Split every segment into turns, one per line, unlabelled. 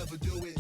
ever do it.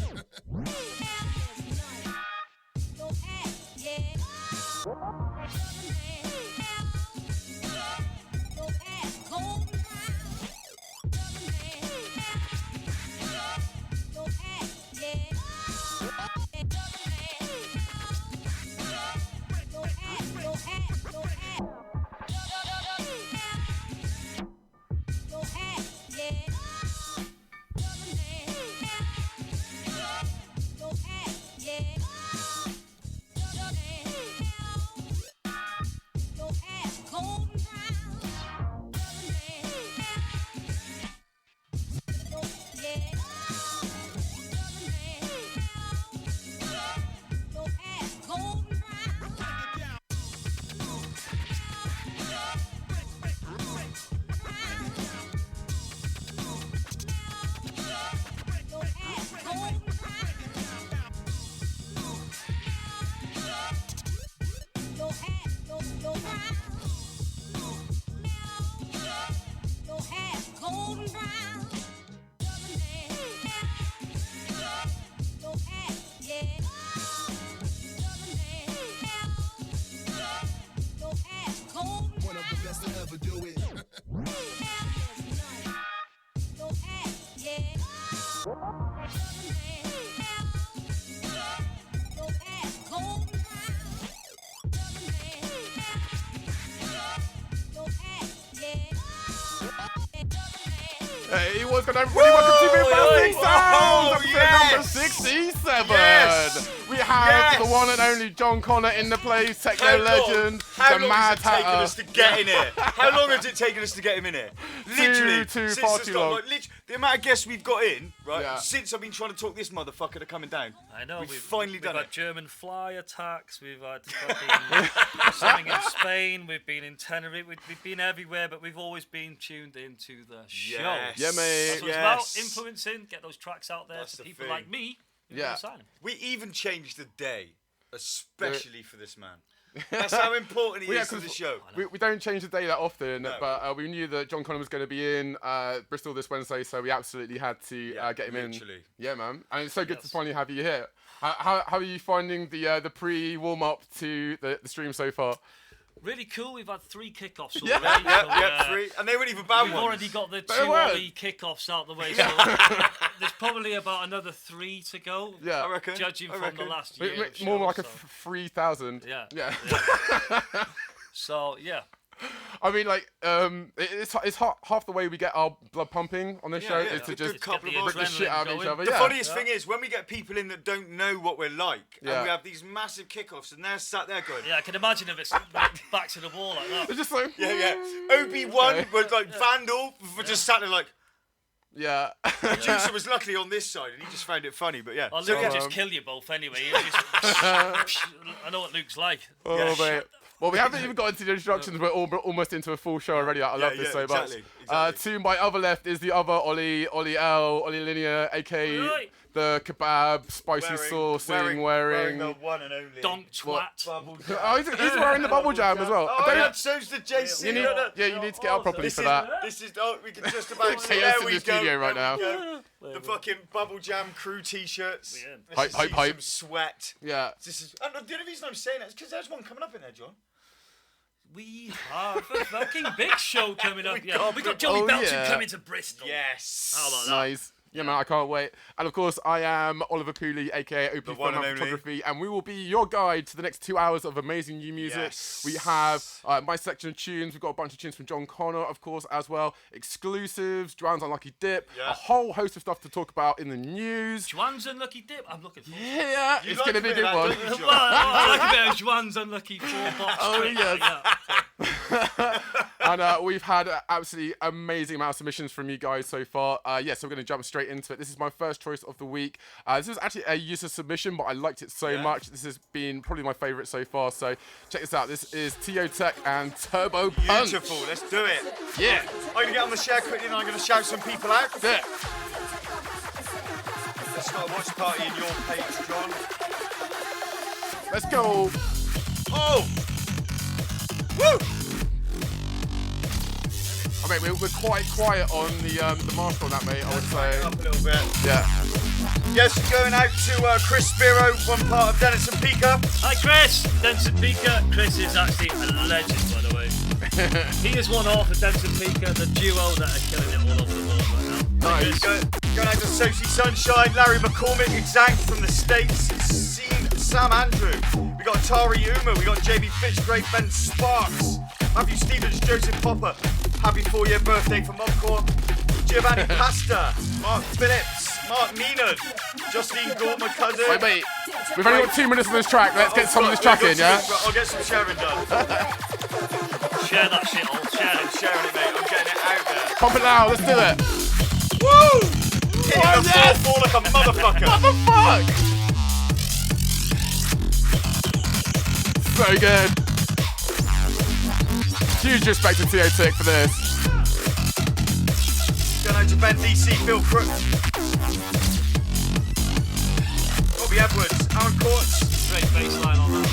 Hey, what's going on, everybody? Welcome to Boombastic Sounds, episode number 67.
Yes.
We have the one and only Jon Connor in the place, techno legend,
How
the
long
Mad
has it taken
Hatter.
us to get in here? How long has it taken us to get him in here? Literally, since
far
the
too
start,
long.
like, literally, the amount of guests we've got in, right?
Yeah.
Since I've been trying to talk this motherfucker to coming down.
I know,
we've finally done
We've
it.
had German fly attacks, we've had fucking something in Spain, we've been in Tenerife, we've been everywhere, but we've always been tuned into the show.
Yes.
Yeah, mate.
That's what it's about, influencing, get those tracks out there
That's
to
the
people
thing.
like me. who
Yeah.
wanna sign 'em.
We even changed the day, especially for this man. That's how important he
Well, yeah,
is to
'cause
the show.
We don't change the day that often,
No.
but we knew that Jon Connor was going to be in Bristol this Wednesday, so we absolutely had to get him
literally.
in. Yeah, man. And it's so good to
Yes.
finally have you here. How are you finding the pre-warm-up to the stream so far?
Really cool, we've had 3 kickoffs
Yeah.
already.
Yep, 3. And they weren't even bad
We've
ones.
already got the 2
They weren't.
Ollie kickoffs out the way, so there's probably about another 3 to go.
Yeah.
I reckon.
Judging
I
from
reckon.
the last year. of
More
shows,
like a
so.
3,000.
Yeah.
Yeah.
So, yeah.
I mean, like, it's half the way we get our blood pumping on this
Yeah,
show
yeah.
is to
Good
just
couple
Get
of
the
rip the shit out of
adrenaline
each other.
going.
The
Yeah.
funniest thing is when we get people in that don't know what we're like,
Yeah.
and we have these massive kickoffs, and they're sat there going,
Yeah, I can imagine if it's back to the wall like that.
It's just like,
yeah. Obi-Wan was like Vandal, just sat there like,
yeah.
producer was luckily on this side, and he just found it funny. But yeah,
Well,
so
Luke
yeah.
will just kill you both anyway. He'll just, I know what Luke's like.
Oh,
Yeah.
mate. Well, we haven't even got into the introductions. We're almost into a full show already. I love this so
exactly,
much.
exactly.
To my other left is the other Ollie L, Ollie Linear, aka
Right.
the kebab, spicy saucing, wearing.
the one and only
Donk twat.
bubble jam.
Oh, he's wearing the bubble jam as well.
Oh,
I don't-
yeah, so's the JC.
you need to get up properly
This
for
is,
that.
this is, oh, we can just about see.
Hey,
There
us in
we
the
go.
studio right
there we
now.
go. The fucking bubble jam crew t-shirts.
Yeah.
Let's
Hype,
see
hype.
some sweat.
Yeah.
This is. And the only reason I'm saying that is because there's one coming up in there, John.
We have a fucking big show coming up.
got
We got Joey
Oh,
Belton
yeah.
coming to Bristol.
Yes.
How about that?
Nice. Yeah, man, I can't wait. And of course, I am Oliver Pooley, aka OP
one and
Format
only.
Photography, and we will be your guide to the next 2 hours of amazing new music.
Yes.
We have my selection of tunes. We've got a bunch of tunes from Jon Connor, of course, as well. Exclusives, Juan's Unlucky Dip,
Yeah.
a whole host of stuff to talk about in the news.
Juan's Unlucky Dip. I'm looking forward to it.
Yeah,
You
it's
like
going to be a
bit
good
of
one.
that, don't you,
Well,
John?
I like a bit of Juan's Unlucky 4-box.
Oh,
trick
yes.
like that.
And we've had an absolutely amazing amount of submissions from you guys so far. So we're going to jump straight into it. This is my first choice of the week. This was actually a user submission, but I liked it so much. This has been probably my favourite so far. So check this out. This is TEOTEK and Turbo Punch.
Beautiful. Let's do it.
Yeah.
I'm gonna get on the share quickly, and I'm gonna shout some people out.
Yeah.
Let's start a watch party in your page, John.
Let's go.
Oh. Woo.
I mean, we're quite quiet on the master on that, mate. I would say.
Up a little bit.
Yeah.
Yes, going out to Chris Spiro, one part of Dennis and Pika.
Hi Chris! Dennis and Pika. Chris is actually a legend, by the way. He is one half of Dennis and Pika, the duo that are killing it all over the world right now.
Nice. Going out to Sophie Sunshine, Larry McCormick, Exact from the States, Sam Andrew. We got Tari Uma, we got JB Fitchgrave, Ben Sparks, Matthew Stevens, Joseph Popper. Happy 4-year birthday for Mobcore. Giovanni Pasta, Mark Phillips, Mark Neenan, Justine Gort, my cousin.
Wait, mate. We've only got 2 minutes on this track. Let's get some of this track in, yeah?
I'll get some sharing done.
Share that shit, all. Share it.
Sharing it, mate. I'm getting it out there.
Pump it loud. Let's do it.
Woo! Hitting the floor like a motherfucker.
What the fuck? So good. Huge respect to TEOTEK for this.
Going out to Ben DC, Phil Crook, Robbie Edwards, Aaron Courts.
Great bass line on that.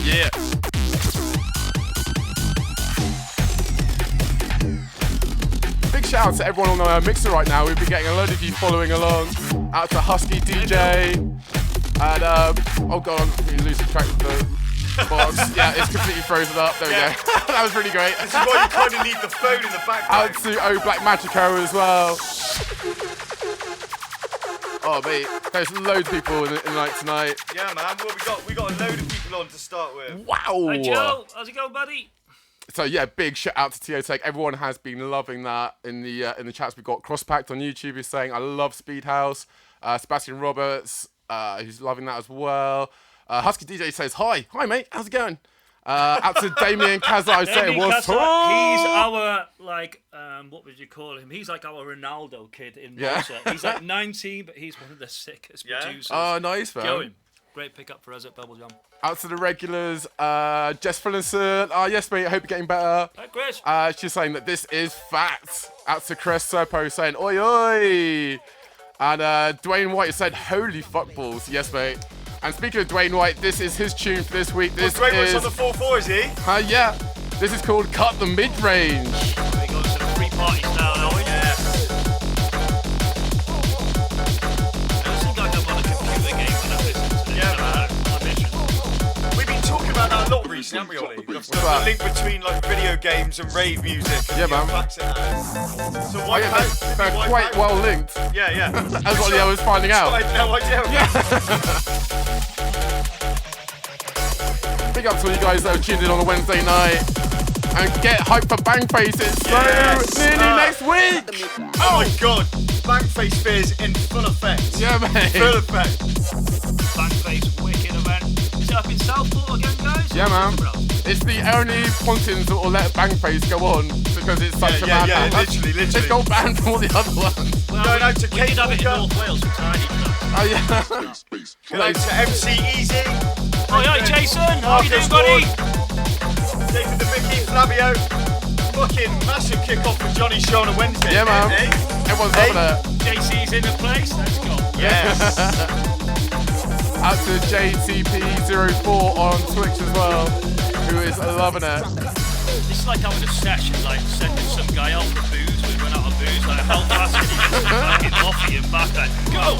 Yeah. Big shout out to everyone on our mixer right now. We've been getting a load of you following along. Out to Husky DJ. And, oh god, I'm losing track of the box. Yeah, it's completely frozen up. There we go. That was really great.
This is why you kind of need the phone in the background.
Out to O Black Magico as well. Oh mate, there's loads of people in the night tonight.
Yeah man, well, we got a load of people on to start with.
Wow.
Hey Joe, how's it going, buddy?
So yeah, big shout out to TEOTEK. Everyone has been loving that in the chats. We've got Crosspacked on YouTube who's saying I love Speed House. Sebastian Roberts, who's loving that as well. Husky DJ says hi mate, how's it going? Out to Damien Kazai saying what's up?
He's our what would you call him? He's like our Ronaldo kid in Malta. He's like 19, but he's one of the sickest producers.
Oh, nice, man.
Going. Great pickup for us at Bubble Jam.
Out to the regulars, Jess Phillinson. Yes, mate, I hope you're getting better.
Hi, Chris.
She's saying that this is fact. Out to Chris Serpo saying, oi, oi. And DWAINE WHYTE said, holy fuckballs. Yes, mate. And speaking of DWAINE WHYTE, this is his tune for this week. This
DWAINE
is...
on the 4-4, is he?
Yeah. This is called Cut the Mid-Range.
We go to the free party style, don't we?
Yeah.
I think I'm on a computer game when I listen to this.
Yeah, man. We've been talking about that a lot recently, haven't we, Ollie? The link between like video games and rave music.
Yeah, man.
So why
they're quite well linked.
Yeah.
As Ollie was finding out.
I had no idea.
Yeah. Big up to all you guys that are tuned in on a Wednesday night. And get hyped for Bangface. It's nearly next week.
Oh my god. Bangface Fears in full effect.
Yeah, mate.
Full effect.
Bangface wicked event. Is it up in Southport again, guys?
Yeah, man. It's the only Pontins that will let Bangface go on because it's such a mad
literally.
It's got banned from all the other ones.
Well,
going out to
we did have it in
Walker.
North Wales for tiny stuff.
Oh, yeah.
Going out to MC Easy.
Oh, yeah, Jason. How are you doing, buddy?
David the Vicky, Flavio. Fucking massive kick-off for Johnny Show on a Wednesday.
Yeah, man. Everyone's loving it.
JC's in the place. Let's go.
Yes.
Out to JTP04 on Twitch as well, who is loving it.
This is like having a session, like sending some guy out for booze. We run out of booze, like help asking him to fucking coffee and back like, go!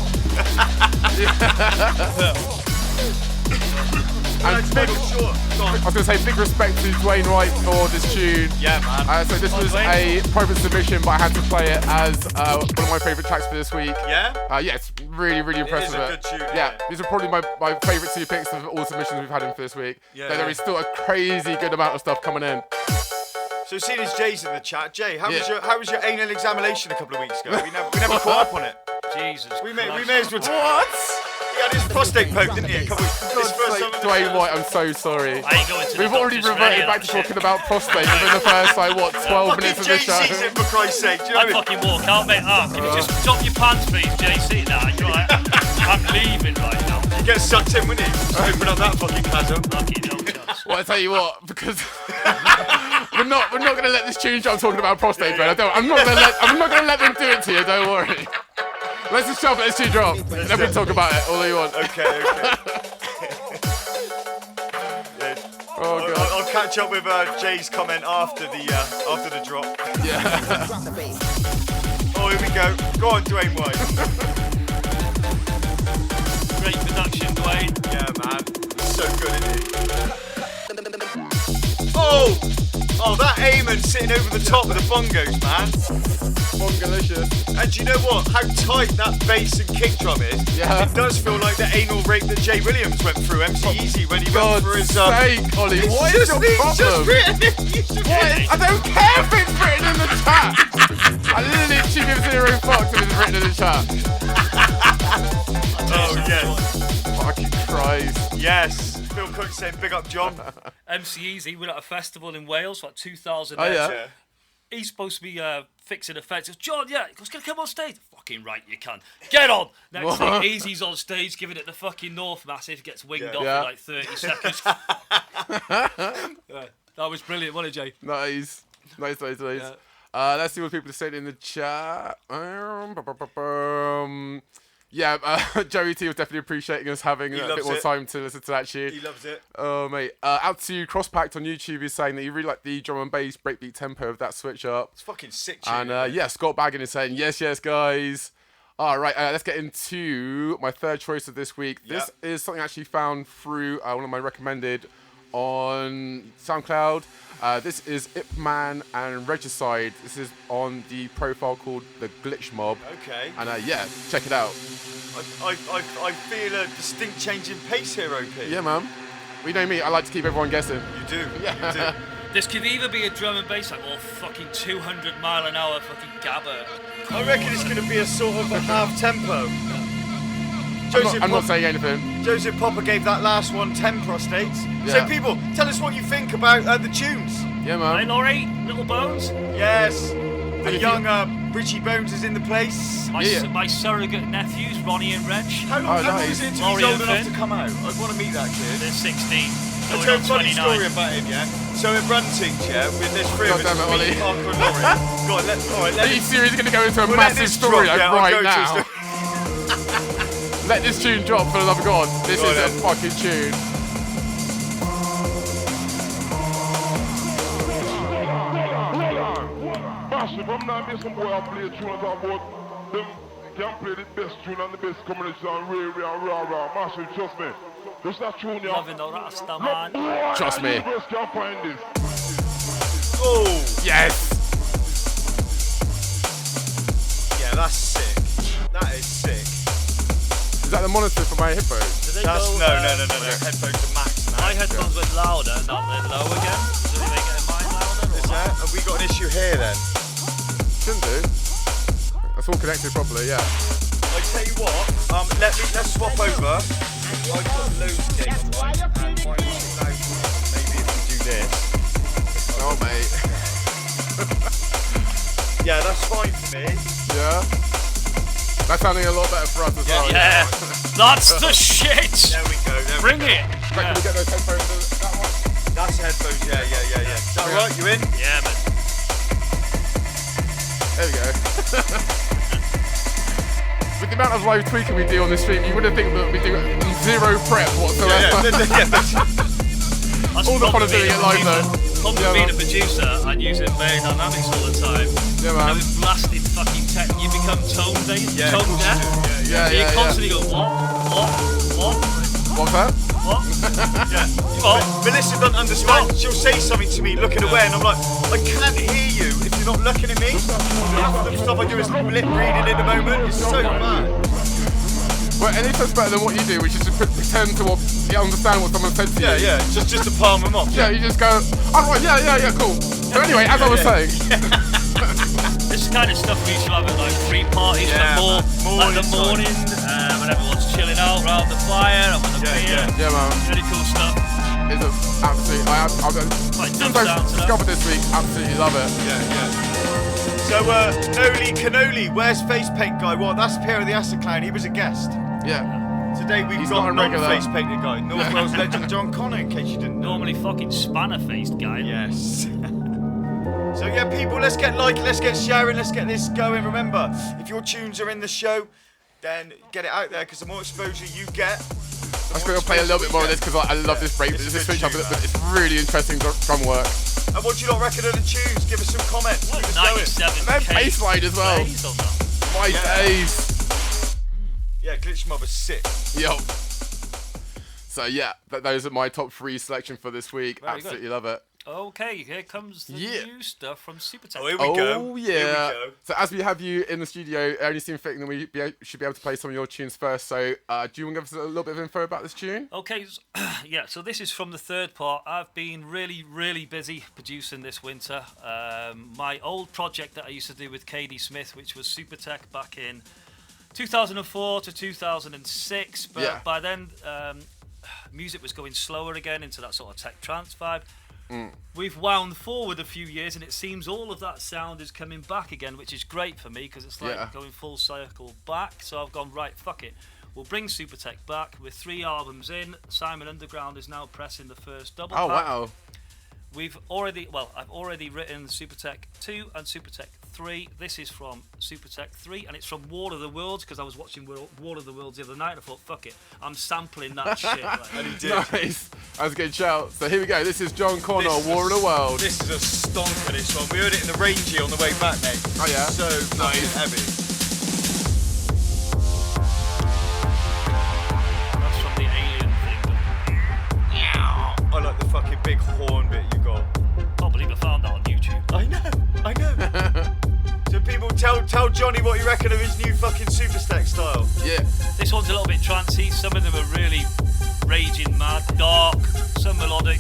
And big, I was going to say big respect to DWAINE WHYTE for this tune.
Yeah, man.
So this was a private submission, but I had to play it as one of my favourite tracks for this week.
Yeah?
Yeah, it's really, really impressive.
It is a good tune,
yeah, these are probably my favourite 2 picks of all submissions we've had in for this week.
Yeah.
So there is still a crazy good amount of stuff coming in.
So seeing as Jay's in the chat, Jay, how was your anal examination a couple of weeks ago? We never caught up on it.
Jesus.
We may as well.
What?
He had his prostate poked, didn't he? A couple weeks. His first time on the
DWAINE
show.
WHYTE, I'm so sorry.
I ain't going to the
We've already
doctor's
reverted
ready,
back to
that
talking
shit.
about prostate within the first, 12 minutes of the show.
JC's in for Christ's sake. Do you know
I'd
what I mean?
fucking walk out, mate. Can you just drop your pants, please, JC? Nah, you're right. I'm leaving right now.
You get sucked in, wouldn't you? Just open up that fucking chasm.
Lucky no chance.
Well, I tell you what, because we're not gonna let this tune jump talking about prostate, man. I'm not gonna let them do it to you. Don't worry. Let's just jump at this tune drop, and then we talk about it all you want.
Okay.
Oh god.
I'll catch up with Jay's comment after the drop.
Yeah.
Oh, here we go. Go on, DWAINE WHYTE. Eamon sitting over the top of the bongos, man.
Bongalicious.
And do you know what? How tight that bass and kick drum is.
Yeah.
It does feel like the anal rape that Jay Williams went through, MC Easy, when he
God's
went for his...
sake, Ollie, what is your problem? I don't care if it's written in the chat. I literally give 0 fucks if it's written in the chat.
Oh, yes.
Fucking Christ.
Yes. Phil Cook saying, big up, John.
MC Easy, we're at a festival in Wales, like 2000.
Oh, yeah.
He's supposed to be fixing effects. He goes, John, yeah. He goes, can I come on stage? Fucking right, you can. Get on. Next thing, Easy's on stage giving it the fucking North Massive, gets winged off in like 30 seconds. That was brilliant, wasn't it, Jay?
Nice. Yeah. Let's see what people are saying in the chat. Joey T was definitely appreciating us having a bit more time to listen to that tune.
He loves it.
Oh, mate. Out to Crosspacked on YouTube is saying that you really like the drum and bass breakbeat tempo of that switch up.
It's fucking sick tune.
And Scott Baggin is saying, yes, guys. All right, let's get into my third choice of this week.
Yep.
This is something I actually found through one of my recommended on SoundCloud. This is Ipman and Regicide. This is on the profile called The Glitch Mob.
Okay.
And check it out.
I feel a distinct change in pace here, OP.
Yeah, man. Well, you know me, I like to keep everyone guessing.
You do.
Yeah.
You do.
This could either be a drum and bass, like, or fucking 200 mile an hour fucking gabber.
I reckon it's going to be a sort of a half tempo.
I'm not saying anything.
Joseph Popper gave that last one 10 prostates.
Yeah.
So people, tell us what you think about the tunes.
Yeah, man.
Hey, Laurie, Little Bones.
Yes. The young Richie Bones is in the place.
My surrogate nephews, Ronnie and Reg.
How long is it until he's old enough to come out? I want to meet that kid.
They're 16.
I'll tell you a funny story about him, yeah? So at Brunting, with this three of us, me, Parker and Laurie. Go on,
Are you seriously going to go into a massive story right now? Let this tune drop, for the love of God. This is a fucking tune.
Massive, I'm not missing boy, I play a tune about them can play the best tune and the best combination and rah. Massive, trust me. This that tune, yeah.
Loving the Rasta, man.
Trust me.
You can't find this.
Oh,
yes.
Yeah, that's sick. That is sick.
Is that the monitor for my headphones?
No. Headphones are max, man.
My headphones went louder, not then low again. So are they getting mine louder?
Is that? Have we got an issue here then?
Shouldn't do. That's all connected properly, yeah.
I tell you what, let's swap over. I've got loads of games on mine, and mine is now, maybe if we do this.
Oh, mate.
Yeah, that's fine for me.
Yeah. That's sounding a lot better for us as well.
Yeah. That's the shit.
There we go.
Bring it.
Can we get those headphones? That one?
That's headphones, yeah. Is that right? You in?
Yeah, man.
There we go. With the amount of live tweaking we do on this stream, you wouldn't think that we do zero prep whatsoever. All the fun of doing it live though.
Probably being a producer and using Very Dynamics all the time.
Yeah, man.
And with blasted fucking tech, you become tone deaf.
Yeah.
You constantly go, what?
What's that?
What?
Yeah.
What?
Melissa doesn't understand. She'll say something to me looking away and I'm like, I can't hear you if you're not looking at me. Half the stuff I do is lip reading in the moment. It's so bad.
Well, anything's better than what you do, which is to pretend to understand what someone said to you.
Yeah. Just to palm them off.
Yeah, you just go, oh, yeah, cool. So anyway, as I was saying.
This is the kind of stuff we used to have at like free parties, like the morning, when everyone's chilling out around the fire, up on the beer.
Yeah, man.
Really cool stuff.
It's absolutely, since I discovered this week, absolutely love it.
Yeah. So, Noli Canoli, where's Face Paint Guy? Well, that's Pierre of the Acid Clown, he was a guest.
Yeah.
Today we've got a non-face painted guy, North Wales legend Jon Connor, in case you didn't know.
Normally fucking spanner-faced guy.
Yes. So yeah, people, let's get liking, let's get sharing, let's get this going. Remember, if your tunes are in the show, then get it out there, because the more exposure you get,
I'm just going to play a little bit more of this because I love this break. This switch up, it's really interesting drum work.
And what do you not reckon of the tunes? Give us some comments.
What, 97
and then bass line as well. My days.
Yeah, Glitch Mob is sick.
Yo. So yeah, those are my top 3 selection for this week. Absolutely love it.
Okay, here comes the new stuff from SuperTech.
Oh, here we go.
Oh, yeah.
Here we go.
So as we have you in the studio, it only seemed fitting that we should be able to play some of your tunes first. So do you want to give us a little bit of info about this tune?
Okay, yeah, so this is from the third part. I've been really, really busy producing this winter. My old project that I used to do with KD Smith, which was SuperTech back in 2004 to 2006. But by then, music was going slower again into that sort of tech trance vibe. We've wound forward a few years, and it seems all of that sound is coming back again, which is great for me because it's like going full circle back. So I've gone, right, fuck it. We'll bring SuperTech back. We're 3 albums in. Simon Underground is now pressing the first double pack.
Wow.
I've already written SuperTech 2 and SuperTech 3. This is from SuperTech 3, and it's from War of the Worlds, because I was watching War of the Worlds the other night, and I thought, fuck it, I'm sampling that shit. Right?
And he did.
Nice. That was a good shout. So here we go. This is Jon Connor, War of the Worlds.
This is a stonker, this one. We heard it in the Rangy on the way back, mate.
Oh, yeah?
So fucking heavy.
That's from the Alien thing.
I like the fucking big horn bit you got.
Can't believe I found that on YouTube.
I know. So people, tell Johnny what you reckon of his new fucking SuperTech style.
Yeah.
This one's a little bit trancey. Some of them are really raging mad, dark, some melodic.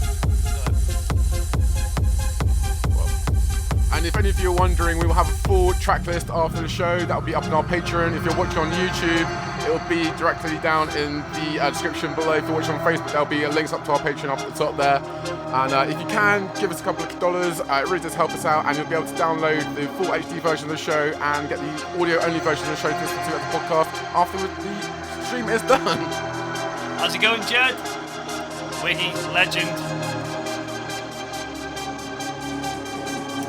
And if any of you are wondering, we will have a full track list after the show. That will be up on our Patreon. If you're watching on YouTube, it will be directly down in the description below. If you're watching on Facebook, there'll be links up to our Patreon up at the top there. And if you can, give us a couple of dollars. It really does help us out. And you'll be able to download the full HD version of the show and get the audio-only version of the show to listen to at the podcast after the stream is done.
How's it going, Jed? Wiggy, legend.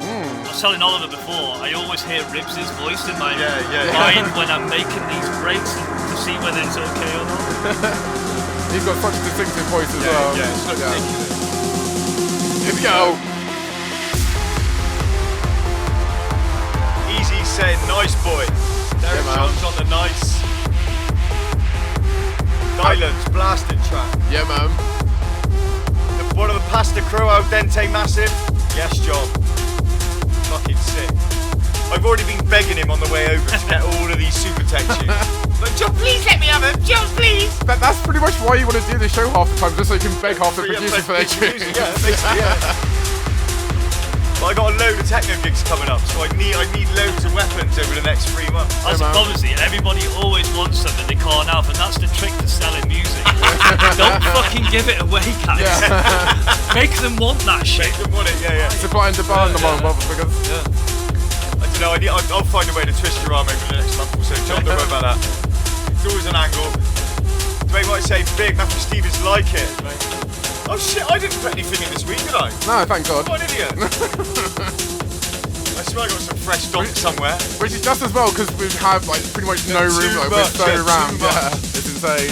I was telling Oliver before, I always hear Ribs' voice in my mind when I'm making these breaks to see whether it's okay or not.
He's got such a distinctive voice as well.
Yeah, it's ridiculous.
Here we go.
Easy saying, nice boy. Derek John's on the nice. Dylan's blasted track.
Yeah, man.
One of the Pasta Crow al dente massive. Yes, John. Fucking sick. I've already been begging him on the way over to get all of these SuperTech tunes. But John, please let me have them. John, please.
That's pretty much why you want to do the show half the time, just so you can beg half the producers for their tunes.
Yeah, basically, yeah. But I got a load of techno gigs coming up, so I need loads of weapons over the next 3 months.
That's obviously everybody always wants something they can't have, and that's the trick to selling music. Don't fucking give it away, guys. Yeah. Make them want that shit.
Make them want it, yeah.
Supply and demand them on, motherfuckers.
Yeah. I don't know, I'll find a way to twist your arm over the next month or so. John, don't worry about that. It's always an angle. DWAINE WHYTE say big, Matthew Stevens like it. Oh shit, I didn't put anything in this week, did I?
No, thank God.
What an idiot. I swear I got some fresh donks somewhere.
Which is just as well, because we have like pretty much no room, like we're so rammed. Yeah, it's insane.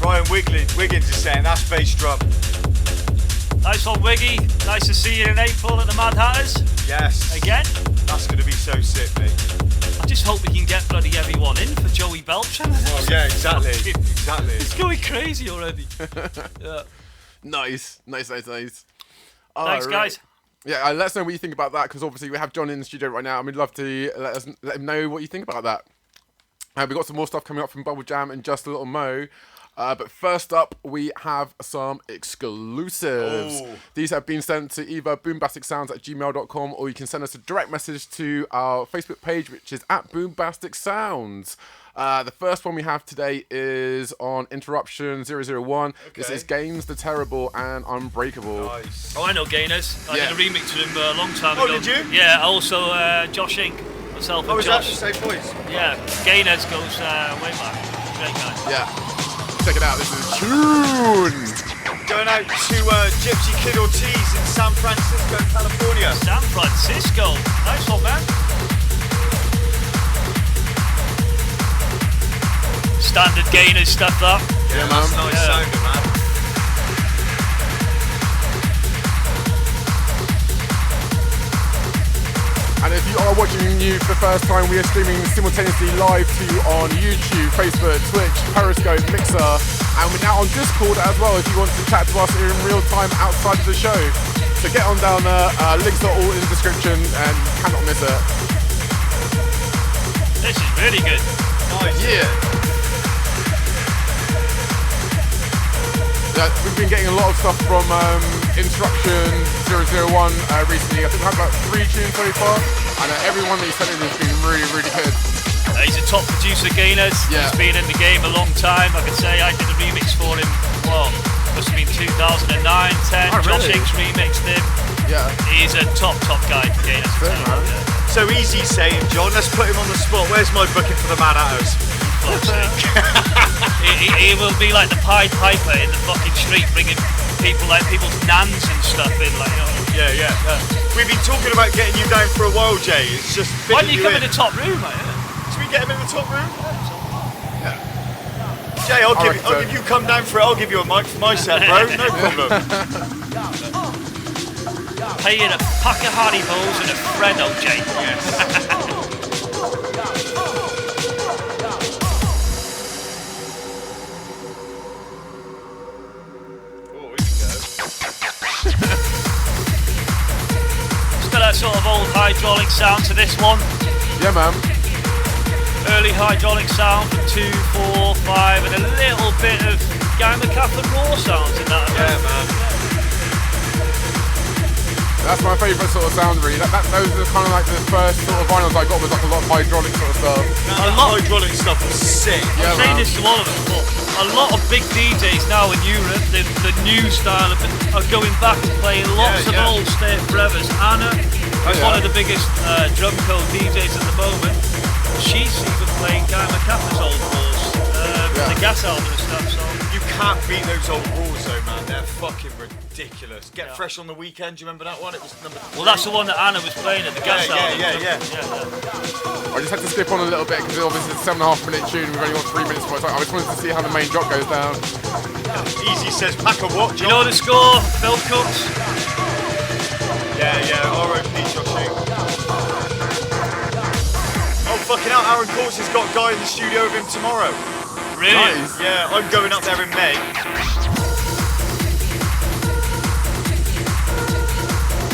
Ryan Wiggins is saying that's bass drum.
Nice one, Wiggy. Nice to see you in April at the Mad Hatters.
Yes.
Again.
That's going to be so sick, mate.
I just hope we can get bloody everyone in for Joey Beltran.
Oh, yeah, exactly. Exactly.
It's going crazy already. Yeah.
Nice.
Thanks,
right.
guys.
Yeah, let us know what you think about that, because obviously we have John in the studio right now, and we'd love to let him know what you think about that. We've got some more stuff coming up from Bubble Jam and Just a Little Mo. But first up, we have some exclusives.
Oh.
These have been sent to either boombasticsounds@gmail.com, or you can send us a direct message to our Facebook page, which is @Boombastic Sounds. The first one we have today is on Interruption 001. Okay. This is Gaines the Terrible and Unbreakable.
Nice.
Oh, I know Gainers. I did a remix with him a long time ago.
Oh, did you?
Yeah, also Josh Inc. Myself and Josh.
Is that the same voice?
Yeah, Gainers goes way back. Great guy.
Yeah. Check it out, this is a tune!
Going out to Gypsy Kid Ortiz in San Francisco, California.
San Francisco. Nice one, man. Standard Gainers stuff up.
Yeah, man. That's nice sounding, man.
And if you are watching you for the first time, we are streaming simultaneously live to you on YouTube, Facebook, Twitch, Periscope, Mixer, and we're now on Discord as well if you want to chat to us in real time outside of the show. So get on down there, links are all in the description and you cannot miss it.
This is really good.
Nice.
Yeah. Yeah, we've been getting a lot of stuff from Instruction 001 recently. I think we've had about 3 tunes so far, and every one that he's sent in has been really, really good.
He's a top producer, Gainers.
Yeah.
He's been in the game a long time. I can say I did a remix for him, well, must have been 2009, 10.
Oh,
Josh
really?
Hicks remixed him.
Yeah.
He's a top guy, Gainers.
Fair, man.
So easy saying, John, let's put him on the spot. Where's my booking for the Mad Hatters?
Fuck's sake. he will be like the Pied Piper in the fucking street, bringing people like people's nans and stuff in, like, you know.
Yeah. We've been talking about getting you down for a while, Jay. It's just.
Why don't you come in the top room, mate?
Should we get him in the top room? Jay, I'll give you come down for it. I'll give you a mic for my set, bro. No problem.
Pay in a pack of Haribos and a Freddo, Jay.
Yes.
It's got that sort of old hydraulic sound to this one.
Yeah, man.
Early hydraulic sound from 2, 4, 5, and a little bit of Gamma Cap and Raw sounds in that.
Yeah, man.
That's my favourite sort of sound, really. Those are kind of like the first sort of vinyls I got with like a lot of hydraulic sort of stuff.
A lot of hydraulic stuff was sick.
Yeah,
I'm saying
man.
this to all of us, but a lot of big DJs now in Europe, the new style are going back and playing lots of old State Forevers. Anna is one of the biggest drum code DJs at the moment. She's even playing Guy McCaffrey's old rules, the Gas album and stuff. So
You can't beat those old rules though, man. They're fucking ridiculous. Get Fresh on the Weekend. Do you remember that one? It was number 3.
well, that's the one that Anna was playing at the Gas album.
Yeah.
I just had to skip on a little bit because obviously it's a 7.5 minute tune. We've only got 3 minutes for it. I just wanted to see how the main drop goes down.
Easy says pack a what,
Do you know the score, Phil Cooks?
Yeah. R.O.P. Joshing. Oh, fucking hell. Aaron Courts has got a guy in the studio with him tomorrow.
Really?
Nice.
Yeah, I'm going up there in May.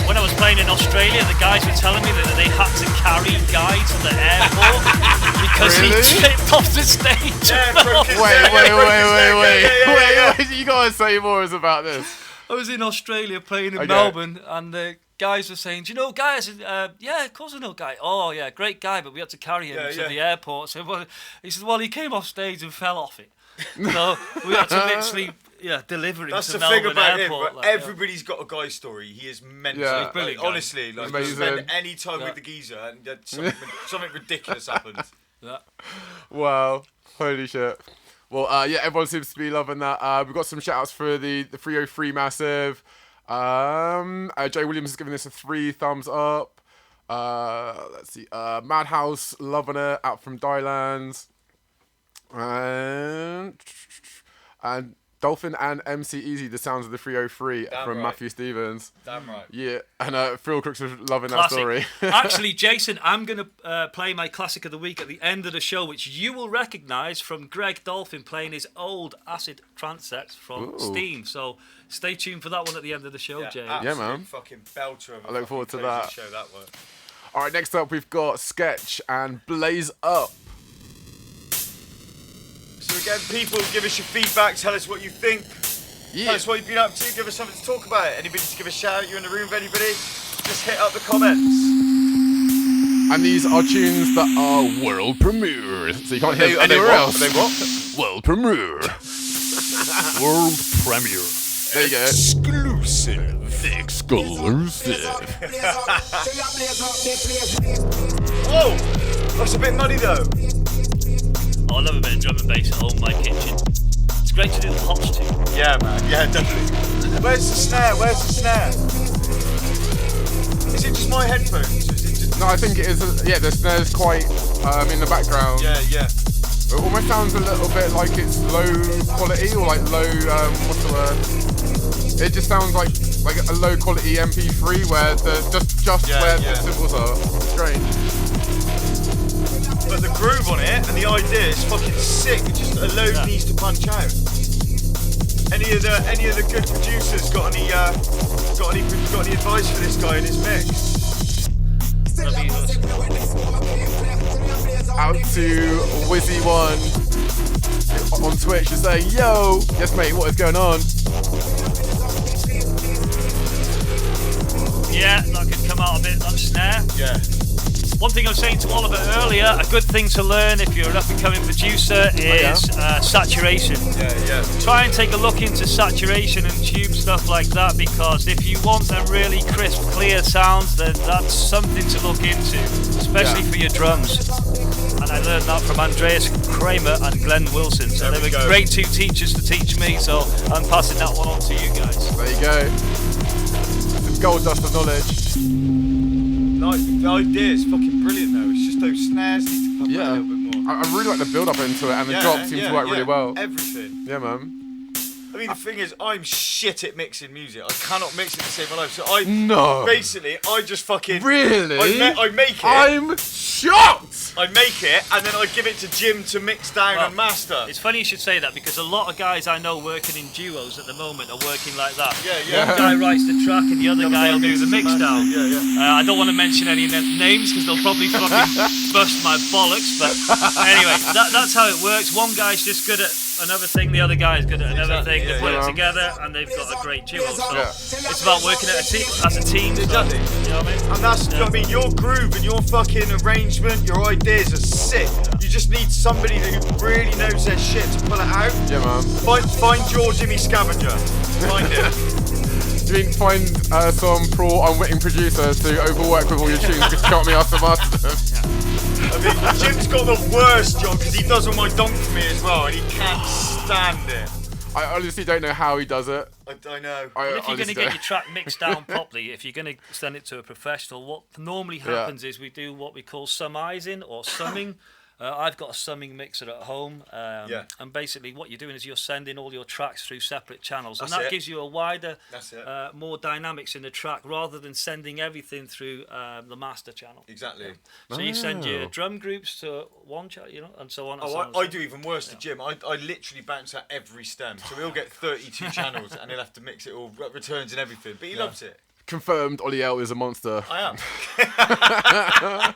When I was playing in Australia, the guys were telling me that they had to carry Guy to the airport because
Really?
he tripped off the stage.
Yeah,
and fell.
broke his
Wait.
Yeah.
You gotta say more about this.
I was in Australia playing in
Okay.
Melbourne, and the guys were saying, "Do you know Guy?" I said, "Yeah, of course I know Guy." "Oh yeah, great guy, but we had to carry him to the airport." So he said, "Well, he came off stage and fell off it, so we had to literally deliver him
That's
to
the
Melbourne
thing about
airport."
him.
like,
Everybody's got a Guy story. He is mental.
Yeah.
Like,
Brilliant guy.
honestly, like you
Amazing.
spend any time with the geezer and something ridiculous happens.
Wow. Holy shit. Well, everyone seems to be loving that. We've got some shout outs for the 303 Massive. Jay Williams is giving this a 3 thumbs up. Let's see. Madhouse loving it, out from Dylands. And Dolphin and MC Easy, the sounds of the 303 from
right.
Matthew Stevens.
Damn right.
Yeah, and Phil Crooks was loving
Classic.
that story.
Actually, Jason, I'm going to play my classic of the week at the end of the show, which you will recognise from Greg Dolphin playing his old acid trance sets from Steam. So stay tuned for that one at the end of the show, Jay.
Yeah, man.
Fucking belter of a
I look forward to
fucking crazy
that.
Show that one.
All right, next up we've got Sketch and Blaze Up.
So again, people, give us your feedback. Tell us what you think.
Yeah.
Tell us what you've been up to. Give us something to talk about. Anybody to give a shout out? You in the room with anybody? Just hit up the comments.
And these are tunes that are world premieres, so you can't hear them anywhere else.
Are they what?
World premiere.
World premiere.
There you go. Exclusive.
Oh, that's a bit muddy though.
Oh, I love a bit of drum and bass at home in my kitchen. It's great to do the hops too.
Yeah, man. Yeah, definitely. Where's the snare? Is it just my headphones? Or is it just...
No, I think it is. The snare's quite in the background.
Yeah.
It almost sounds a little bit like it's low quality or like low. What's the word? It just sounds like a low quality MP3 where just where the cymbals are. Strange.
But the groove on it and the idea is fucking sick. It just alone needs to punch out. Any of the good producers got any advice for this guy in his mix?
Out to Wizzy1 on Twitch is saying, yo, yes mate, what is going on?
Yeah, that could come out a bit, that snare.
Yeah.
One thing I was saying to Oliver earlier, a good thing to learn if you're an up-and-coming producer is saturation.
Yeah.
Try and take a look into saturation and tube stuff like that, because if you want them really crisp, clear sounds, then that's something to look into, especially for your drums. And I learned that from Andreas Kramer and Glenn Wilson. So they were great two teachers to teach me, so I'm passing that one on to you guys.
There you go. Some gold dust of knowledge.
The idea is fucking brilliant though. It's just those snares need to pump out a little bit more.
I really like the build up into it, and the drop seems to work really well.
Everything.
Yeah, man.
I mean, the thing is, I'm shit at mixing music. I cannot mix it to save my life. So basically, I just fucking
really.
I make it.
I'm shocked.
I make it, and then I give it to Jim to mix down and master.
It's funny you should say that, because a lot of guys I know working in duos at the moment are working like that.
Yeah.
One guy writes the track and the other guy will do the mix down.
Yeah.
I don't want to mention any names because they'll probably fucking bust my bollocks. But anyway, that's how it works. One guy's just good at another thing, the other guy is good at another thing. They put it together and they've got a great duo. So it's about working as a team.
Exactly.
You know what I mean?
And that's, I mean, your groove and your fucking arrangement, your ideas are sick. You just need somebody who really knows their shit to pull it out.
Yeah, man.
Find your Jimmy Scavenger. Find him.
You mean find some unwitting producer to overwork with all your tunes because you can't be asked to master them?
I mean, Jim's got the worst job because he does all my donk for me as well, and he can't stand it.
I honestly don't know how he does it.
I know.
Well, if you're going to get your track mixed down properly, if you're going to send it to a professional, what normally happens is we do what we call summizing or summing. I've got a summing mixer at home, and basically what you're doing is you're sending all your tracks through separate channels, and that gives you a wider, more dynamics in the track rather than sending everything through the master channel.
Exactly.
So you send your drum groups to one channel, and so on.
I do even worse to Jim. I literally bounce out every stem, so he'll get 32 channels, and he'll have to mix it all, returns and everything. But he loves it.
Confirmed, Ollie L is a monster.
I am.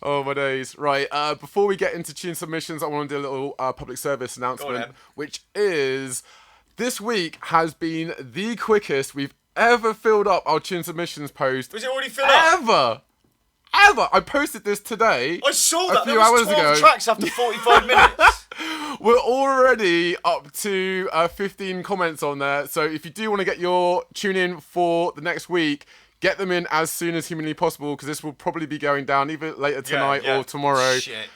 Oh my days. Right, before we get into tune submissions, I want to do a little public service announcement, which is this week has been the quickest we've ever filled up our tune submissions post.
Was it already filled up?
Ever. I posted this today.
I saw that.
A few hours
12
ago.
tracks after 45 minutes.
We're already up to 15 comments on there. So if you do want to get your tune in for the next week, get them in as soon as humanly possible, because this will probably be going down either later tonight or tomorrow.
Shit.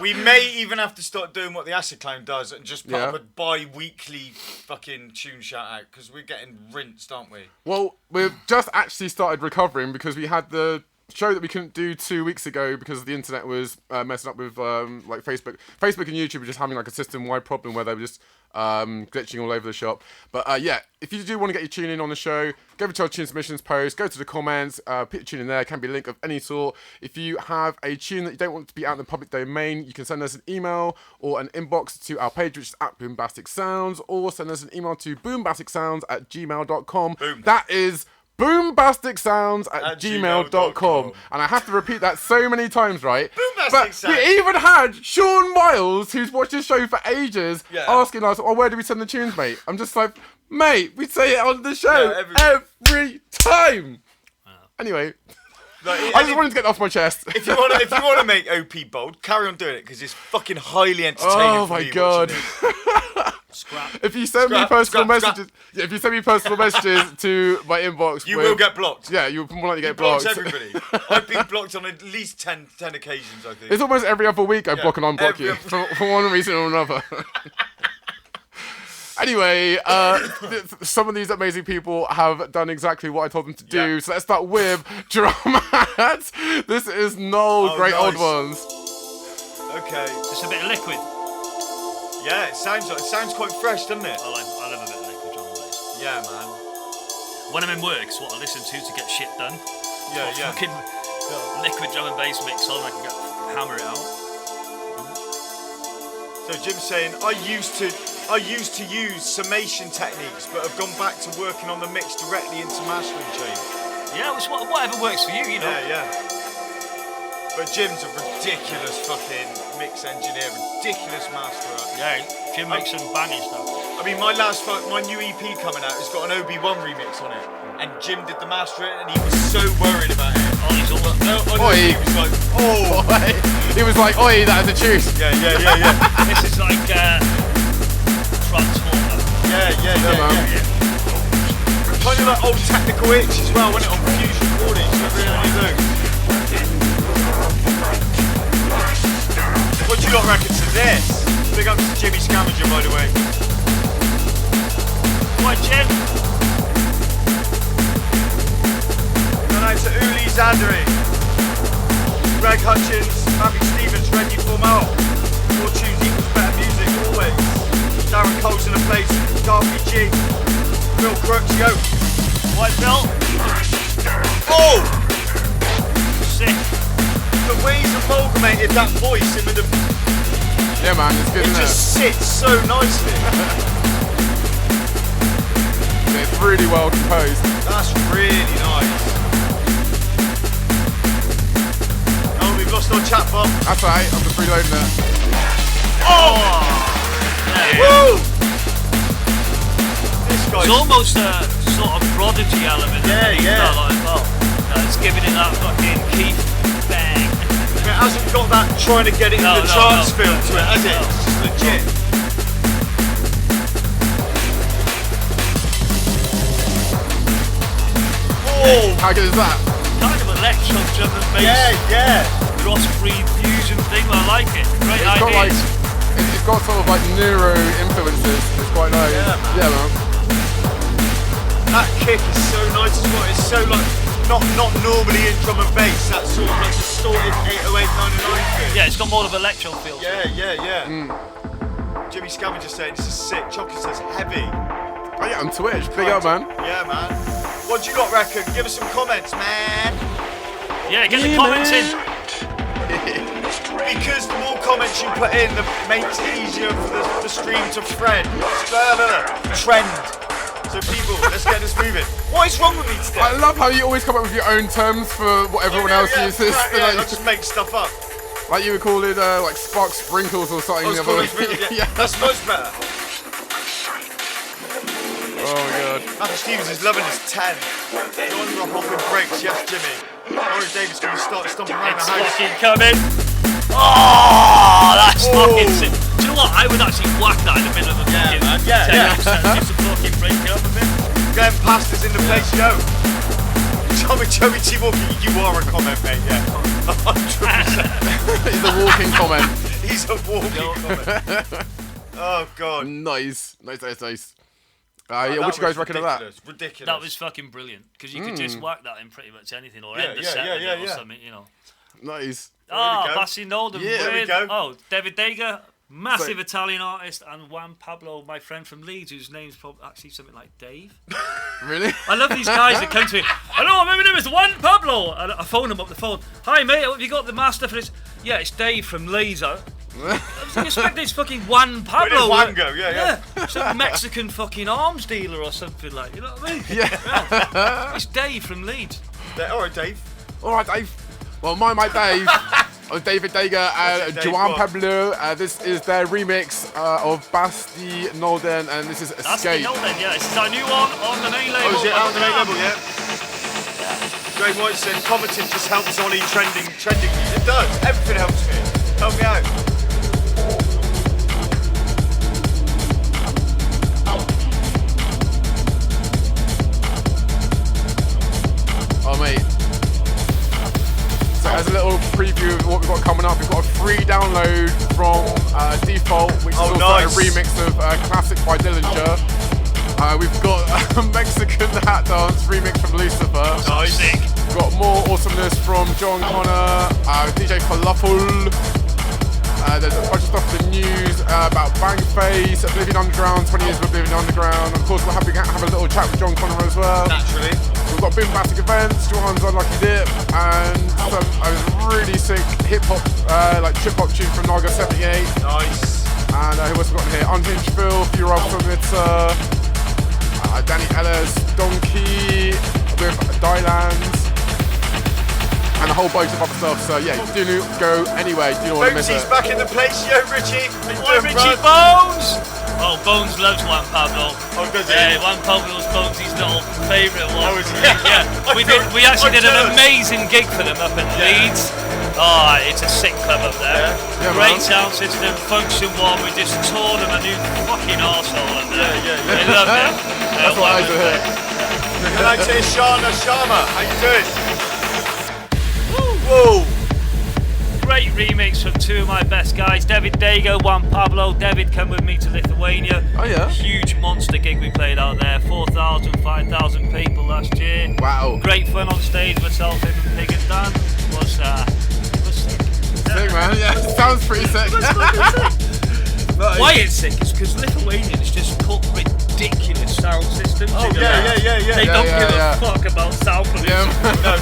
We may even have to start doing what the Acid Clown does and just put up a bi-weekly fucking tune shout out, because we're getting rinsed, aren't we?
Well, we've just actually started recovering because we had the show that we couldn't do 2 weeks ago because the internet was messing up with like Facebook and YouTube were just having like a system-wide problem where they were just glitching all over the shop. But if you do want to get your tune in on the show, go over to our tune submissions post, go to the comments, put your tune in there. It can be a link of any sort. If you have a tune that you don't want to be out in the public domain, you can send us an email or an inbox to our page, which is at Boombastic Sounds, or send us an email to boombasticsounds@gmail.com.
Boom.
That is boombasticsounds@gmail.com. And I have to repeat that so many times, right?
Boombastic Sounds.
We even had Sean Miles, who's watched this show for ages, asking us, where do we send the tunes, mate? I'm just like, mate, we say it on the show every time. Anyway, I just wanted to get that off my chest.
If you want to make OP bold, carry on doing it, because it's fucking highly entertaining.
Oh my god. If you send me personal messages to my inbox,
you will get blocked.
Yeah, you'll more likely get blocked.
Everybody. I've been blocked on at least 10 occasions, I think.
It's almost every other week I block and unblock you for one reason or another. Anyway, some of these amazing people have done exactly what I told them to do. Yeah. So let's start with Drumad. This is Nolden, great old ones.
Okay.
Just a bit of liquid.
Yeah, it sounds quite fresh, doesn't it?
I love a bit of liquid drum and bass.
Yeah, man.
When I'm in work, it's what I listen to get shit done.
Yeah, yeah.
Fucking liquid drum and bass mix on, I can hammer it out.
So Jim's saying, I used to use summation techniques, but have gone back to working on the mix directly into mastering chain.
Yeah, it's whatever works for you, you know.
Yeah, yeah. But Jim's a ridiculous fucking mix engineer, ridiculous masterer.
Yeah, Jim makes some banging stuff.
I mean, my new EP coming out has got an OB1 remix on it, and Jim did the mastering, and he was so worried about it.
Oh, he's all
He was like, oh.
He was like, oi, that's a juice.
Yeah, yeah, yeah, yeah.
This is like Transformer.
Yeah. Kind of like old Technical Itch as well, wasn't it, on Fusion Recordings? So really do. What do you lot reckon to this? Big up to Jimmy Scavenger, by the way.
Right, Jim.
And out to Uli Zandari, Greg Hutchins, Matthew Stevens, Reggie Formal. More tunes equals better music, always. Darren Cole's in the place, Darby G, Bill Crooks, yo.
White Bill.
Oh!
Sick.
The way he's amalgamated that voice in with the...
Yeah, man, it's good,
It
isn't
just sits so nicely.
It's really well composed.
That's really nice. Oh, we've lost our chat bot.
That's alright, I'm just reloading it.
Oh!
Yeah.
Woo! This guy's...
It's almost a sort of prodigy element.
Yeah, yeah.
That, like, well, it's giving it that fucking Keith bang.
It hasn't got that trying to get it in the charts feel to it, has it? It's just legit. Oh!
How good is that?
Kind of electro drum and bass.
Yeah.
Crossbreed fusion thing. I like it. Great
It's got
ideas.
it's got sort of like neuro influences. It's quite nice.
Yeah, man. That kick is so nice as well. It's so like not normally in drum and bass. That sort of like distorted 808 909 thing.
Yeah, it's got more of an electro feel.
Yeah. Jimmy Scavenger saying this is sick. Chocolate says heavy.
Oh yeah, on Twitch. Big up, man.
Yeah, man. What do you lot reckon? Give us some comments, man.
Yeah, get the comments in.
Because the more comments you put in, the makes it easier for the stream to trend. So people, let's get this moving. What is wrong with me today?
I love how you always come up with your own terms for what everyone else uses.
I just make stuff up.
Like you would call it like spark sprinkles or something.
Yeah, that's much better.
Oh my god.
Matthew Stevens is loving his 10. John Rock off in breaks, yes Jimmy. Laurie Davis going to start stomping around the
It's
house.
fucking coming. Oh, that's fucking sick. Do you know what? I would actually whack that in the middle of a fucking
man. Yeah.
just to fucking break it up a bit.
Glenn Pasta's in the place, yo. Joey T. Walker, you are a comment, mate, yeah. 100%.
He's a walking comment.
He's a walking comment. Oh, God.
Nice. Yeah,
That
what do you guys
was
reckon of that?
Ridiculous.
That was fucking brilliant because you could just whack that in pretty much anything or end the set with it or something, you know.
Nice.
Ah, Basti Nolden.
Yeah,
there we go.
Oh, Devid Dega, massive Italian artist, and Juan Pabloo, my friend from Leeds, whose name's probably actually something like Dave.
Really?
I love these guys that come to me. Hello, my name is Juan Pabloo. And I phone them up the phone. Hi, mate, have you got the master for this? Yeah, it's Dave from Laser. I was expecting it's fucking Juan Pabloo.
Wango, yeah.
Some Mexican fucking arms dealer or something like, you know what I mean?
Yeah.
It's Dave from Leeds.
Alright, Dave.
Alright, Dave. Well, my mate Dave. I'm David Dega and Juan Pabloo. This is their remix of Basti Nolden, and this is Escape.
Basti Nolden, yeah. This is our new one on the main label.
Oh, is it out on the main level, yeah? Greg White said, commenting just helps Ollie trending. It does. Everything helps me. Help me out.
Oh, mate. So as a little preview of what we've got coming up, we've got a free download from Default, which is also a remix of Classic by Dillinger. We've got a Mexican Hat Dance remix from Lucifer.
Nice.
We've got more awesomeness from Jon Connor, DJ FALAFEL. There's a bunch of stuff in the news about Bangface. Bangface, Oblivion Underground, 20 years of Oblivion Underground. Of course, we'll have a little chat with Jon Connor as well.
Naturally.
We've got Boombastic Events, Juan's Unlucky Dip, and a really sick hip-hop, like trip-hop tune from Naga 78.
Nice.
And who else we got in here? Unhinged Phil, Few Rob from it, Danny Ellis, Donkey, with Dylands, and a whole bunch of other stuff. So yeah, do not go anywhere. Do not want to miss it.
Bonesy's back in the place. Yo, Richie.
Hi, Richie Bones. Oh, Bones loves Juan Pabloo.
Oh, does he?
Yeah, Juan Pabloo's Bonesy's little favourite one.
Oh, is he?
Yeah, we actually did an amazing gig for them up in Leeds. Oh, it's a sick club up there.
Yeah,
Great
man.
sound system, function one. We just tore them a new fucking arsehole in there.
Yeah.
They loved it.
That's what I do here.
Good night to Ishana Sharma. How you doing? Whoa.
Great remix from two of my best guys, Devid, Dega, Juan Pabloo. Devid come with me to Lithuania.
Oh yeah.
Huge monster gig we played out there. 4,000, 5,000 people last year.
Wow.
Great fun on stage. Myself, him, and Pig and Dan was sick.
Sick, man. Yeah, sounds pretty sick.
Why it's sick is because Lithuanians just put ridiculous sound systems in
Yeah.
They don't give a fuck about sound pollution.
No.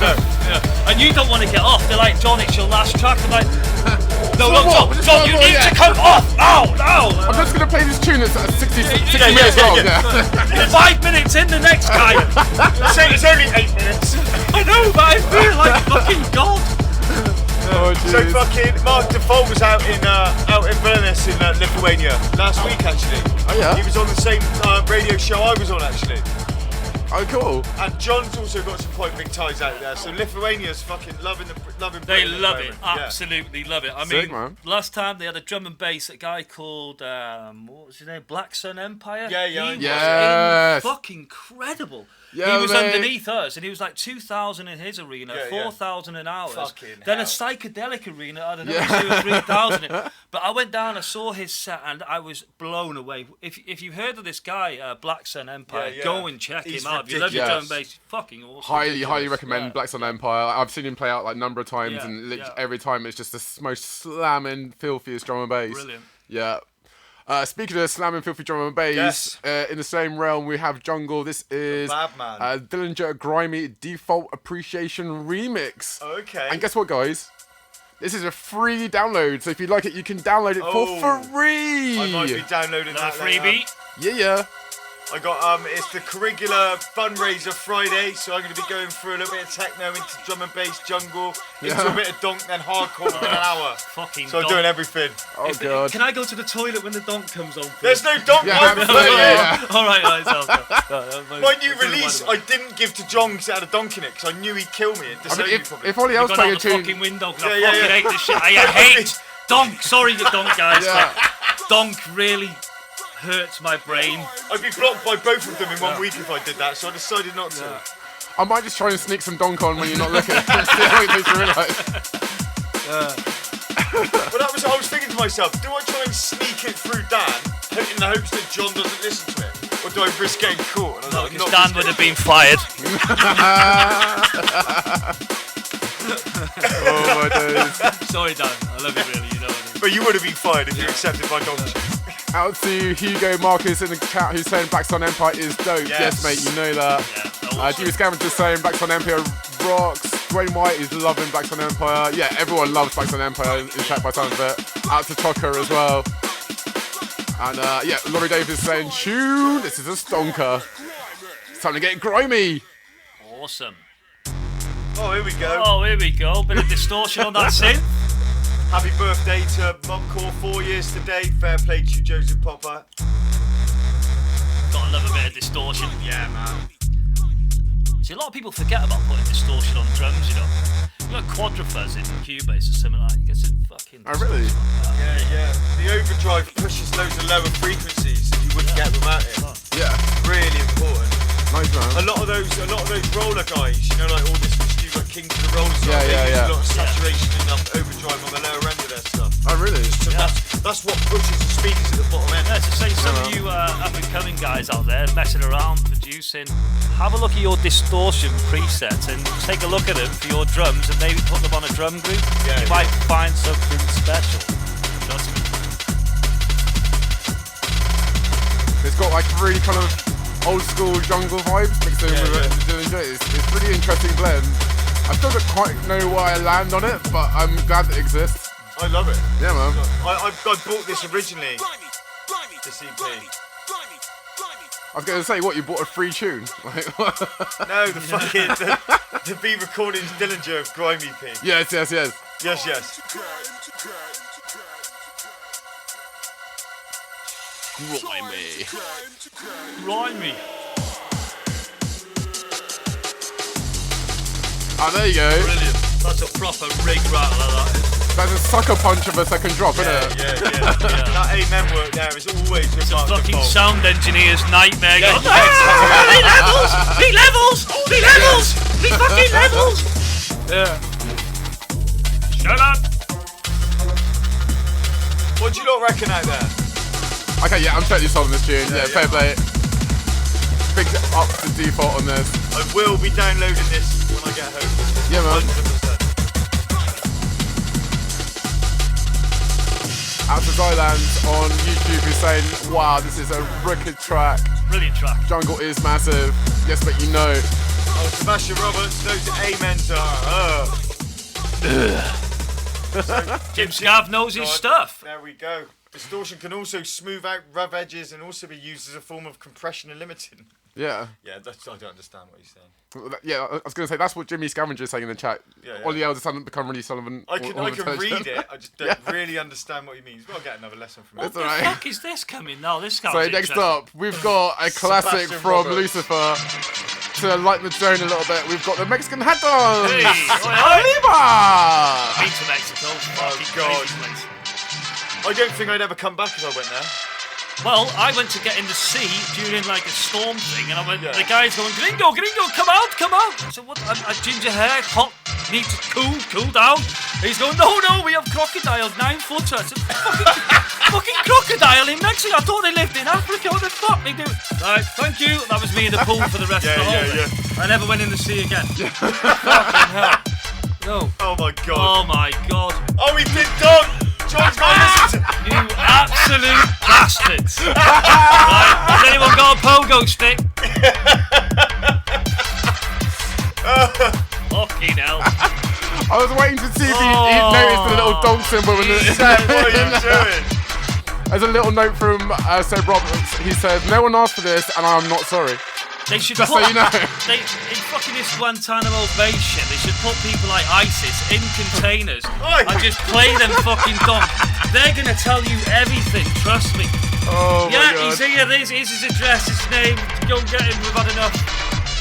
Yeah. And you don't want to get off. They're like, John, it's your last track. I'm like, no, John, you need to come off now.
I'm just gonna play this tune that's 60 minutes long. Yeah.
5 minutes in, the next guy.
It's only 8 minutes.
I know, but I feel like fucking God.
Oh,
So fucking Mark Default was out in Vilnius in Lithuania last week actually.
Oh yeah.
He was on the same radio show I was on actually.
Oh cool.
And John's also got some quite big ties out there. So Lithuania's fucking loving
They
Britain at the
love it,
moment. Yeah.
absolutely love it. I
Sick,
mean,
man.
last time they had a drum and bass, a guy called what was his name, Black Sun Empire.
Yeah.
He was
Yes.
fucking incredible.
Yeah,
he was
mate.
underneath us, and he was like 2,000 in his arena,
Yeah.
4,000 in ours.
Fucking
Then a
hell.
psychedelic arena, I don't know, 2,000 or 3,000. But I went down, I saw his set, and I was blown away. If you've heard of this guy, Black Sun Empire,
Yeah.
go and check
He's
him out. If you love your
ridiculous.
drum and bass, he's fucking awesome.
Highly recommend Black Sun Empire. I've seen him play out like a number of times,
Yeah,
and
yeah.
every time it's just the most slamming, filthiest drum and bass.
Brilliant.
Yeah. Speaking of slamming, filthy drum and bass, in the same realm we have Jungle. This is
Bad man.
Dillinger Grimy Default Appreciation Remix.
Okay.
And guess what, guys? This is a free download, so if you like it, you can download it for free.
I might be downloading
Another
that later.
freebie.
Yeah.
I got it's the Coreligula fundraiser Friday, so I'm going to be going through a little bit of techno into drum and bass, jungle, into a bit of donk, then hardcore within an hour.
Fucking
So I'm
donk.
doing everything.
Oh god.
Can I go to the toilet when the donk comes on, please?
There's no donk.
Yeah,
I'm
absolutely,
free.
yeah.
All right, sounds good.
My new release, I didn't give to John because it had a donk in it because I knew he'd kill me and
I
disown
mean,
me probably.
if Ollie else
Gone
playing
out
a
the
tune,
fucking window because
Yeah,
I
yeah,
fucking
yeah.
hate this shit. I hate donk. Sorry, the donk guys.
Yeah.
But donk really hurts my brain.
I'd be blocked by both of them in 1 week if I did that, so I decided not to.
I might just try and sneak some donk on when you're not looking. See how it makes you realise.
But that was I was thinking to myself, do I try and sneak it through Dan in the hopes that John doesn't listen to it? Or do I risk getting caught? And I'm like,
Because
not
Dan
risk
would
it.
have been fired.
Oh my days.
Sorry, Dan. I love you really. You know what I mean.
But you would have been fired if you accepted my donk.
Out to Hugo Marcus in the chat who's saying Black Sun Empire is dope. Yes,
Yes.
mate, you know that.
Yeah,
Jimmy Scavenger's saying Black Sun Empire rocks. DWAINE WHYTE is loving Black Sun Empire. Yeah, everyone loves Black Sun Empire in chat by sounds of it. Out to Chocker as well. And yeah, Laurie Davis saying, tune, this is a stonker. It's time to get grimy.
Awesome.
Oh, here we go.
Oh, here we go. Bit of distortion on that synth.
Happy birthday to Mumcore, 4 years today. Fair play to you, Joseph Popper.
Gotta love a bit of distortion.
Yeah, man.
See, a lot of people forget about putting distortion on drums, you know. You got quadrifuzz in Cubase or something like that. You get some fucking.
Oh, really?
Yeah. The overdrive pushes loads of lower frequencies that you wouldn't get without it.
Yeah.
Really important.
Nice, man.
A lot of those roller guys, you know, like all this stu like King to the Rollers.
Yeah,
they
yeah,
use
yeah.
a lot of saturation and overdrive on the lower end of their stuff.
Oh, really?
So that's what pushes the speakers at the bottom end.
Yeah, to say some of you up and coming guys out there messing around, producing, have a look at your distortion presets and take a look at them for your drums and maybe put them on a drum group. You might find something special. Trust me.
like really kind of old school jungle vibes mixed in with it. It's really interesting blend. I still don't quite know why I land on it, but I'm glad it exists.
I love it.
Yeah, man.
I bought this originally. This EP.
I was going to say, what, you bought a free tune? Like,
No, the fucking, the B Recordings Dillinger Grime EP.
Yes.
Yes.
Grimy.
Oh, there you go.
Brilliant. That's a proper rig rattler, that is.
That's a sucker punch of a second drop, isn't it?
Yeah. That Amen work there is always
It's a
remarkable.
fucking sound engineer's nightmare.
Yeah,
Going, Three levels! Three fucking levels!
Yeah.
Shut up!
What do you not reckon out there?
Okay, yeah, I'm totally sold on this tune. Yeah, fair play. Big up to default on this.
I will be downloading this when I get home.
Yeah, man.
100%.
Out to Zyland on YouTube who's saying, wow, this is a wicked track.
Brilliant track.
Jungle is massive. Yes, but you know.
Oh, Sebastian Roberts, those amens are.
Jim Scav knows his stuff.
There we go. Distortion can also smooth out rough edges and also be used as a form of compression and limiting.
Yeah.
Yeah, I don't understand what he's saying.
Yeah, I was going to say, that's what Jimmy Scavenger is saying in the chat.
Yeah.
Ollie Elder hasn't become really Sullivan.
I can read it, I just don't really understand what he means. We'll get another lesson from him.
It's
What
alright.
the fuck is this coming now? This sounds
So next
interesting.
up, we've got a classic
Sebastian
from
Roberts.
Lucifer. To lighten the zone a little bit, we've got the Mexican hat on.
Hey,
Oliva!
Been to Mexico. Fucking
God.
crazy place.
I don't think I'd ever come back if I went there.
Well, I went to get in the sea during like a storm thing, and I went.
Yeah.
The guy's going, Gringo, come out. I said, what? I ginger hair, hot, need to cool down. And he's going, no, we have crocodiles, 9-footer. I said, fucking crocodile in Mexico. I thought they lived in Africa. What the fuck they do? Right, thank you. That was me in the pool for the rest of the whole day. I never went in the sea again. Fucking hell. No.
Oh my god.
Oh my god.
Oh, he did dog! John's gonna listen to.
You absolute bastards. Right, has anyone got a pogo stick? Fucking hell.
I was waiting to see if he noticed the little dog symbol. In the,
What are you doing?
There's a little note from Seb Roberts. He says, no one asked for this and I'm not sorry.
They should
Just
put,
so you know.
In fucking this Guantanamo Bay shit, they should put people like ISIS in containers
Oi.
and just play them fucking dumb. They're gonna tell you everything, trust me.
Oh my
Yeah,
god.
he's here, here's his address, his name, go and get him, we've had enough.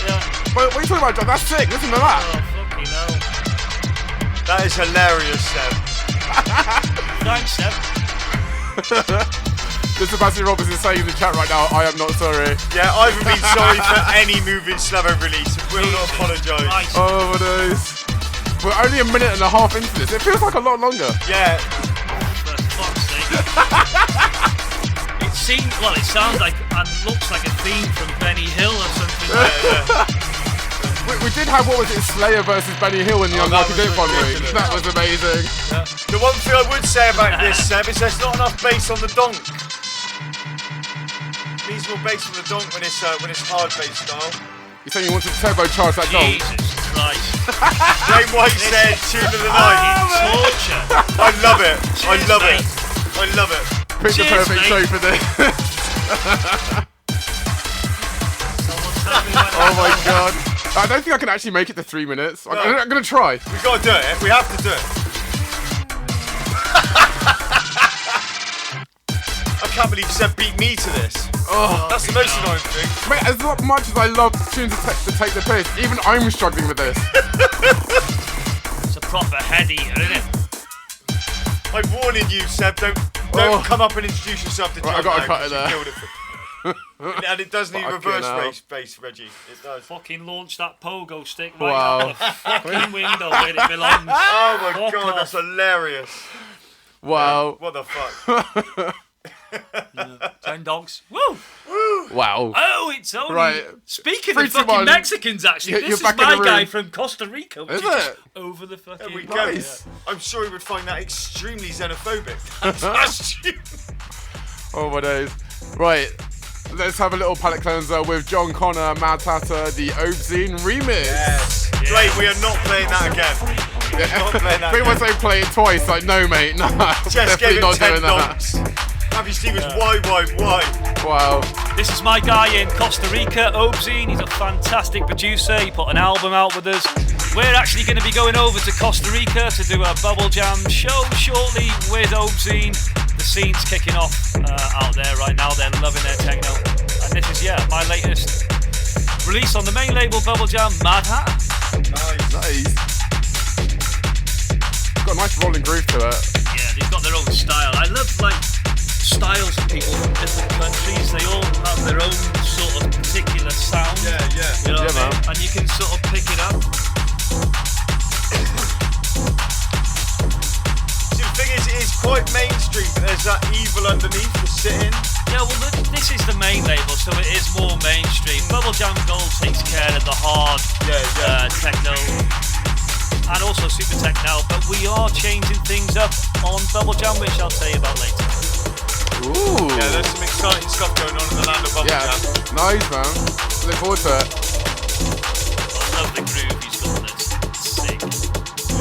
Yeah.
What are you talking about, John? That's sick. Listen to that.
Oh, fucking hell.
That is hilarious, Seb.
Thanks, Seb.
The Sebastian Roberts is saying in the chat right now, I am not sorry.
Yeah, I haven't been sorry for any moving Slavo release. Will not apologise.
Nice.
Oh my days. We're only a minute and a half into this. It feels like a lot longer.
Yeah,
For fuck's sake. It sounds like and looks like a theme from Benny Hill or something.
We did have, what was it, Slayer versus Benny Hill in the Unlucky
that
Dip
was
Fun week.
ridiculous.
That was amazing.
the one thing I would say about this, Seb, is there's not enough bass on the donk. Needs more bass on the donk when it's hard bass style.
You're saying you want to turbocharge that dog?
Jesus Christ.
Dwayne White said, tune of the night.
Torture.
I love it. I
Cheers,
love
mate.
it. I love it.
Pick the
Cheers,
perfect
mate.
show for this.
Someone tell me when
Oh my god. I don't think I can actually make it to 3 minutes. I'm going to try.
We've got to do it. We have to do it. I can't believe Seb beat me to this.
Oh,
That's the most annoying thing.
mate, as much as I love tunes to take the piss, even I'm struggling with this.
It's a proper head eater, isn't it?
I'm warning you, Seb. Don't
Oh.
come up and introduce yourself to John.
Right, I gotta
now,
cut
'cause
it
you
there.
killed it for- and it does need
Fucking
reverse
hell.
bass, Reggie. It does.
Fucking launch that pogo stick right
Wow.
out the fucking window where it belongs.
Oh my
Fuck
god,
off.
that's hilarious.
Wow.
What the fuck?
10 dogs. Woo!
Wow.
Oh, it's only...
Right.
Speaking
3,
of
2,
fucking
1.
Mexicans, actually,
You're
this is
back in
my
the
guy
room.
from Costa Rica. Which
Is
just
it?
over the fucking...
There we go.
Nice.
I'm sure he would find that extremely xenophobic. That's stupid.
Oh my days. Right. Let's have a little palate cleanser with Jon Connor, Mad Hatter, the Obscene remix.
Yes. Wait, we are not playing that again. Not playing that
Pretty much they play it twice. Like, no, mate, no.
Just
Definitely
gave
not
it 10
doing that.
donks. Happy Stevens, why?
Wow.
This is my guy in Costa Rica, Obscene. He's a fantastic producer. He put an album out with us. We're actually going to be going over to Costa Rica to do a Bubble Jam show shortly with Obscene. The scene's kicking off out there right now. They're loving their techno. And this is, my latest release on the main label, Bubble Jam, Mad Hat.
Nice. Got a nice rolling groove to it.
Yeah, they've got their own style. I love, styles of people from different countries. They all have their own sort of particular sound.
Yeah.
You know what I mean? And you can sort of pick it up.
See, the thing is, it is quite mainstream, but there's that evil underneath the sitting.
Yeah, well, this is the main label, so it is more mainstream. Bubble Jam Gold takes care of the hard techno and also super tech now, but we are changing things up on Bubble Jam, which I'll tell you about later.
Ooh.
Yeah, there's some exciting stuff going on in the land of Bubble Jam.
Nice, man. Look forward to it.
I love the groove he's got on it. It's sick.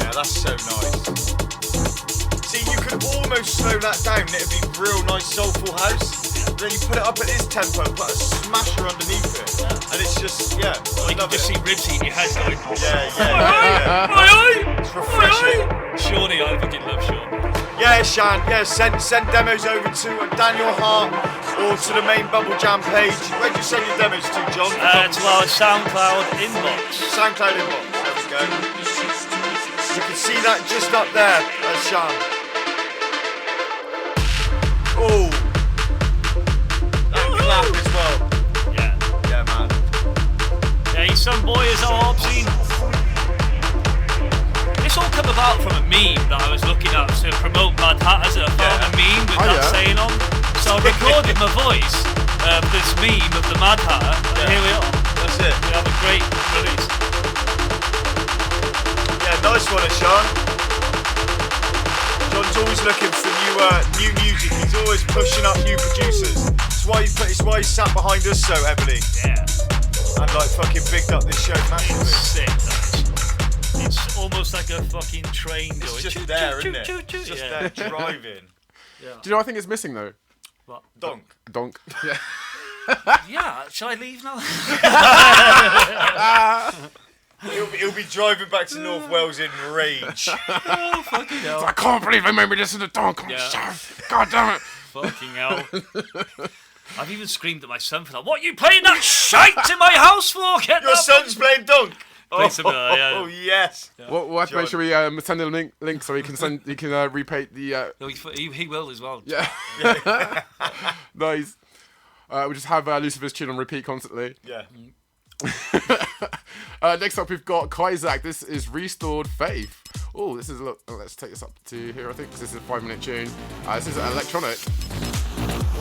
Yeah, that's so nice. See, you could almost slow that down and it'd be real nice soulful house. Then you put it up at his tempo, put a smasher underneath it, and it's just,
Well, you can just see ribs in your head going.
Yeah. It's refreshing.
Shawnee, I fucking love Shawnee.
Yeah, Shan. Yeah, send demos over to Daniel Hart or to the main Bubble Jam page. Where'd you send your demos to, John?
To our SoundCloud inbox.
SoundCloud inbox. There we go. You can see that just up there, Shan. Oh. That clap as well. Yeah, man.
Yeah, he's some boy as our Obscene. This all come about from a meme that I was looking at to promote Mad Hatters. I found a meme with that saying on. So I recorded my voice of this meme of the Mad Hatter, and here we are.
That's it.
We have a great release.
Yeah, nice one, Sean. John's always looking for new music. He's always pushing up new producers. It's why he's sat behind us so heavily.
Yeah.
And fucking bigged up this show massively.
It's sick. It's almost like a fucking train going.
It's just there, isn't it? It's just there driving.
Do you know what I think is missing though?
What?
Donk. Yeah.
Yeah, shall I leave now?
He'll be driving back to North Wales in rage.
Oh, fucking hell.
I can't believe I made me listen to Donk. God damn it.
Fucking hell. I've even screamed at my son for that. What are you playing that shite in my house for? Get
Your son's playing Donk.
Oh
yes.
Yeah. We'll have to make sure we send him a link so he can repaint the.
No, he will as well.
Yeah. Nice. We just have Lucifer's tune on repeat constantly.
Yeah.
Next up, we've got Kaczek. This is Restored Faith. Oh, this is let's take this up to here. I think because this is a 5-minute tune. This is electronic.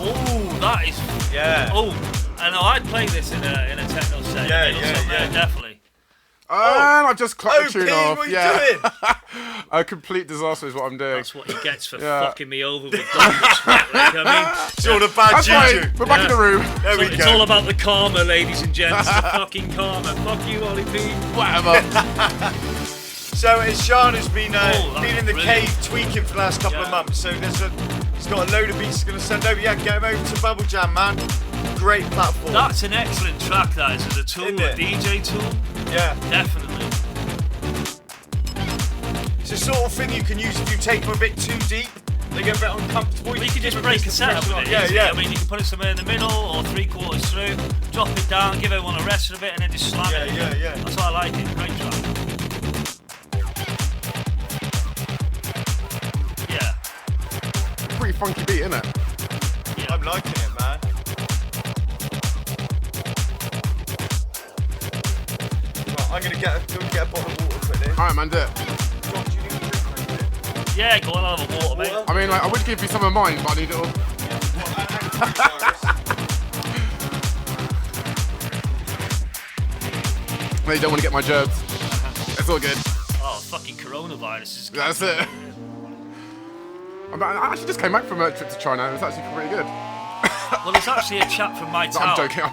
Oh, that is.
Yeah.
Oh, I know. I'd play this in a techno set.
Yeah.
Definitely.
And I've just clapped the tune off.
What are you doing?
A complete disaster is what I'm doing.
That's what he gets for fucking me over with Donk.
It's all the bad
That's
juju.
right. We're back in the room.
There we
It's
go.
all about the karma, ladies and gents. The fucking karma. Fuck you, Ollie P.
Whatever.
So it's Sean who's been in the
brilliant.
cave tweaking for the last couple of months. So he's got a load of beats he's going to send over. Yeah, get him over to Bubble Jam, man. Great platform.
That's an excellent track, that is, as a tool,
Isn't
a
it?
DJ tool.
Yeah.
Definitely.
It's the sort of thing you can use if you take them a bit too deep. They get a bit uncomfortable.
Well, you can just break a set up with it.
Yeah.
I mean, you can put it somewhere in the middle or 3/4 through, drop it down, give everyone a rest of it, and then just slam it.
Yeah.
That's why I like it. Great track. Yeah.
Pretty funky beat, isn't it?
Yeah.
I'm liking it, man. Right, I'm going to get a bottle of water quickly.
Alright, man, do it.
John, do you need a drink quickly?
Yeah, go on, I'll have a water, mate.
I mean, I would give you some of mine, but I need it all. No, you don't want to get my gerbs. It's all good.
Oh, fucking coronavirus is good.
That's it. I actually just came back from a trip to China. It was actually pretty good.
Well, there's actually a chap from my town.
I'm joking.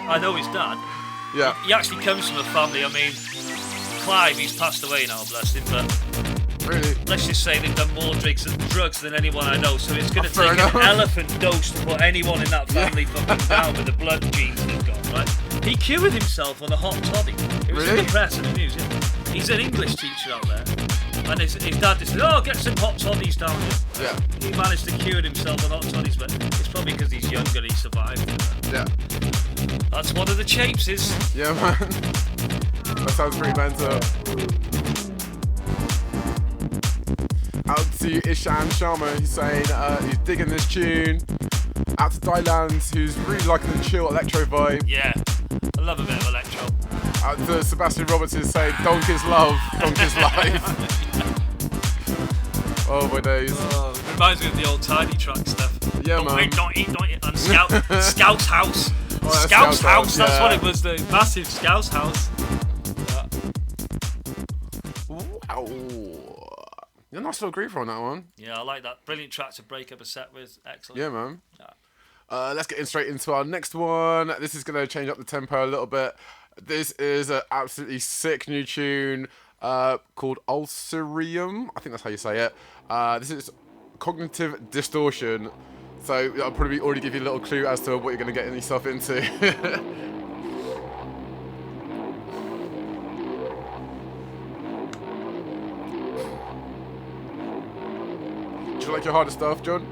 I know his dad.
Yeah.
He actually comes from a family. I mean, Clive, he's passed away now, bless him, but
Really?
let's just say they've done more drugs than anyone I know, so it's going to
Fair
take
enough.
an elephant dose to put anyone in that family fucking down with the blood genes they've got, right? He cured himself on a hot toddy. It was in
Really?
the press and the news, yeah. He's an English teacher out there, and his dad just said, oh, get some hot toddies down here.
Yeah.
He managed to cure himself on hot toddies, but it's probably because he's younger, he survived.
Yeah.
That's one of the chapeses.
Yeah, man. That sounds pretty mental. Out to Ishan Sharma, he's saying he's digging this tune. Out to Dylands, who's really liking the chill electro vibe.
Yeah, I love a bit of electro.
Out to Sebastian Roberts, who's saying Donkey's love, Donkey's life. Oh my days.
Reminds me of the old Tiny Track stuff.
Yeah, man.
Don't eat. And Scout's house.
Oh, that's
Scout's house, that's
yeah.
what it was, the massive Scout's house.
Wow. You're a nice little groover on that one.
Yeah, I like that. Brilliant track to break up a set with. Excellent.
Yeah, man.
Yeah.
Let's get straight into our next one. This is going to change up the tempo a little bit. This is an absolutely sick new tune called Ulcerium. I think that's how you say it. This is Cognitive Distortion. So I'll probably already give you a little clue as to what you're going to get yourself into. Do you like your harder stuff, John?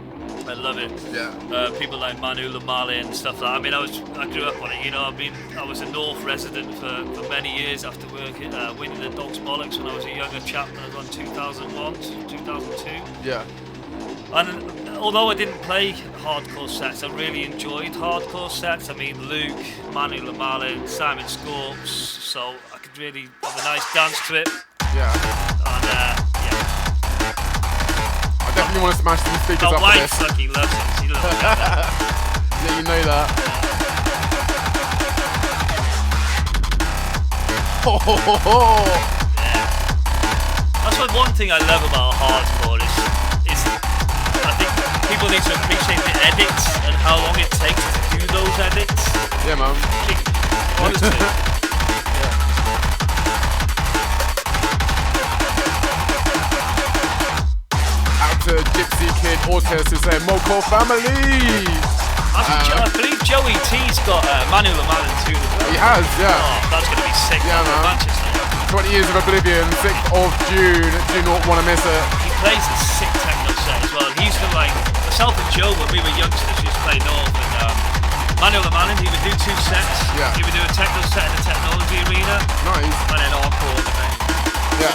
I love it.
Yeah.
People like Manu Lamale and stuff like that. I mean, I grew up on it, you know. I was a North resident for many years after working, winning the Dog's Bollocks when I was a younger chap. I was on 2001 to 2002.
Yeah.
And although I didn't play hardcore sets, I really enjoyed hardcore sets. I mean, Luke, Manu Lamale, Simon Scorps, so I could really have a nice dance to it.
Yeah.
And yeah.
I definitely want to smash some speakers
My
up for
wife
this.
fucking loves it. She loves it.
Yeah, you know that.
That's one thing I love about hardcore is I think people need to appreciate the edits and how long it takes to do those edits.
Yeah, man.
Honestly.
Out to Gypsy Kid Ortiz who's saying Moco family.
I believe Joey T's got Manu Lamale too.
He has, yeah.
Oh, that's going to be sick.
Yeah, man.
Manchester.
20 years of Oblivion, 6th of June. Do not want to miss it.
He plays a sick techno set as well. He used to myself and Joe when we were youngsters used to play North and Manu Lamale, he would do 2 sets.
Yeah.
He would do a techno set in the technology arena.
Nice.
And then encore on the main.
Yeah.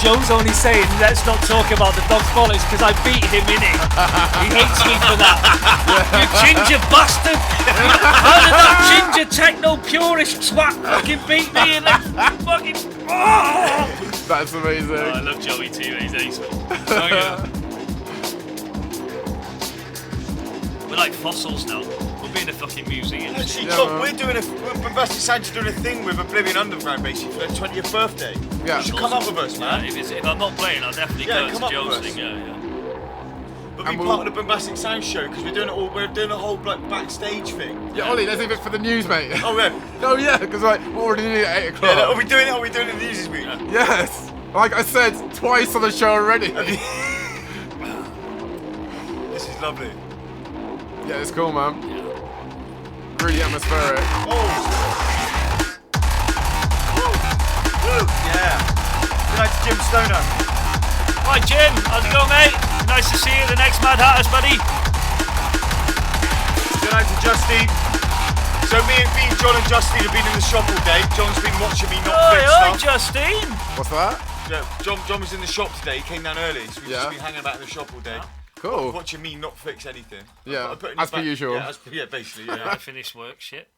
Joe's only saying, let's not talk about the Dog's Bollocks because I beat him in it. He hates me for that. You ginger bastard! How did that ginger techno purist swat fucking beat me in it? Fucking. Oh!
That's amazing.
I love Joey too, he's ace. Oh, yeah. We're like fossils now. We'll be in a fucking museum.
Actually,
Yeah,
John,
man.
Boombastic Sounds doing a thing with Oblivion Underground basically for their 20th birthday.
Yeah.
You should come up with us, man.
Yeah, if I'm not playing, I'll definitely
Yeah,
go
come
to
up with
Joe's
us.
thing. Yeah.
But be
And
part of the Boombastic Sounds show because we're doing it all. We're doing a whole like backstage thing.
Yeah, Ollie, let's leave it for the news, mate.
Oh yeah.
Oh, yeah, because like, we're already nearly at 8 o'clock.
Yeah, are we doing it? Are we doing it in the news this week?
Yes. Like I said, twice on the show already.
This is lovely.
Yeah, it's cool, man. Really atmospheric.
Oh. Woo. Yeah. Good night to Jim Stoner.
Hi Jim, how's it going, mate? Nice to see you, the next Mad Hatters, buddy.
Good night to Justy. So me and John and Justine have been in the shop all day. John's been watching me not fix
Hi,
stuff.
Justine.
What's that?
Yeah, John was in the shop today. He came down early, so we've
Yeah.
just been hanging about in the shop all day.
Cool.
Watching me not fix anything.
Yeah,
I put it in
as
the
per
back-
usual.
Yeah, basically,
I
yeah.
finished work, shit.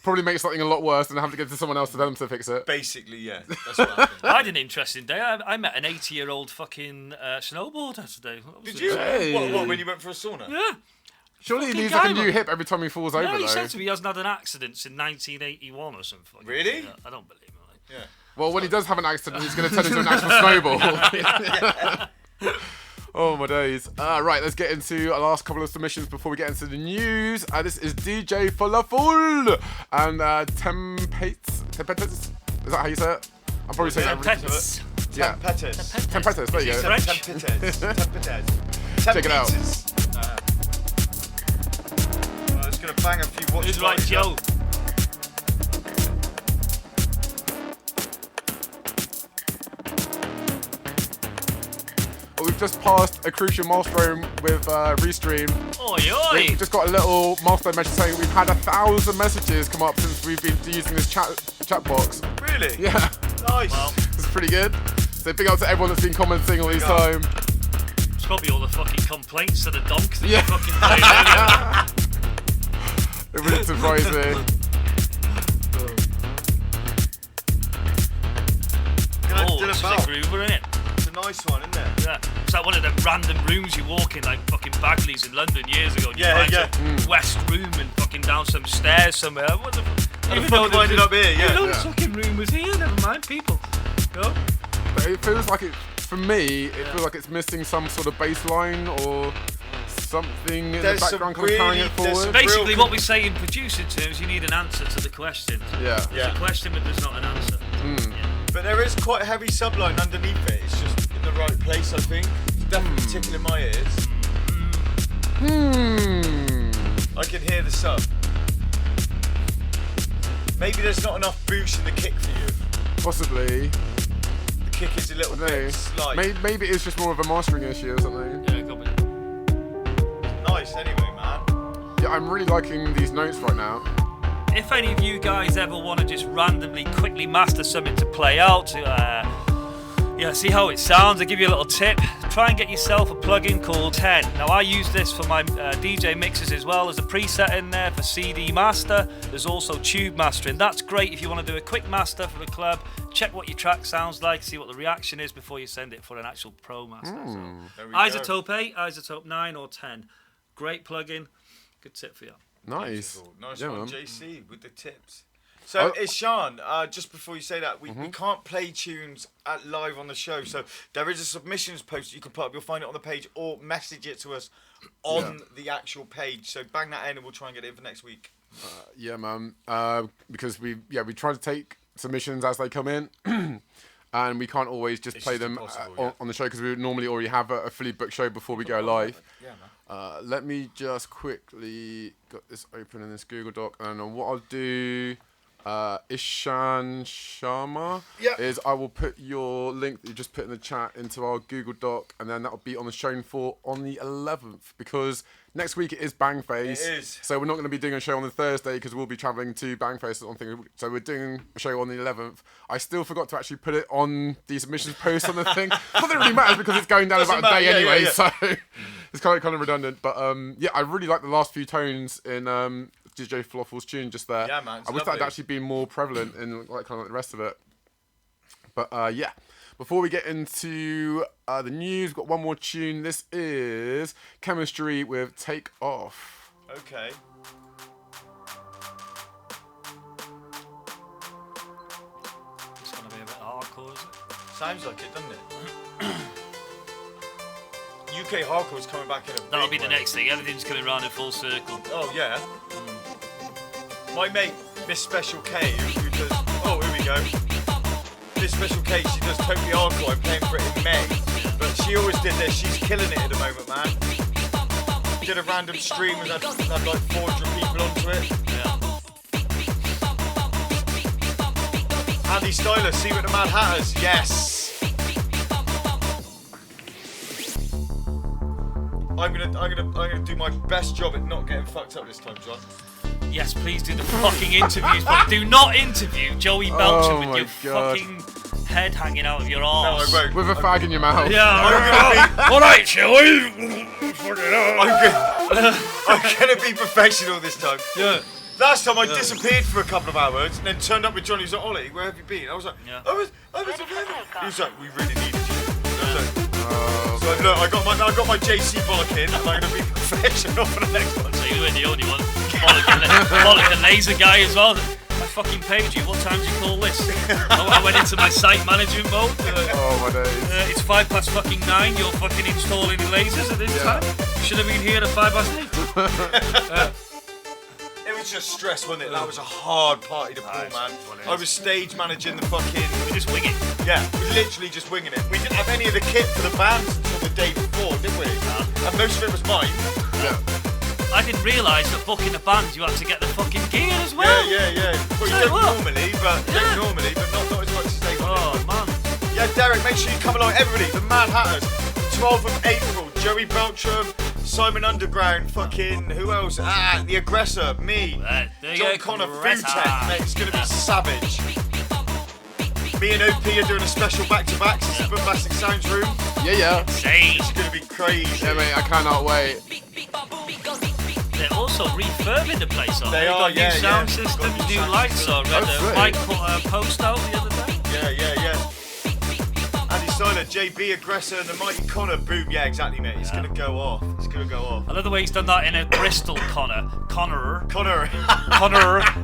Probably make something a lot worse and have to give it to someone else to them to fix it.
Basically, yeah. That's what happened.
I had an interesting day. I met an 80-year-old fucking snowboarder today. That was
Did you?
Hey.
What, when you went for a sauna?
Yeah.
Surely he
Fucking
needs like a
guy,
new
man.
hip every time he falls over,
No, he
though.
said to me he hasn't had an accident since 1981 or something.
Really?
Yeah, I don't believe him. Like.
Yeah.
Well, when he does have an accident, he's going to turn into an actual snowball. Oh, my days. Right, let's get into our last couple of submissions before we get into the news. This is DJ FALAFEL and Tempetes. Is that how you say it? I'm probably saying that.
Tempetes.
Yeah.
Tempetes.
Tempetes, there you go.
French?
Tempetes.
Check it out.
Well, it's going to bang a few watch
Who's right,
parties
Joe?
up.
We've just passed a crucial milestone with Restream.
Oi, oi!
We just got a little milestone message saying we've had 1,000 messages come up since we've been using this chat box.
Really?
Yeah,
Nice.
Well,
it's pretty good. So big up to everyone that's been commenting all this time.
it's probably all the fucking complaints to the donks that
Yeah.
you fucking played earlier.
It really surprised me.
Oh,
Did
it's
a
a
bell.
groover, isn't it?
It's a nice one, isn't it?
Yeah. It's like one of them random rooms you walk in, like fucking Bagleys in London years ago. And you
Yeah,
find
yeah.
some west room and fucking down some stairs somewhere. What the fuck?
How the fuck have I ended up here?
You know
Yeah.
the fucking room was here, never mind, people. Go.
But it feels like for me, it feels like it's missing some sort of bass line or something in
There's
the
some
background kind of carrying
really-
it
there's
forward.
some-
Basically,
Real
what we say in producer terms, you need an answer to the question.
Yeah.
Yeah.
There's a question, but there's not an answer.
But there is quite a heavy subline underneath it. It's just in the right place, I think. It's definitely tickling my ears. I can hear the sub. Maybe there's not enough boost in the kick for you.
Possibly.
The kick is a little
No.
bit slight.
Maybe it's just more of a mastering issue or something.
Yeah, got me.
Nice anyway, man.
Yeah, I'm really liking these notes right now.
If any of you guys ever want to just randomly quickly master something to play out, to see how it sounds, I'll give you a little tip. Try and get yourself a plugin called 10. Now I use this for my DJ mixes as well. There's a preset in there for CD master. There's also tube mastering. That's great if you want to do a quick master for a club. Check what your track sounds like, see what the reaction is before you send it for an actual pro master.
There we
So,
go.
Isotope 8, Isotope 9 or 10. Great plugin. Good tip for you.
Nice.
Beautiful. Nice
Yeah,
one,
man.
JC, with the tips. So,
Oh.
Ishan, just before you say that, we can't play tunes live on the show. So, there is a submissions post you can put up. You'll find it on the page or message it to us on the actual page. So, bang that in and we'll try and get it in for next week.
Yeah, man. Because we try to take submissions as they come in, and we can't always just
It's
play
just
them
impossible,
on the show because we normally already have a fully booked show before we go live.
Yeah, man.
Let me just quickly got this open in this Google Doc, and what I'll do, Ishan Sharma, is I will put your link that you just put in the chat into our Google Doc, and then that'll be on the show for on the 11th, because next week it is Bangface.
It is.
So we're not going to be doing a show on the Thursday because we'll be travelling to Bangface on thing. So we're doing a show on the 11th. I still forgot to actually put it on the submissions post on the thing. Not that it really matters because it's going down
Doesn't
about a day
matter, yeah,
anyway.
yeah.
So it's kind of redundant. But yeah, I really like the last few tones in DJ Falafel's tune just there.
Yeah, man, it's
I wish that had
lovely.
actually been more prevalent in like kind of like the rest of it. But yeah. Before we get into the news, we've got one more tune. This is Chemistry with Take Off.
Okay.
It's going to be a bit hardcore, is it?
Sounds like it, doesn't it? UK hardcore is coming back in a
That'll
big
be the
way.
next thing. Everything's coming round in full circle.
Oh, yeah. My mate, Miss Special K, who does... Oh, here we go. Miss Special K, she does totally hardcore. I'm playing for it in May. But she always did this. She's killing it at the moment, man. Did a random stream and had like 400 people onto it.
Yeah.
Andy Styler, see what the Mad Hatters. Yes. I'm gonna do my best job at not getting fucked up this time, John.
Yes, please do the fucking interviews, but do not interview Joey Belcher
Oh
with
my
your
God.
fucking head hanging out of your
No,
arse.
I won't.
With a fag in your mouth.
Yeah. All right, Joey.
I'm gonna be professional this time.
Yeah.
Last time I disappeared for a couple of hours and then turned up with Johnny. He's like, Ollie, where have you been? I was like,
Yeah.
I was available. He was like, we really needed you. I was like, so I look, I got my JC bollocking, and I'm gonna be professional for the next one.
So you weren't the only one. Bollock laser guy as well. I fucking paid you. What time did you call this? I went into my site management mode.
Oh my days.
It's 9:05. You're fucking installing lasers at this time. You should have been here at 8:05.
It was just stress, wasn't it? That was a hard party to pull, man. I was stage managing the fucking...
We just wing it.
Yeah, we were literally just winging it. We didn't have any of the kit for the bands until the day before, did we? And most of it was mine.
Yeah.
I didn't realise that booking a band you had to get the fucking gear as well.
Yeah. Well, you don't normally, but not as much as they want.
Oh, man.
Yeah, Derek, make sure you come along. Everybody, the Mad Hatters, 12th of April, Joey Beltram, Simon Underground, fucking, who else? The Aggressor, me, Jon Connor, FALAFEL, mate, it's going to be savage. Me and OP are doing a special back-to-back. It's the Boombastic Sounds room.
Yeah.
It's going to be crazy.
Yeah, mate, I cannot wait.
They're also refurbing the place, aren't they?
They are,
They've got new sound systems, new lights. I read Mike put a post out the other day.
Yeah. Andy Styler, JB, Aggressor, and the Mighty Connor. Boom, yeah, exactly, mate. It's going to go off.
I love the way he's done that in a Bristol Connor.
Connor.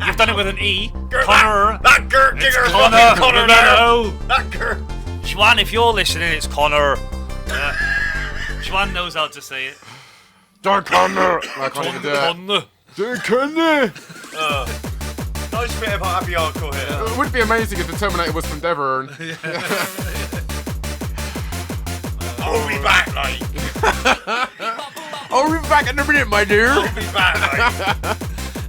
You've done it with an E. Connor.
That Gert digger.
Connor. No.
That Gert.
Juan, if you're listening, it's Connor. Juan knows how to say it.
Jon Connor. I can't even do it.
Connor.
Jon Connor.
Nice bit of happy hardcore here.
It would be amazing if the Terminator was from Devon.
I'll be back, like.
I'll be back in a minute, my dear.
I'll be back, like.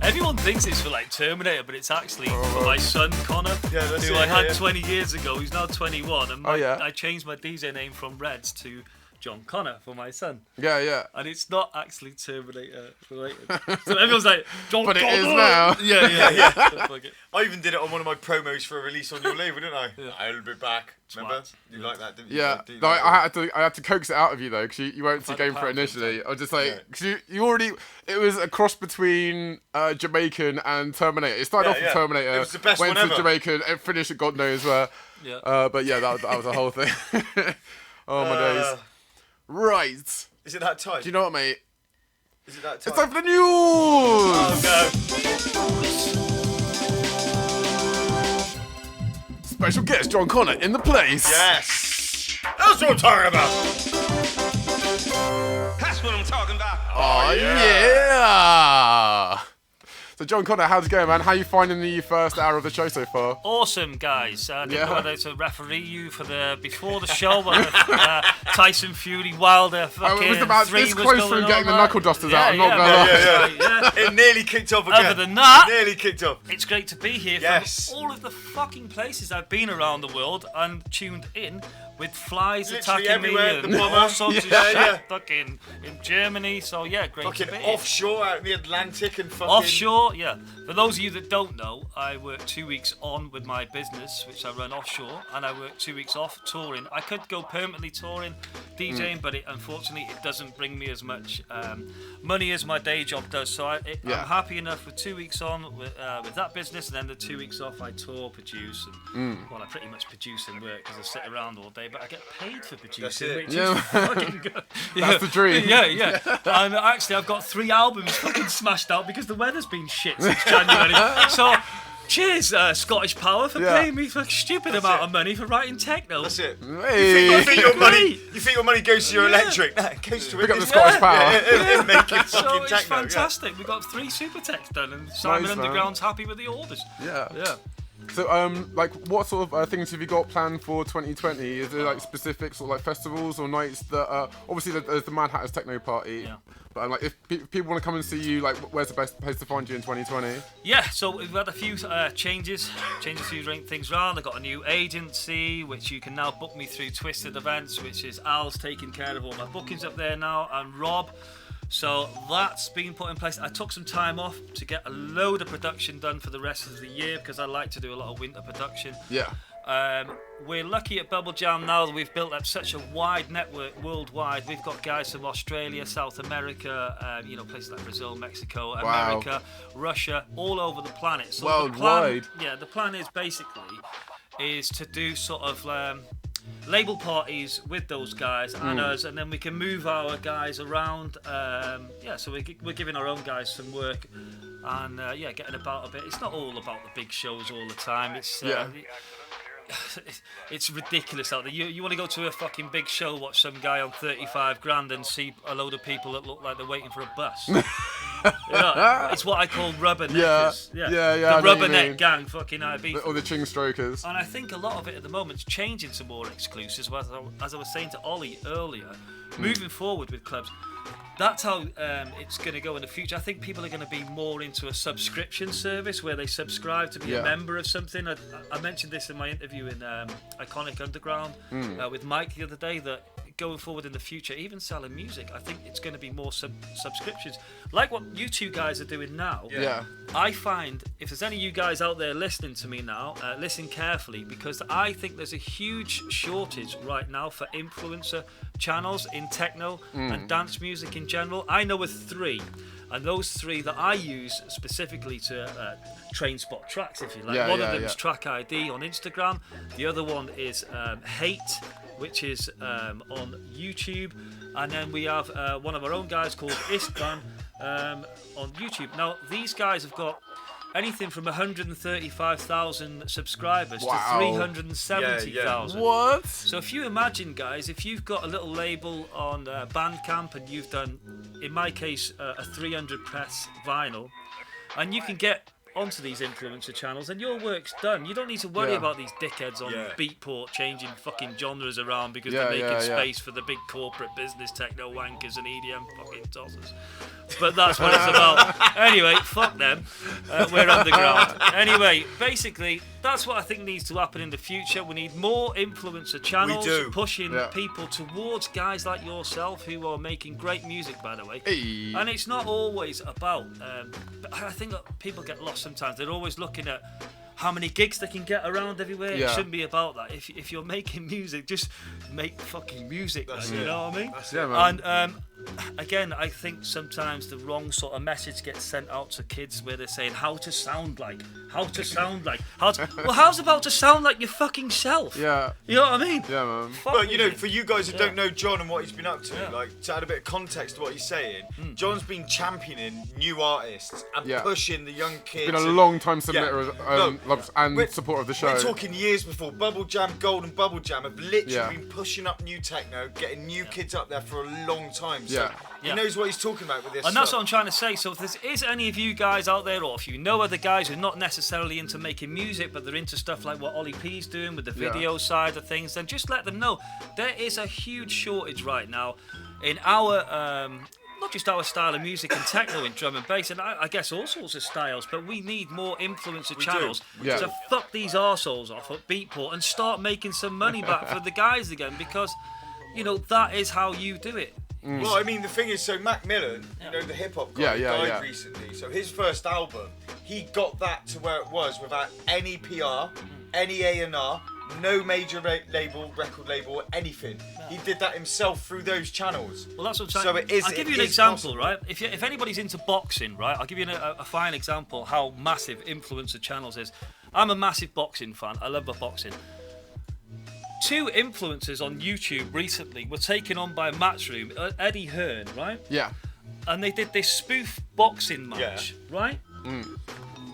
Everyone thinks it's for like Terminator, but it's actually for my son Connor, who I had 20 years ago. He's now 21, and I changed my DJ name from Reds to Jon Connor for my son.
Yeah.
And it's not actually Terminator related. So everyone's like, Jon Connor.
But it is now.
Yeah.
I even did it on one of my promos for a release on your label, didn't I?
Yeah.
I'll be back. Remember? You like that, didn't you?
Yeah. No, I had to coax it out of you though, because you weren't too game for it initially. I was just like, because you already, it was a cross between Jamaican and Terminator. It started off with Terminator,
it was the best
went
one
to
ever.
Jamaican, and finished at God knows where.
Yeah.
But yeah, that was a whole thing. Oh my days. Right.
Is it that time?
Do you know what, mate?
Is it that time?
It's time for the news!
Oh, no.
Special guest Jon Connor in the place.
Yes. That's what I'm talking about.
That's what I'm talking about.
Oh, yeah. So, Jon Connor, how's it going, man? How are you finding the first hour of the show so far?
Awesome, guys. I didn't know whether to referee you for before the show, when Tyson Fury Wilder fucking
it was about this close from getting the knuckle dusters out. I'm not gonna lie.
Yeah. It nearly kicked off again.
Other than that,
nearly kicked off.
It's great to be here from all of the fucking places I've been around the world and tuned in with flies
Literally
attacking me
everywhere,
and all sorts of shit. Fucking in Germany, so yeah, great
fucking
to be
offshore out in the Atlantic and fucking...
Offshore, yeah. For those of you that don't know, I work 2 weeks on with my business, which I run offshore, and I work 2 weeks off touring. I could go permanently touring, DJing, but unfortunately it doesn't bring me as much money as my day job does. So I'm happy enough with 2 weeks on with that business, and then the 2 weeks off I tour, produce, and well, I pretty much produce and work because I sit around all day, but I get paid for producing, which is fucking good.
That's the dream.
Yeah. And actually I've got 3 albums fucking smashed out because the weather's been shit since January. So cheers, Scottish Power, for paying me a stupid amount of money for writing techno.
That's it.
Hey.
You think your money goes to your electric? No, it goes to
Pick up the Scottish Power.
It making
So
fucking
it's
techno.
fantastic. We've got 3 super techs done, and Simon
Nice,
Underground's happy with the orders.
Yeah.
Yeah.
So, like, what sort of things have you got planned for 2020? Is there like specific sort of like festivals or nights that? Obviously, there's the Mad Hatters Techno Party.
Yeah.
But like, if people want to come and see you, like, where's the best place to find you in 2020?
Yeah, so we've had a few changes a few things around. I've got a new agency, which you can now book me through Twisted Events, which is Al's taking care of all my bookings up there now, and Rob. So that's been put in place. I took some time off to get a load of production done for the rest of the year because I like to do a lot of winter production.
Yeah.
We're lucky at Bubble Jam now that we've built up such a wide network worldwide. We've got guys from Australia, South America, places like Brazil, Mexico, America, Russia, all over the planet. So
worldwide.
The plan is basically to do sort of label parties with those guys and us, and then we can move our guys around. So we're giving our own guys some work, and getting about a bit. It's not all about the big shows all the time. It's ridiculous out there. You want to go to a fucking big show, watch some guy on 35 grand and see a load of people that look like they're waiting for a bus. It's what I call rubberneckers. The rubberneck gang, fucking IB.
Or the ching strokers.
And I think a lot of it at the moment is changing to more exclusives. As I was saying to Ollie earlier, moving forward with clubs, that's how it's going to go in the future. I think people are going to be more into a subscription service where they subscribe to be a member of something. I mentioned this in my interview in Iconic Underground with Mike the other day, that going forward in the future, even selling music, I think it's going to be more subscriptions. Like what you two guys are doing now. I find, if there's any of you guys out there listening to me now, listen carefully, because I think there's a huge shortage right now for influencer channels in techno and dance music in general. I know of 3, and those 3 that I use specifically to train spot tracks, if you like. One of them is Track ID on Instagram. The other one is Hate, which is on YouTube, and then we have one of our own guys called Ipman on YouTube. Now these guys have got anything from 135,000 subscribers to 370,000.
What?
So if you imagine, guys, if you've got a little label on Bandcamp and you've done, in my case, a 300 press vinyl, and you can get onto these influencer channels and your work's done. You don't need to worry about these dickheads on Beatport changing fucking genres around because they're making space for the big corporate business techno wankers and EDM fucking tossers. But that's what it's about. Anyway, fuck them. We're underground. Anyway, basically, that's what I think needs to happen in the future. We need more influencer channels pushing people towards guys like yourself who are making great music, by the way.
Hey.
And it's not always about... I think that people get lost sometimes. They're always looking at how many gigs they can get around everywhere. It shouldn't be about that. If you're making music, just make fucking music. You know what I mean?
That's it, man.
And again, I think sometimes the wrong sort of message gets sent out to kids where they're saying how to sound like. Well, how's about to sound like your fucking self?
Yeah.
You know what I mean?
Yeah, man.
But you know, for you guys who don't know Jon and what he's been up to, like to add a bit of context to what he's saying, Jon's been championing new artists and pushing the young kids.
Been a long time submitter and supporter of the show.
We're talking years before Bubble Jam, Golden Bubble Jam have literally been pushing up new techno, getting new kids up there for a long time. So he knows what he's talking about with this.
And that's what I'm trying to say. So if there is any of you guys out there, or if you know other guys who are not necessarily into making music, but they're into stuff like what Ollie P's doing with the video side of things, then just let them know. There is a huge shortage right now in our... not just our style of music and techno and drum and bass, and I guess all sorts of styles, but we need more influencer channels to fuck these arseholes off at Beatport and start making some money back for the guys again, because, you know, that is how you do it.
Well, I mean, the thing is, so Mac Millen, you know, the hip-hop guy, died recently, so his first album, he got that to where it was without any PR, any A&R, no major record label, anything. He did that himself through those channels.
Well, that's what I'm saying.
So it is.
I'll give you an example, right? If anybody's into boxing, right, I'll give you a fine example how massive influencer channels is. I'm a massive boxing fan. I love boxing. 2 influencers on YouTube recently were taken on by Matchroom, Eddie Hearn, right?
Yeah.
And they did this spoof boxing match, right?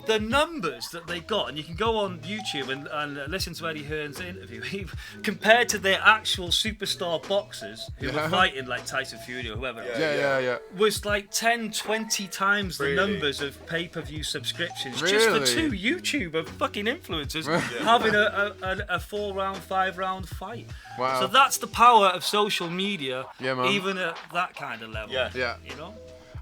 The numbers that they got, and you can go on YouTube and listen to Eddie Hearn's interview, compared to their actual superstar boxers who were fighting like Tyson Fury or whoever, was like 10, 20 times the numbers of pay-per-view subscriptions just for 2 YouTuber fucking influencers having a 4-round, 5-round fight.
Wow.
So that's the power of social media,
man.
even at that kind of level.
Yeah.
You know?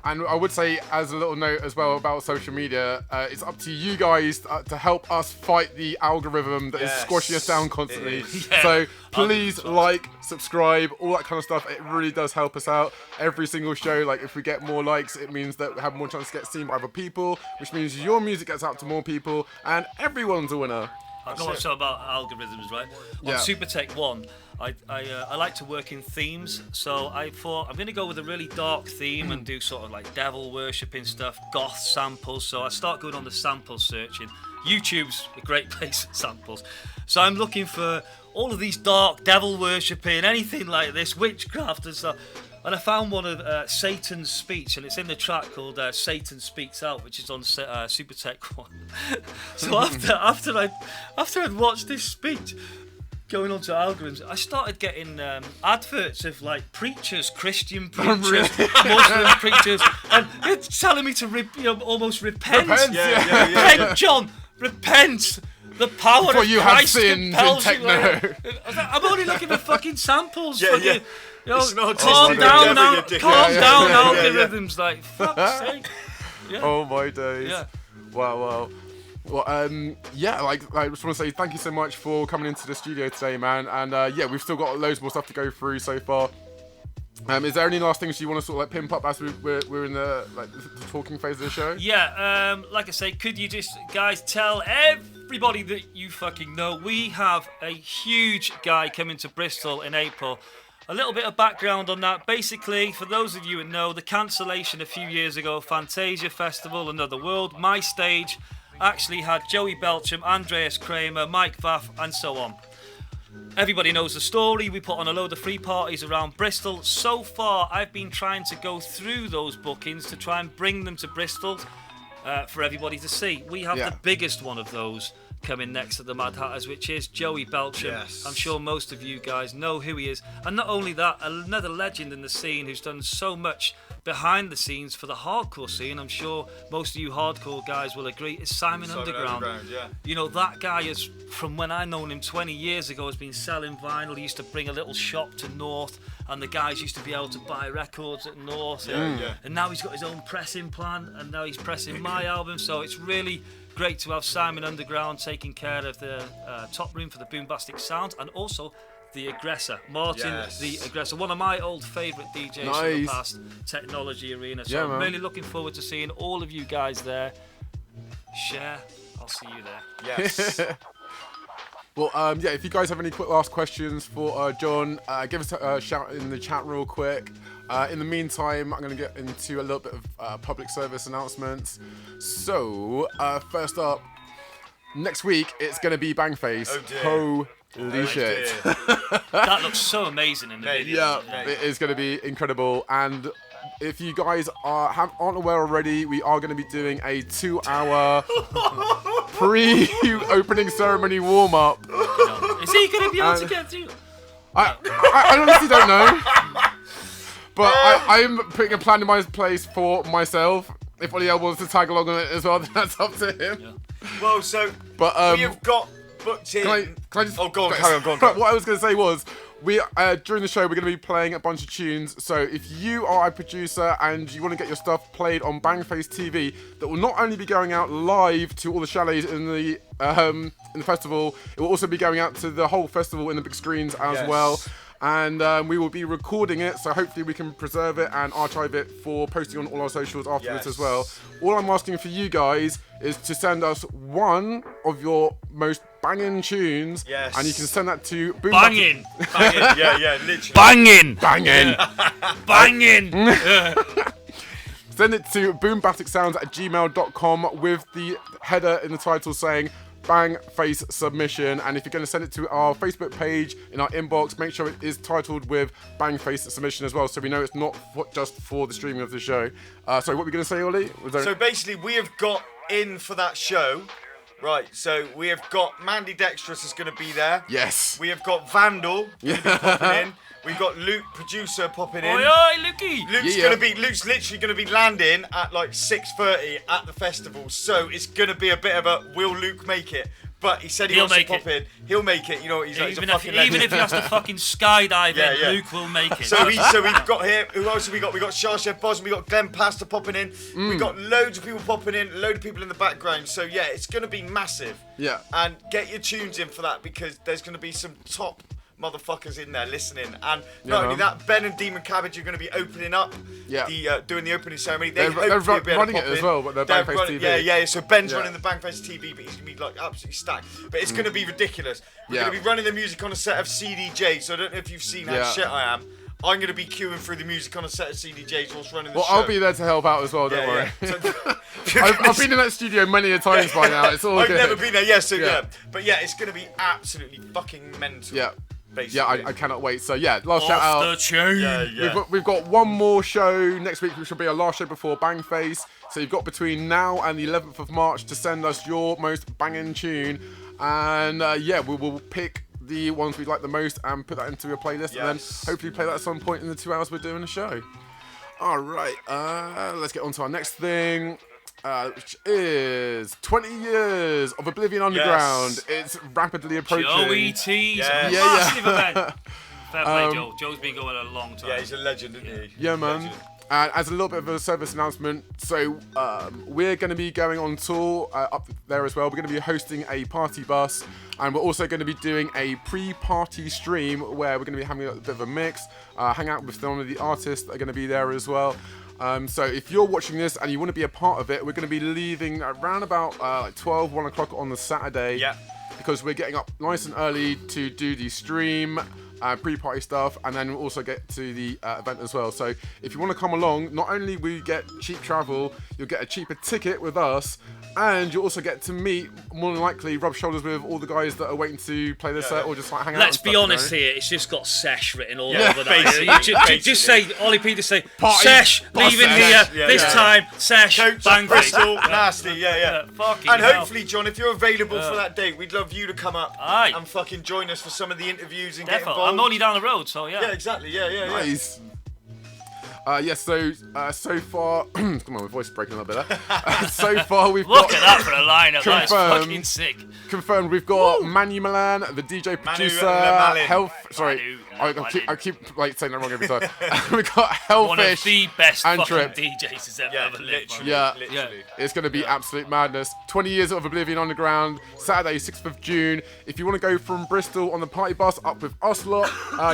And I would say, as a little note as well about social media, it's up to you guys to help us fight the algorithm that is squashing us down constantly. So please like, subscribe, all that kind of stuff. It really does help us out. Every single show, like if we get more likes, it means that we have more chance to get seen by other people, which means your music gets out to more people, and everyone's a winner.
I've got to about algorithms, right?
Yeah.
On SuperTech 1, I like to work in themes, so I thought I'm going to go with a really dark theme and do sort of like devil worshipping stuff, goth samples. So I start going on the sample searching. YouTube's a great place for samples. So I'm looking for all of these dark devil worshipping, anything like this, witchcraft and stuff. And I found one of Satan's speech, and it's in the track called Satan Speaks Out, which is on SuperTech 1. So after I'd watched this speech, going on to algorithms, I started getting adverts of like preachers, Christian preachers, Muslim preachers, and it's telling me to almost repent. Repent, John, repent. The power of
you
Christ
have sinned
compels
in
you. I'm only looking for fucking samples.
Yeah.
Calm down now. Calm down, algorithms. Like, fuck's sake. Yeah.
Oh my days.
Yeah.
Wow. Well, like I just want to say thank you so much for coming into the studio today, man. And we've still got loads more stuff to go through so far. Is there any last things you want to sort of like pimp up as we're in the talking phase of the show?
Yeah. Like I say, could you just guys tell everybody that you fucking know we have a huge guy coming to Bristol in April. A little bit of background on that. Basically, for those of you who know, the cancellation a few years ago, Fantasia Festival, Another World, my stage actually had Joey Belcham, Andreas Kramer, Mike Vaff, and so on. Everybody knows the story. We put on a load of free parties around Bristol. So far, I've been trying to go through those bookings to try and bring them to Bristol for everybody to see. We have the biggest one of those coming next at the Mad Hatters, which is Joey Belcham.
Yes.
I'm sure most of you guys know who he is. And not only that, another legend in the scene who's done so much behind the scenes for the hardcore scene. I'm sure most of you hardcore guys will agree. Is Simon Underground.
Yeah.
You know, that guy is, from when I known him 20 years ago, has been selling vinyl. He used to bring a little shop to North, and the guys used to be able to buy records at North. And now he's got his own pressing plant, and now he's pressing my album. So it's really great to have Simon Underground taking care of the top room for the Boombastic Sounds, and also the Aggressor, Martin the Aggressor, one of my old favourite DJs from the past, Technology Arena. So I'm really looking forward to seeing all of you guys there. Share, I'll see you there.
Yes.
Well, if you guys have any quick last questions for John, give us a shout in the chat real quick. In the meantime, I'm going to get into a little bit of public service announcements. So, first up, next week, it's going to be Bangface.
Oh dear.
Holy shit.
That looks so amazing in the video.
Yeah, it is going to be incredible. And if you guys aren't aware already, we are going to be doing a 2-hour pre-opening ceremony warm-up.
Is he going to be able to get to?
I honestly don't know. But I'm putting a plan in my place for myself. If Oliel wants to tag along on it as well, then that's up to him.
Yeah.
Well, so we have got booked in.
Can I just?
Oh, go on, go on.
What I was going to say was, we during the show we're going to be playing a bunch of tunes. So if you are a producer and you want to get your stuff played on Bangface TV, that will not only be going out live to all the chalets in the festival, it will also be going out to the whole festival in the big screens as well. And we will be recording it, so hopefully we can preserve it and archive it for posting on all our socials afterwards as well. All I'm asking for you guys is to send us one of your most banging tunes, and you can send that to
Banging!
Literally.
Banging!
Banging!
Banging!
Send it to boombasticsounds@gmail.com with the header in the title saying Bangface submission, and if you're going to send it to our Facebook page in our inbox, make sure it is titled with Bangface submission as well, so we know it's not just for the streaming of the show. Sorry, what were we going to say, Ollie?
So basically, we have got in for that show. Right, so we have got Mandy Dexterous is going to be there.
Yes.
We have got Vandal going to be popping in. We've got Luke, producer, popping in.
Oi, Lukey!
Luke's literally going to be landing at like 6:30 at the festival. So it's going to be a bit of a, will Luke make it? But he said he'll make it. He'll make it. You know, he's a fucking legend.
Even if he has to fucking skydive in, Luke will make it.
So we've got here. Who else have we got? We got Sharshev Bosman. We got Glenn Pastor popping in. We got loads of people popping in. A load of people in the background. So yeah, it's going to be massive.
Yeah.
And get your tunes in for that, because there's going to be some top motherfuckers in there listening. And not only that, Ben and Demon Cabbage are going to be opening up, doing the opening ceremony.
They're running it as well, but they're Bangface TV.
Yeah. So Ben's running the Bangface TV, but he's going to be like absolutely stacked. But it's going to be ridiculous. We're going to be running the music on a set of CDJs. So I don't know if you've seen how shit I am. I'm going to be queuing through the music on a set of CDJs whilst running the show.
Well, I'll be there to help out as well, don't worry. I've been in that studio many a times by now. It's all
I've
good.
never been there, But yeah, it's going to be absolutely fucking mental.
Yeah.
Basically.
Yeah, I cannot wait. So yeah, last shout out.
The chain.
We've got one more show next week, which will be our last show before Bangface. So you've got between now and the 11th of March to send us your most banging tune. And we will pick the ones we like the most and put that into a playlist, and then hopefully play that at some point in the 2 hours we're doing the show. All right, let's get on to our next thing, which is 20 years of Oblivion Underground. It's rapidly approaching.
Joey T's massive event. Fair play, Joe. Joe's been going a long time.
Yeah, he's a legend, isn't he?
Yeah, man. As a little bit of a service announcement, so we're going to be going on tour up there as well. We're going to be hosting a party bus, and we're also going to be doing a pre-party stream where we're going to be having a bit of a mix, hang out with some of the artists that are going to be there as well. So if you're watching this and you want to be a part of it, we're going to be leaving around about 1 o'clock on the Saturday, because we're getting up nice and early to do the stream, pre-party stuff, and then we'll also get to the event as well. So if you want to come along, not only will you get cheap travel, you'll get a cheaper ticket with us, and you'll also get to meet, more than likely, rub shoulders with all the guys that are waiting to play their set or just like hang out.
Let's be honest here, it's just got Sesh written all over that. Just say, Ollie P, just say,
Party,
Sesh, leaving here, this time, Sesh,
Bangface.
Bristol.
Nasty, and hopefully, John, if you're available for that date, we'd love you to come up and fucking join us for some of the interviews and get involved.
I'm only down the road, so yeah.
Yeah, exactly,
Nice. So far, come on, my voice is breaking a little bit there. So far, we've
Look
got...
at that for a lineup, that's fucking sick.
Confirmed, we've got Manu Milan, the DJ producer, Health... Sorry, I keep like saying that wrong every time. We've got Hellfish.
One of the best
and
fucking
Trip.
DJs has ever lived.
Literally.
It's going to be absolute madness. 20 years of Oblivion Underground, Saturday, 6th of June. If you want to go from Bristol on the party bus up with us lot,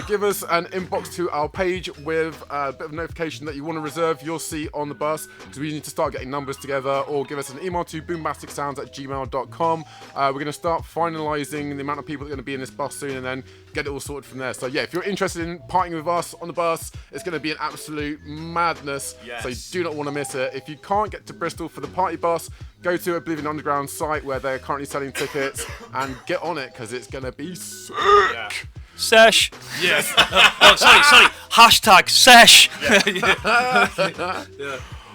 give us an inbox to our page with a bit of notification that you want to reserve your seat on the bus, because we need to start getting numbers together, or give us an email to boombasticsounds@gmail.com. We're going to start finalising the amount of people that are going to be in this bus soon, and then get it all sorted from there. So yeah, if you're interested in partying with us on the bus, it's going to be an absolute madness. So you do not want to miss it. If you can't get to Bristol for the party bus, go to Oblivion Underground site where they're currently selling tickets and get on it, because it's going to be sick.
Sesh. Yes. Sorry. Hashtag Sesh.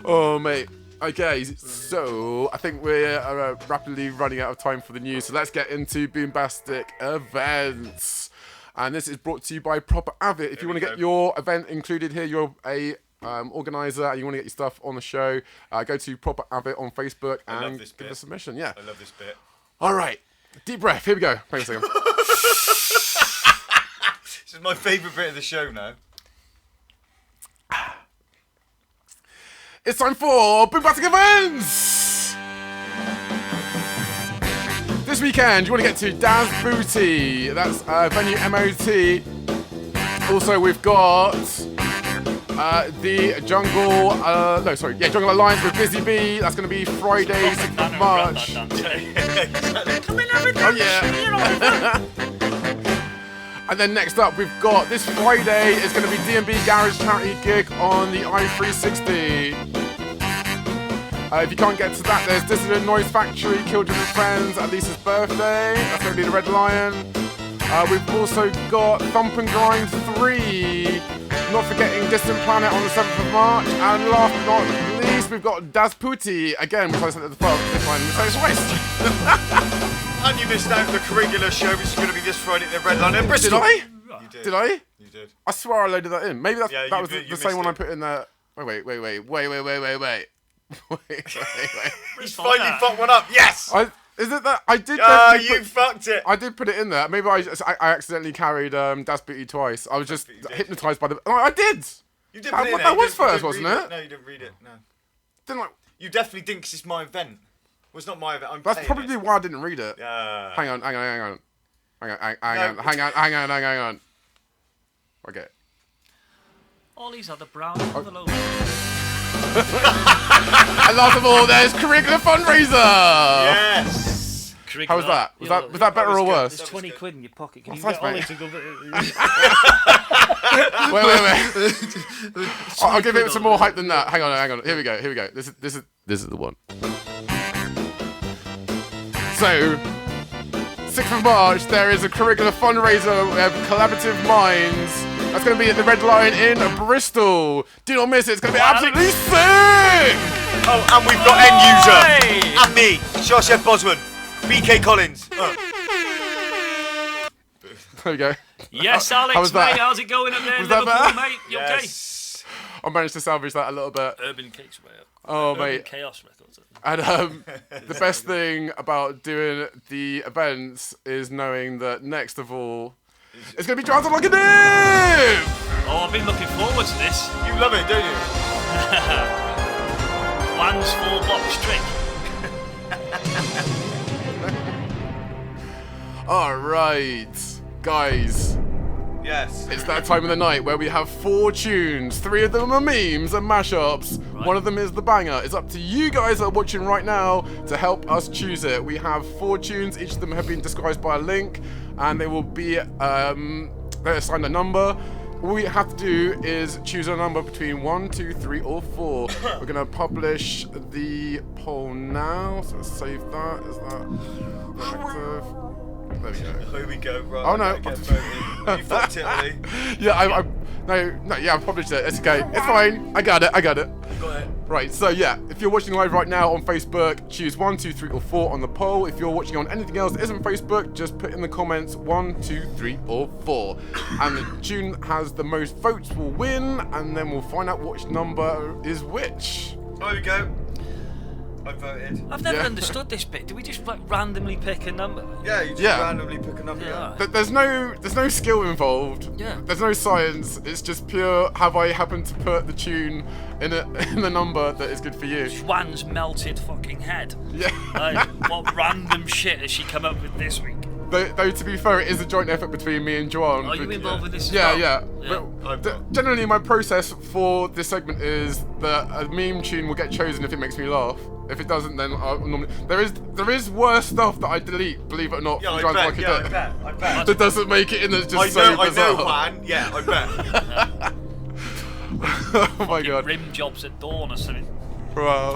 Oh, mate. Okay, so I think we're rapidly running out of time for the news, so let's get into Boombastic Events. And this is brought to you by Proper Avid. If you want to get your event included here, you're a organizer and you want to get your stuff on the show, go to Proper Avid on Facebook and give us a submission. Yeah.
I love this bit.
All right, deep breath. Here we go. Wait a second.
This is my favourite bit of the show now.
It's time for Boombastic Events! This weekend, you want to get to Daz Booty. That's venue MOT. Also, we've got the Jungle Alliance with Busy Bee. That's going to be Friday, 6th of March. Oh, yeah. And then next up, we've got this Friday is going to be D&B Garage charity gig on the i360. If you can't get to that, there's Dissdent Noize Factory, Children and Friends at Lisa's birthday. That's going to be the Red Lion. We've also got Thump and Grind 3. Not forgetting Distant Planet on the 7th of March. And last but not least, we've got Daz Pooty. Again, which I said at the top, this time in the same waist.
And you missed out the Coreligula show, which is going to be this Friday at the Red Lion in Bristol.
Did I?
You did.
Did I?
You did.
I swear I loaded that in. Maybe that was the same one
it.
I put in there. Wait.
He's finally fucked one up. Yes.
Is it that I did?
You fucked it.
I did put it in there. Maybe I accidentally carried Daz Booty twice. I was just hypnotised by the. Oh, I did.
You did put it in there.
That was first, wasn't it?
No, you didn't read it. No.
Didn't I?
You definitely didn't, because it's my event. Well, it's not my event.
That's probably why I didn't read it.
Yeah.
Hang on. Hang on. Okay.
Ollie's had a brown envelope.
And last of all, there's Coreligula fundraiser.
Yes.
How was that? Was that better or worse?
There's 20 quid in your pocket. Can you
Nice,
get Ollie
mate.
to go?
Wait. I'll give it some more hype than that. Hang on. Here we go. This is the one. So, 6th of March, there is a Coreligula fundraiser of Collaborative Minds. That's going to be at the Red Lion in Bristol. Do not miss it. It's going to be absolutely sick.
Oh, and we've got end user. And me, Josh F. Bosman. BK Collins.
There we go.
Yes, Alex,
How was that?
mate, how's it going up there,
Was that
Liverpool,
better?
mate? You
Yes.
I managed to salvage that a little bit.
okay? Urban Cakes, mate.
Oh,
Urban
mate.
Chaos Records.
And the best thing about doing the events is knowing that next of all, it's going to be Drumad like a Div!
Oh, I've been looking forward to this.
You love it, don't you?
Juan's 4-box trick.
Alright, guys.
Yes.
It's that time of the night where we have 4 tunes. 3 of them are memes and mashups.
Right.
One of them is the banger. It's up to you guys that are watching right now to help us choose it. We have 4 tunes. Each of them have been described by a link, and they will be they're assigned a number. All we have to do is choose a number between 1, 2, 3, or 4. We're gonna publish the poll now. So let's save that. Is that active? There we go.
Here we go. Right.
Oh, no.
Get voted. You fucked it, Ollie.
Yeah, I published it. It's okay. It's fine. I got it.
Got it.
Right, so yeah, if you're watching live right now on Facebook, choose 1, 2, 3, or 4 on the poll. If you're watching on anything else that isn't Facebook, just put in the comments 1, 2, 3, or 4. And the tune has the most votes will win, and then we'll find out which number is which.
There we go. I voted.
I've never
Yeah.
understood this bit. Do we just like randomly pick a number?
Yeah, you just
Yeah.
randomly pick a number.
Yeah.
There's no skill involved.
Yeah.
There's no science. It's just pure. Have I happened to put the tune in the number that is good for you?
Juan's melted fucking head.
Yeah.
Like, what random shit has she come up with this week?
Though to be fair, it is a joint effort between me and Juan.
Are you involved with this as
Yeah,
well?
yeah.
Yeah.
But generally, my process for this segment is that a meme tune will get chosen if it makes me laugh. If it doesn't, then I'll normally there is worse stuff that I delete. Believe it or not.
Yeah,
from
I
Drumad
bet.
Like a
Yeah,
Div.
I bet.
That doesn't make it in. That's just so
I
bizarre.
know, Juan. Yeah, I bet.
Oh my god.
Rim jobs at dawn or something.
Wow.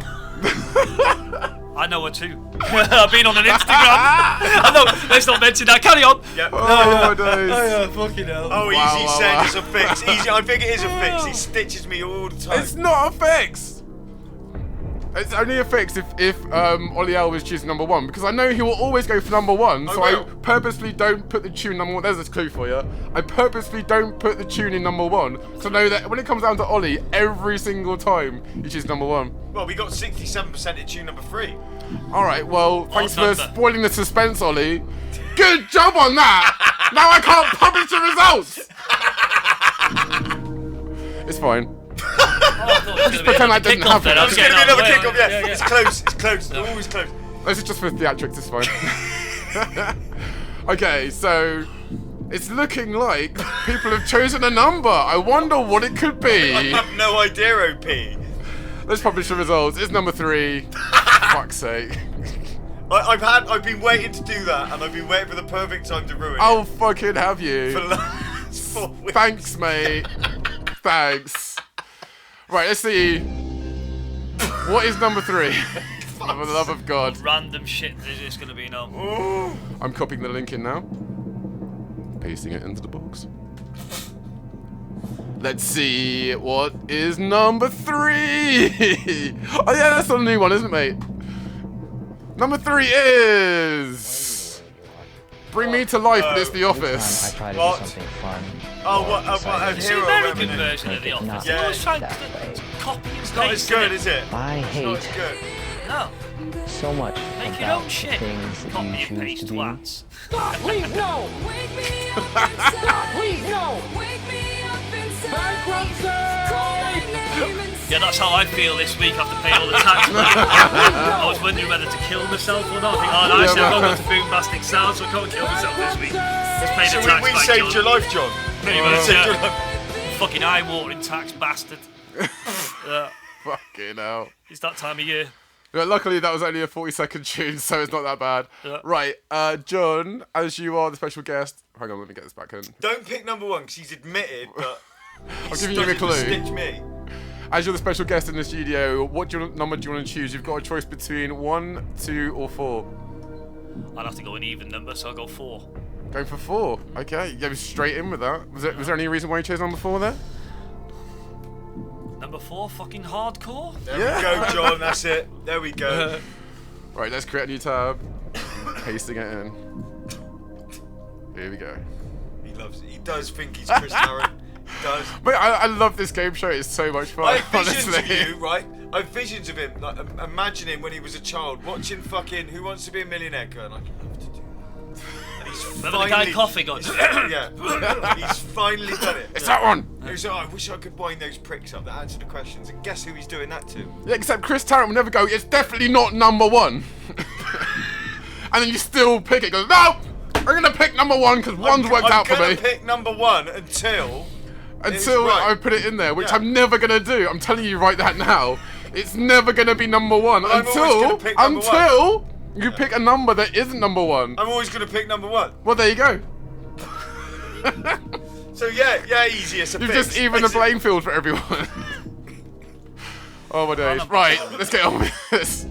I know her too. I've been on an Instagram. I know. Let's not mention that. Carry on.
Yeah.
Oh my days.
Fucking hell.
Oh,
Wow,
easy
wow,
said.
wow.
It's a fix. Easy. I think it is a fix. He stitches me all the time.
It's not a fix. It's only a fix if Ollie L was choosing number 1, because I know he will always go for number 1. So I
will.
purposely don't put the tune number 1. There's a clue for you. I purposely don't put the tune in number 1 to know that when it comes down to Ollie, every single time he chooses number 1.
Well, we got 67% in tune number 3.
All right. Well, thanks for
number.
spoiling the suspense, Ollie. Good job on that. Now I can't publish the results. It's fine.
Just
pretend that didn't happen.
It's going to be another kickoff, yeah. It's close. It's close. It's always close.
This is just for theatrics, it's fine. Okay, so it's looking like people have chosen a number. I wonder what it could
I
be.
have no idea, OP.
Let's publish the results. It's number 3. Fuck's sake.
I've been waiting to do that, and I've been waiting for the perfect time to ruin
Oh, fucking have
it for
you.
the last 4 weeks.
Thanks, mate. Thanks. Right, let's see. What is number 3? For the love of God.
Random shit that is going to be now.
I'm copying the link in now. Pasting it into the box. Let's see. What is number 3? Oh, yeah, that's not a new one, isn't it, mate? Number 3 is... Bring Me to Life, but it's The Office.
I try to
What?
do something fun.
Oh, what a
It's the
hero.
American
Eminem.
version of The Office.
not
They're always trying to
that way.
copy and
It's not as
paste
good,
it.
is it?
I
Not
hate
as good.
No.
so much
Make your
about
own shit.
things that
Copy
you
and
choose
paste
to be.
twats.
Stop, please, no! Wake me up inside. Please, no! Wake me up inside. Bankruptcy! Call my name and say
Yeah, that's how I feel this week after paying all the tax back. I was wondering whether to kill myself or not. I think, oh, no, actually, I've got to Boombastic Sounds, so I can't kill myself this week. Let's pay the tax
we
back,
saved
John.
your life, John.
Pretty much, fucking eye-watering tax bastard.
Fucking hell.
It's that time of year.
Yeah, luckily, that was only a 40-second tune, so it's not that bad.
Yeah.
Right, John, as you are the special guest... Hang on, let me get this back in.
Don't pick number 1, because he's admitted, but...
I'm giving you a clue.
Stitch me.
As you're the special guest in the studio, what number do you want to choose? You've got a choice between 1, 2, or 4.
I'd have to go an even number, so I'll go 4.
Going for 4. Okay, you go straight in with that. Was there any reason why you chose number 4 there?
Number 4, fucking hardcore?
There we go, John, that's it. There we go.
Right, let's create a new tab. Pasting it in. Here we go.
He loves it. He does think he's Chris Tarrant. He does.
But I love this game show. It's so much fun.
I have visions
honestly.
of you, right? I have visions of him. Like, imagine him when he was a child watching fucking Who Wants to Be a Millionaire going, I'd love to do that. And he's
Remember the guy coughing on?
Yeah. He's finally done it.
It's that one.
He was like, I wish I could wind those pricks up that answer the questions. And guess who he's doing that to?
Yeah, except Chris Tarrant will never go, it's definitely not number 1. And then you still pick it. Goes, no! I'm going to pick number 1 because 1's worked out for me.
I'm going to pick number 1 until right.
I put it in there, which
Yeah.
I'm never going to do. I'm telling you right that now. It's never going to be number 1
I'm always gonna pick number
until you pick a number that isn't number 1.
I'm always going to pick number 1.
Well, there you go.
So yeah, easiest.
You've just evened the playing field for everyone. Oh my days. Right, let's get on with this.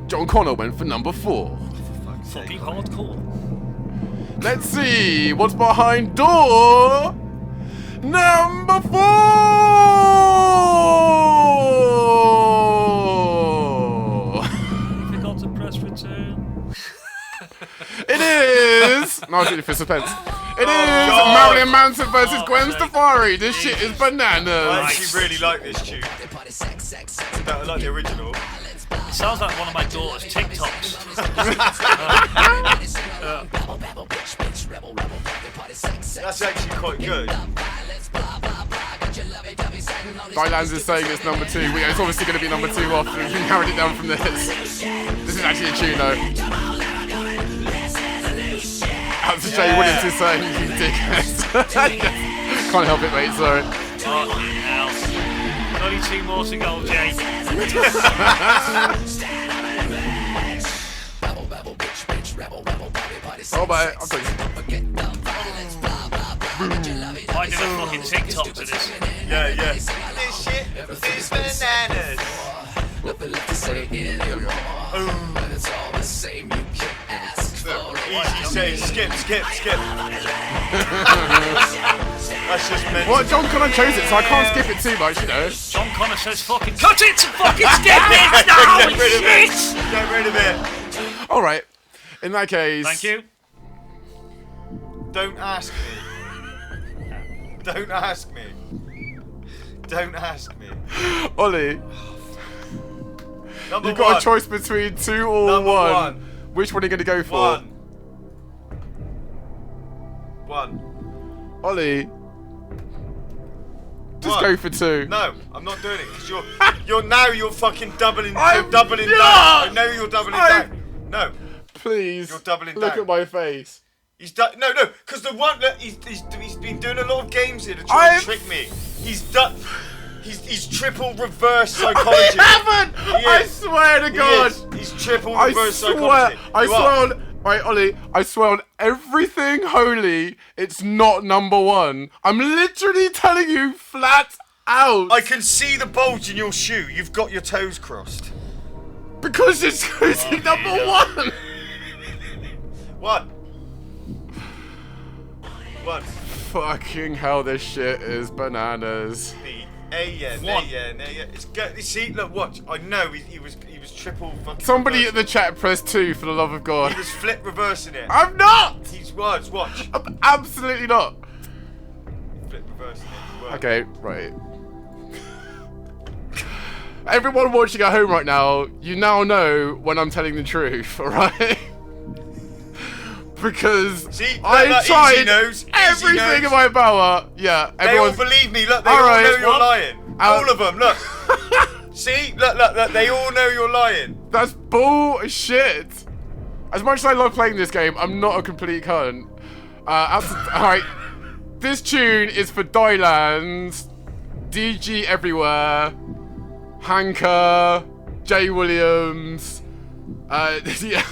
Jon Connor went for number 4.
Fucking hardcore.
Let's see what's behind door number 4.
Forgot to press return.
It is. No, I was waiting for suspense. It is
God.
Marilyn Manson versus Gwen Stefani. This shit is bananas.
I actually really like this tune. I like the original.
It sounds like one of my daughter's TikToks.
That's actually quite good.
Dylan's is saying it's number 2. It's obviously going to be number 2 after we narrowed it down from this. This is actually a tune though. That's what Jay Williams is saying, you dickhead. Can't help it, mate, sorry.
Fucking hell. Only 2 more to go, Jay.
Oh, mate, I'll take it.
I did a fucking TikTok to this.
Yeah. This shit is bananas. Easy say, skip. That's just meant.
Well, Jon Connor chose it, so I can't skip it too much, you know.
Jon Connor says fucking cut it to fucking skip it now,
Get rid of it.
shit!
Get rid of it.
All right. In that case.
Thank you.
Don't ask me. Don't ask me. Don't ask me.
Ollie,
Number
you've got
1.
a choice between 2 or
Number
1.
1.
Which one are you going to go for?
1.
Ollie, just
1.
go for 2.
No, I'm not doing it because you're fucking doubling.
I'm
You're doubling down.
not.
I know you're doubling
I'm-
down. No,
Please,
You're doubling
look
down.
at my face.
he's done. No, because the one that he's been doing a lot of games here to try and trick me. He's done. He's triple reverse psychology.
I haven't!
He
I
is.
swear to
He
God!
is. He's triple
I
reverse
swear!
psychology.
I
You
swear
are.
on... Right, Ollie, I swear on everything holy, it's not number 1. I'm literally telling you flat out.
I can see the bulge in your shoe. You've got your toes crossed.
Because it's choosing number 1.
1.
Fucking hell, this shit is bananas.
It's good. You see, look, watch. I know he was triple fucking.
Somebody
reversing.
at the chat press 2 for the love of God.
He was flip reversing it.
I'm not!
He's words. Watch.
I'm absolutely not.
Flip reversing it. Words.
Okay, right. Everyone watching at home right now, you now know when I'm telling the truth, alright? because
See,
I
look,
tried
easy nose, easy
everything
nose.
in my power. Yeah,
They all
everyone's...
believe me. Look, they
All
all
right.
know you're
What?
lying. All of them. Look. See, look. They all know you're lying.
That's bullshit. As much as I love playing this game, I'm not a complete cunt. Alright, this tune is for Dylands, DG Everywhere, Hanker, Jay Williams, yeah.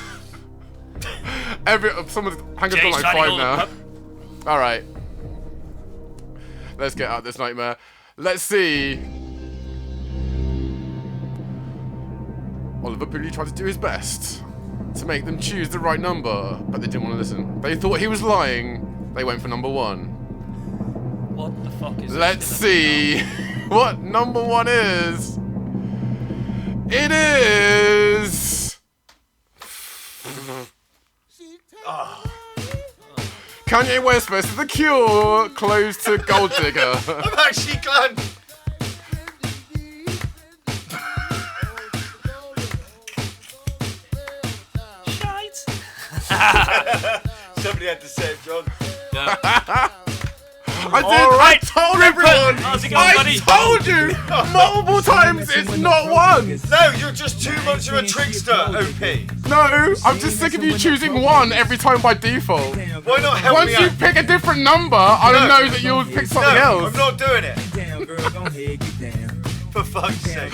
Hanker's got
Jay's
like
trying to
5
go
now. Alright. Let's get out of this nightmare. Let's see. Oliver Pabloo tried to do his best to make them choose the right number, but they didn't want to listen. They thought he was lying. They went for number 1.
What the fuck is
Let's see what number 1 is. It is... Kanye West versus The Cure, close to Gold Digger.
I'm actually glad. Somebody had to say it, John.
I told everyone.
How's it going, buddy?
I told you multiple times it's not 1.
No, you're just too much of a trickster, OP.
No, I'm just sick of you choosing 1 every time by default.
Why not help
Once
me
you
out?
pick a different number, I
No.
know that you'll pick something
No,
else.
I'm not doing it. For fuck's sake.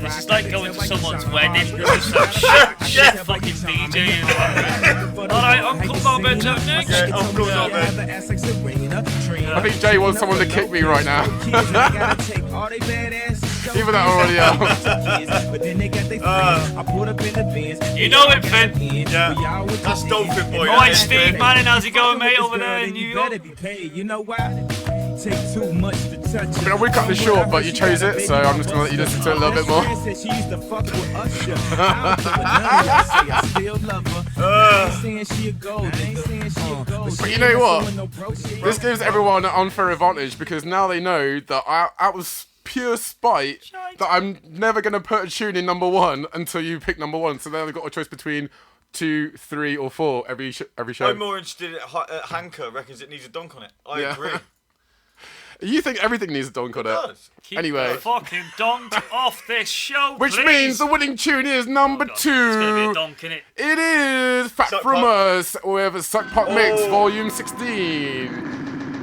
This is like going to someone's wedding. There's some shit fucking DJ in the background. Alright, Uncle Robert's up next.
Yeah, Uncle Robert.
I think Jay wants someone to kick me right now. Even that already
You know it, Finn.
Yeah, that's Dolphin Boy.
Alright, Steve Manning, how's it going, mate, over there in New York?
I mean, I would cut this short, but you chose it, so I'm just gonna let you listen to it a little bit more. But you know what? This gives everyone an unfair advantage because now they know that I was pure spite that I'm never gonna put a tune in number 1 until you pick number 1. So now they've got a choice between 2, 3, or 4 every show.
I'm more interested at Hanker reckons it needs a donk on it. I agree.
You think everything needs a donk on it?
does.
Keep
Anyway.
the fucking donk off this show,
Which
please.
means the winning tune is number
God, It's gonna be a
2.
donk, innit?
It is Fat
Suck
From
Pop.
Us with Suck Pop Mix Volume 16.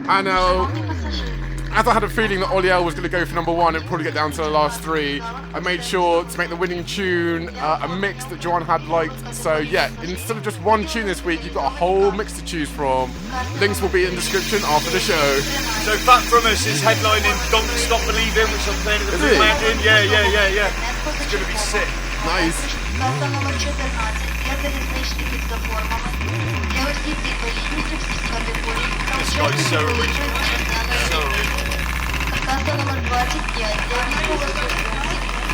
And as I had a feeling that Ollie L was going to go for number 1 and probably get down to the last 3, I made sure to make the winning tune a mix that Juan had liked. So yeah, instead of just 1 tune this week, you've got a whole mix to choose from. Links will be in the description after the show.
So Fat From Us is headlining Don't Stop Believing, which I'm playing at the
Is
Blue
it?
Mountain. Yeah. It's gonna be sick.
Nice.
This guy's so original. So original.
Карта номер 25.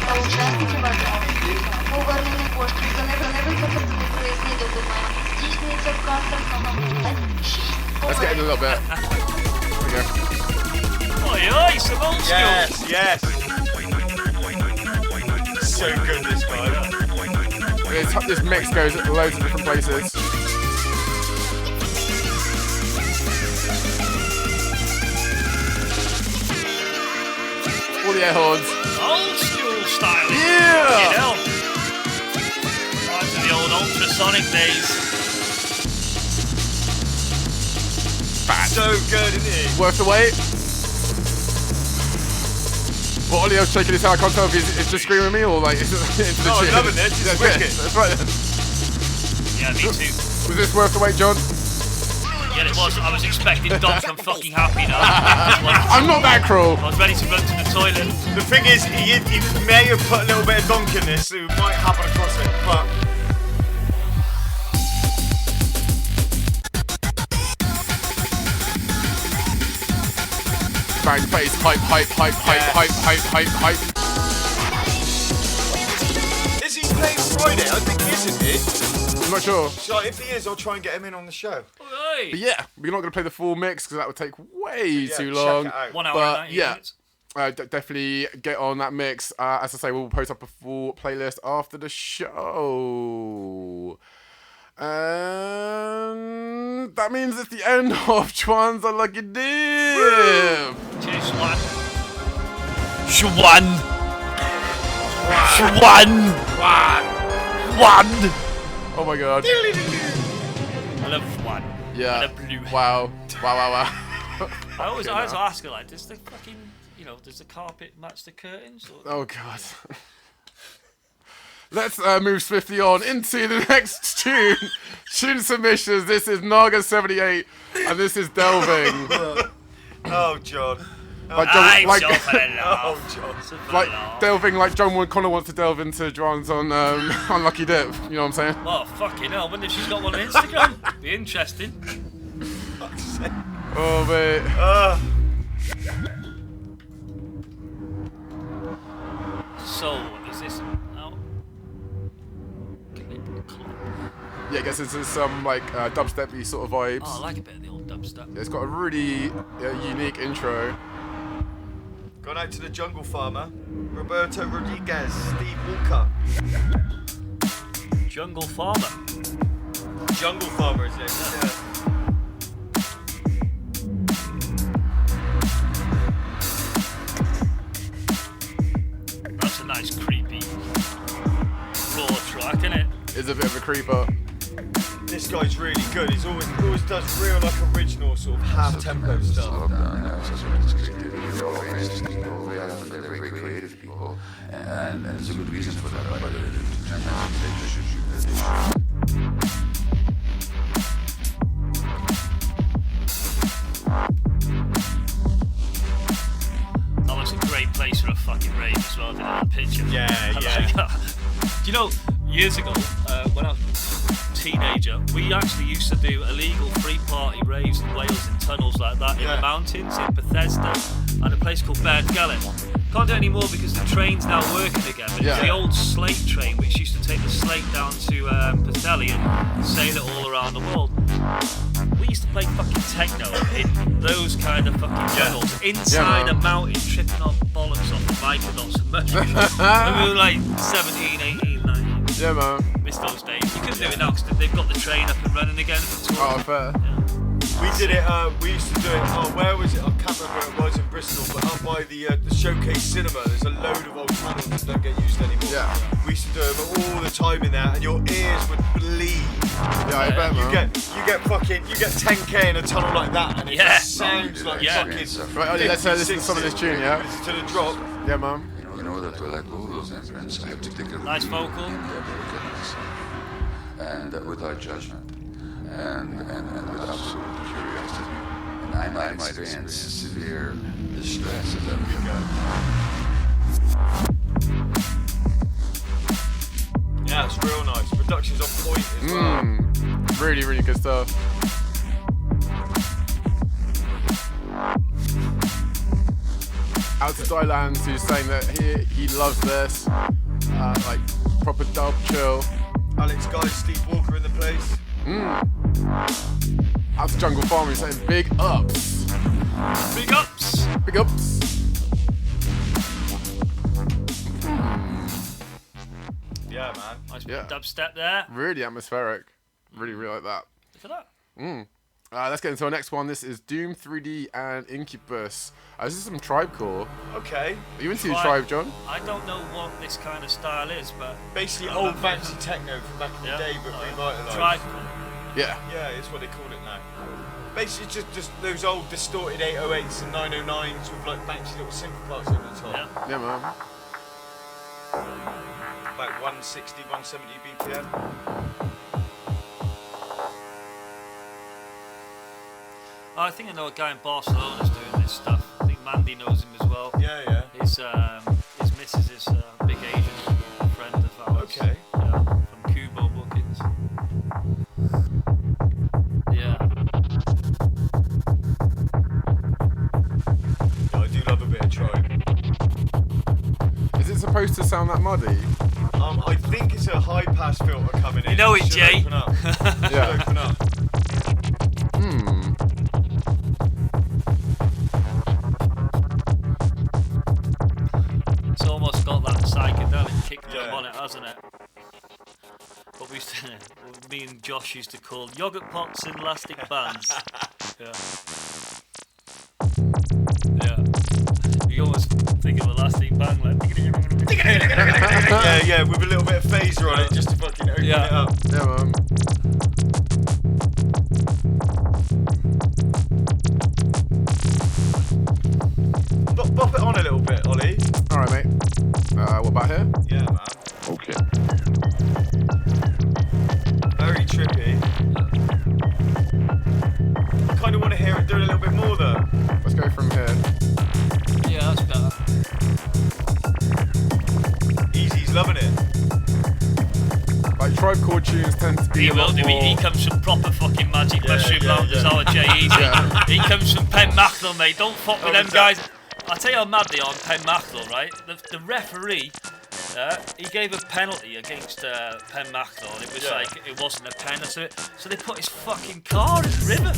Для учасників АТО. Повернення коштів за невиконані проїзні документи здійснюється в картах номер 6.
Let's get in a little bit. There we go.
Oi, some old school.
Yes. So good, this guy.
This mix goes loads of different places. All the air horns.
Old school style.
Yeah.
You know. Back to the old ultrasonic days.
So good, isn't it?
Worth the wait. Well, Ollie L's shaking his head. I can't tell if he's just screaming at me or like into the
Oh, I'm
tune.
loving it. It's
That's
wicked.
it. That's right then.
Yeah, me too.
Was this worth the wait, John?
Yeah, it was. I was expecting Doc. I'm fucking happy now.
I'm not that cruel.
I was ready to run to the toilet.
The thing is, he may have put a little bit of donk in this, so it might happen across it, but...
Bangface, hype.
Is he playing Friday? I think he is, isn't he?
I'm not sure.
So if he is, I'll try and get him in on the show.
Oi.
But yeah, we're not going to play the full mix because that would take way too
check
long.
it out.
1 hour
But
and 90
yeah.
minutes.
definitely get on that mix. As I say, we'll post up a full playlist after the show. And that means it's the end of Juan's Unlucky Dip.
Cheers, Juan.
Juan.
Oh my god.
I love Juan.
Yeah.
I love Blue.
Wow. I
always ask her, like, does the fucking, does the carpet match the curtains? Or...
Oh god. Let's move swiftly on into the next tune. Tune submissions. This is Naga78, and this is Delving.
Oh, John.
Like delving like Jon Connor wants to delve into Juan's on Unlucky Dip. You know what I'm saying?
Oh, fucking hell. I wonder if she's got one on Instagram. Be interesting.
Oh, mate.
So, is this...
Yeah, I guess this is some like dubstep-y sort of vibes.
Oh, I like a bit of the old dubstep.
It's got a really unique intro.
Going out to the Jungle Farmer, Roberto Rodriguez, Steve Walker.
Jungle Farmer.
Jungle Farmer is it? Yeah.
That's a nice creepy raw track, isn't it?
It's a bit of a creeper.
This guy's really good. He always does real like original sort of half tempo stuff.
They're very creative people, and there's a good reason for that.
That looks a great place for a fucking rave as well, didn't that picture?
Yeah.
Do you know, years ago, when I was a teenager, we actually used to do illegal free party raves in Wales in tunnels like that in the mountains in Bethesda and a place called Bangface. Can't do it anymore because the train's now working again. But it's the old slate train which used to take the slate down to Bethesda and sail it all around the world. We used to play fucking techno in those kind of fucking tunnels inside a mountain, tripping our bollocks off the Mykonos and Mercury. When we were like 17, 18, 19.
Yeah, man.
Miss those days. You couldn't do it now because they've got the train up and running again for tour.
Oh, fair.
We did it, we used to do it, where was it? I can't remember where it was in Bristol, but up by the Showcase Cinema, there's a load of old tunnels that don't get used anymore.
Yeah.
We used to do it all the time in there, and your ears would bleed.
Yeah, I bet, man.
You get 10k in a tunnel like that, and it just sounds like fucking...
Right, Ollie, let's listen to some of this tune, yeah?
Listen to the drop.
Yeah, man.
In order to elect all those immigrants, I have to take a
Nice vocal.
and without judgment, and with absolute curiosity. And I might experience severe distress as that
Yeah, it's real nice. Production's on point as well.
Really, really good stuff. Out to Dylan, who's saying that he loves this, like proper dub chill.
Alex Guy, Steve Walker in the place.
Out to Jungle Farm, who's saying big ups.
Big ups.
Big ups.
Yeah, man.
Nice bit of dubstep there.
Really atmospheric. Really, really like that.
Look at that.
Let's get into our next one. This is Doom 3D and Incubus. This is some Tribecore.
Okay.
Are you into Tribe, John?
I don't know what this kind of style is, but...
Basically old fancy techno from back in the day, but revitalised.
Tribecore.
Yeah.
Yeah, it's what they call it now. Basically just those old distorted 808s and 909s with like fancy little synth parts over the top.
Yeah, man.
About 160, 170 BPM.
I think I know a guy in Barcelona who's doing this stuff. I think Mandy knows him as well.
Yeah.
His missus is a big Asian friend of ours.
Okay.
Yeah, from Kubo Bookings. Yeah.
Yeah, I do love a bit of Tribe.
Is it supposed to sound that muddy?
I think it's a high pass filter coming in.
You know it, Jay.
Open up.
Yeah.
Open up.
hasn't it? What me and Josh used to call yogurt pots in elastic bands. Yeah. You almost think of elastic band like.
yeah, with a little bit of phaser on it, just to fucking open it up.
Yeah, man.
Bop it on a little bit, Ollie.
Alright, mate. What about here?
Yeah, man.
Okay.
Very trippy. I kind of want to hear it doing a little bit more, though.
Let's go from here.
Yeah, that's better.
Easy's loving it.
Like Tribe Called tunes tend to be
He will do. He comes from proper fucking Magic Mushroom Mountains, our J Easy. He comes from Pen Machnel, mate. Don't fuck with them guys. I'll tell you how mad they are on Pen Machnel, right? The referee, he gave a penalty against Pen Machnel, and it was like, it wasn't a pen or something. So they put his fucking car in the river.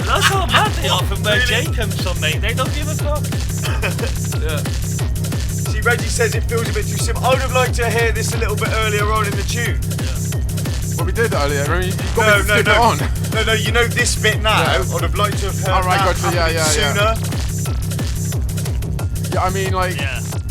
That's how mad they are from where Jay comes from, mate. They don't give a fuck.
See, Reggie says it feels a bit too simple. I would have liked to hear this a little bit earlier on in the tune.
Well, we did earlier. I mean, you got me to skip it on.
No, you know this bit now. I would have liked to have heard that sooner.
Yeah, I mean, like,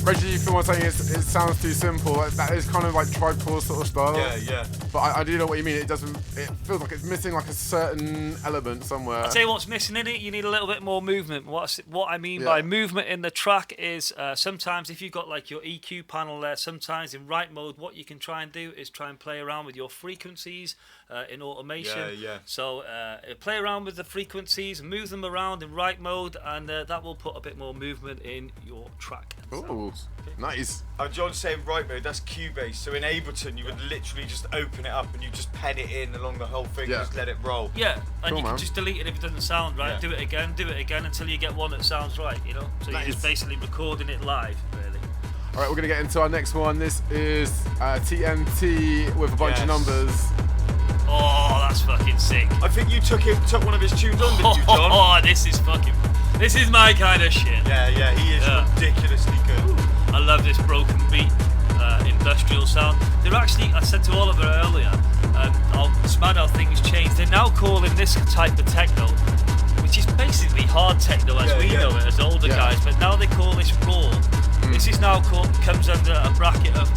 Reggie, if you want to say it sounds too simple, that is kind of like Tribe Called sort of style.
Yeah.
But I do know what you mean. It feels like it's missing like a certain element somewhere.
I'll tell you what's missing in it. You need a little bit more movement. What I mean by movement in the track is sometimes if you've got like your EQ panel there, sometimes in right mode, what you can try and do is try and play around with your frequencies in automation. So play around with the frequencies, move them around in right mode, and that will put a bit more movement in your track.
Ooh, nice.
John's saying right mode, that's Cubase. So in Ableton, you would literally just open it up and you just pen it in along the whole thing, just let it roll.
Yeah, and you can just delete it if it doesn't sound right. Do it again until you get one that sounds right, you know? So you're just basically recording it live, really.
Alright, we're going to get into our next one. This is TNT with a bunch of numbers.
Oh, that's fucking sick.
I think you took one of his tunes on, didn't you, John?
Oh, this is my kind of shit.
Yeah, he is ridiculously good.
I love this broken beat, industrial sound. They're actually, I said to Oliver earlier, it's mad how things change. They're now calling this type of techno, which is basically hard techno as we know it as older guys, but now they call this raw. This is now comes under a bracket of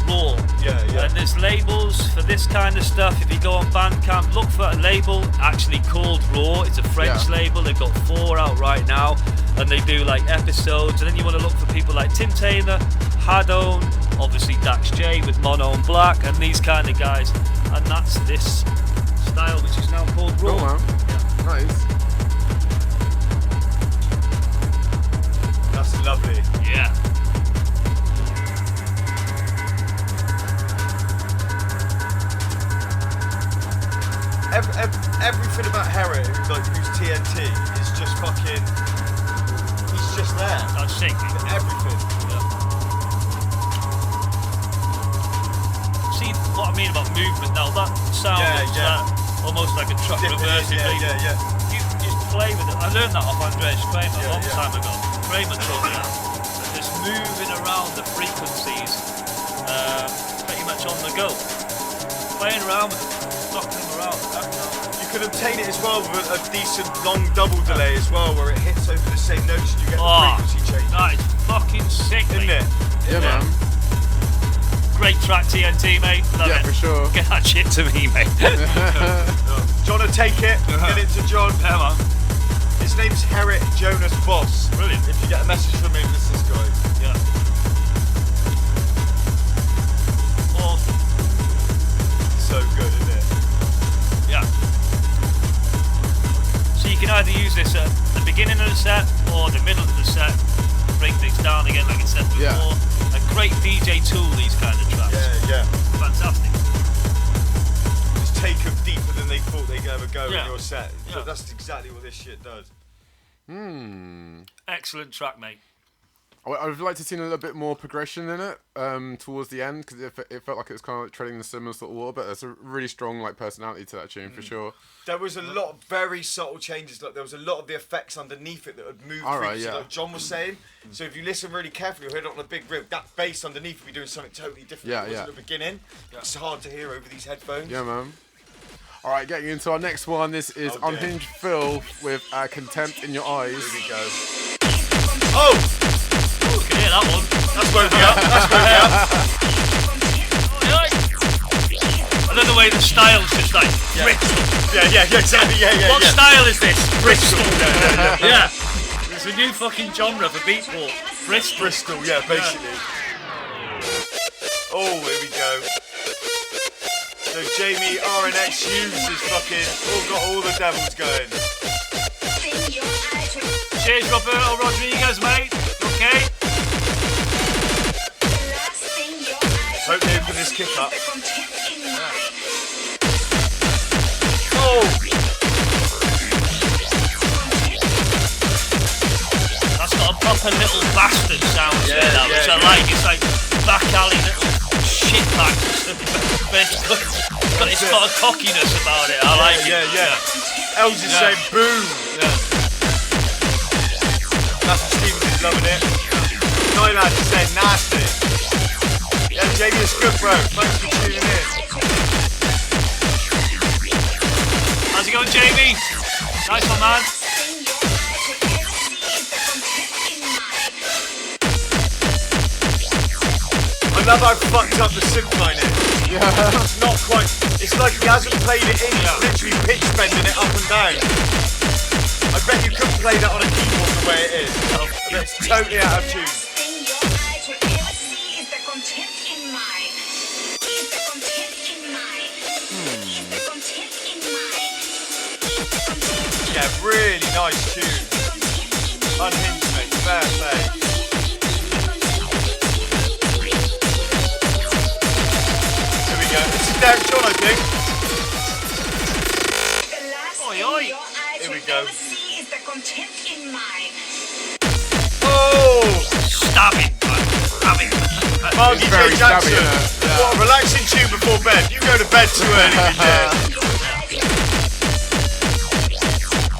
raw. And there's labels for this kind of stuff. If you go on Bandcamp, look for a label actually called Raw. It's a French label. They've got 4 out right now, and they do like episodes. And then you want to look for people like Tim Taylor, Hadone, obviously Dax J with Mono and Black, and these kind of guys. And that's this style, which is now called Raw.
Cool, man. Nice.
That's lovely.
Yeah.
Everything about Herod, like who's TNT, is just fucking. He's just there.
That's sick.
Everything.
See what I mean about movement now? That sound is almost like a truck reversing. You just play with it. I learned that off Andreas Kramer a long time ago. Kramer taught me that. Just moving around the frequencies, pretty much on the go. Playing around with it. Knocking them around.
You could obtain it as well with a decent long double delay as well, where it hits over the same notes and you get the frequency change.
That is fucking sick,
isn't it?
Yeah, man.
Great track, TNT, mate. Love it.
For sure.
Get that shit to me, mate.
John will take it. Get it to John.
Yeah, man.
His name's Herrick Jonas Voss.
Brilliant.
If you get a message from him, this is guys.
Yeah. Awesome.
So good, isn't it?
Yeah. So you can either use this at the beginning of the set or the middle of the set, bring things down again like I said before. A great DJ tool, these kind of tracks.
Yeah.
Fantastic.
Just take them deeper than they thought they'd ever go in your set.
Yeah.
So that's exactly what this shit does.
Excellent track, mate.
I would like to see a little bit more progression in it towards the end, because it felt like it was kind of like treading the similar sort of water, but there's a really strong like personality to that tune for sure.
There was a lot of very subtle changes. Like there was a lot of the effects underneath it that had moved. Like John was saying. So if you listen really carefully, you heard it on a big rib. That bass underneath would be doing something totally different. Than it was at the beginning. It's hard to hear over these headphones.
Yeah, man. All right, getting into our next one. This is Unhinged Phil with Contempt in Your Eyes.
Here we go. Oh!
You can hear that one.
That's woke me up.
I love the way the style's just like Bristol.
Yeah, exactly. Yeah.
What style is this?
Bristol.
Yeah. It's a new fucking genre for beatport.
Bristol, yeah, basically. Oh, here we go. So Jamie RNX Hughes is got all the devils going.
Cheers, Roberto Rodriguez, mate. Okay.
Hope they open this kick up. Oh!
That's got a proper little bastard sound to it, which I like. It's like back alley little shit pack. But it's got a cockiness about it. I like it.
Yeah. Els is saying boom. That's what Stevens is loving it. Noize is saying nasty. Yeah, Jamie, it's good, bro. Thanks for tuning in.
How's it going, Jamie? Nice one, man.
I love how fucked up the synth line is. Yeah. It's not quite. It's like he hasn't played it in. He's literally pitch bending it up and down. I bet you couldn't play that on a keyboard the way it is. It's totally out of tune. Yeah, really nice tune. Unhinged, mate. Fair play. Here we go. This is Derek John, I think.
Oi, oi.
Here we go. Oh!
Stabbing, man. Stabbing.
Margie J. Jackson. What a relaxing tune before bed. You go to bed too early, you dare.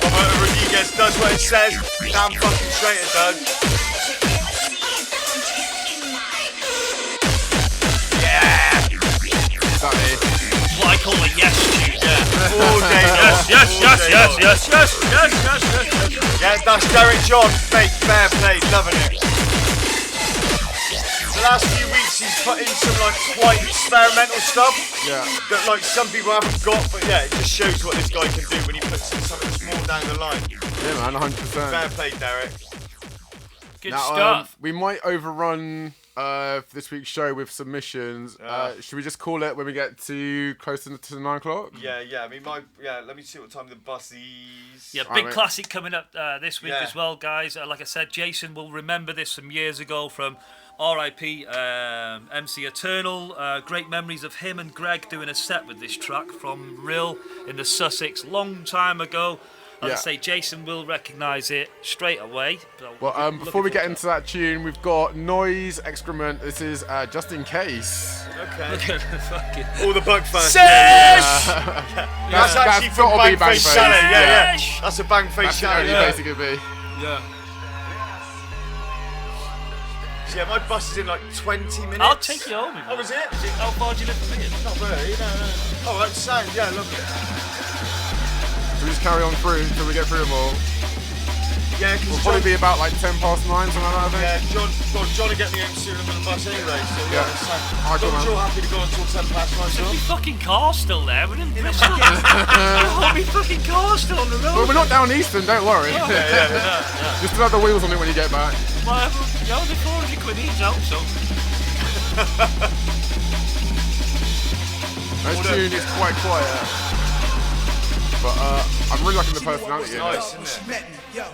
Roberto Rodriguez does what it says. Damn fucking straight it does. Yeah!
What I call a yes tune.
All day long.
Yes.
Yeah, that's Derek John. Mate, fair play. Loving it. The last few weeks he's put in some like quite experimental stuff.
Yeah.
That like some people haven't got, but yeah, it just shows what this guy can do when he puts in something that's more down the line.
Yeah, man, 100%.
Fair play, Derek.
Good stuff.
We might overrun for this week's show with submissions. Should we just call it when we get to close to 9 o'clock?
Yeah. I mean, let me see what time the bus is.
Yeah, big classic coming up this week as well, guys. Like I said, Jason will remember this from years ago from R.I.P. MC Eternal. Great memories of him and Greg doing a set with this track from Rill in the Sussex long time ago. As I say, Jason will recognise it straight away.
Well, before we get into that tune, we've got Noize Excrement. This is Just In Case.
Okay.
Look at the fucking...
All the bug fans.
That's
actually from
gotta be
Bangface
Bangface.
Chalet. Yeah. That's a Bangface Chalet.
That's basically be.
Yeah.
So yeah, my bus is in like 20 minutes.
I'll take you home.
Oh, is it?
How far do you live from here?
Not really, no. Oh, that's sound. Yeah, lovely.
So we just carry on through until we get through them all.
Yeah, because
We'll probably be about like 10 past 9, something like that, I think.
Yeah, John will get me home sooner than the bus anyway, so
Yeah.
I'm sure happy to go until 10 past 9.
Is my fucking car still there? We're in Bristol. My fucking car's still on the road.
Well, we're not down Eastern, don't worry.
Yeah.
Just still have the wheels on it when you get back.
Well, yeah, only 400 quid each out, so.
This tune is quite quiet. But I'm really liking the personality in it.
Nice, isn't it?
Yeah,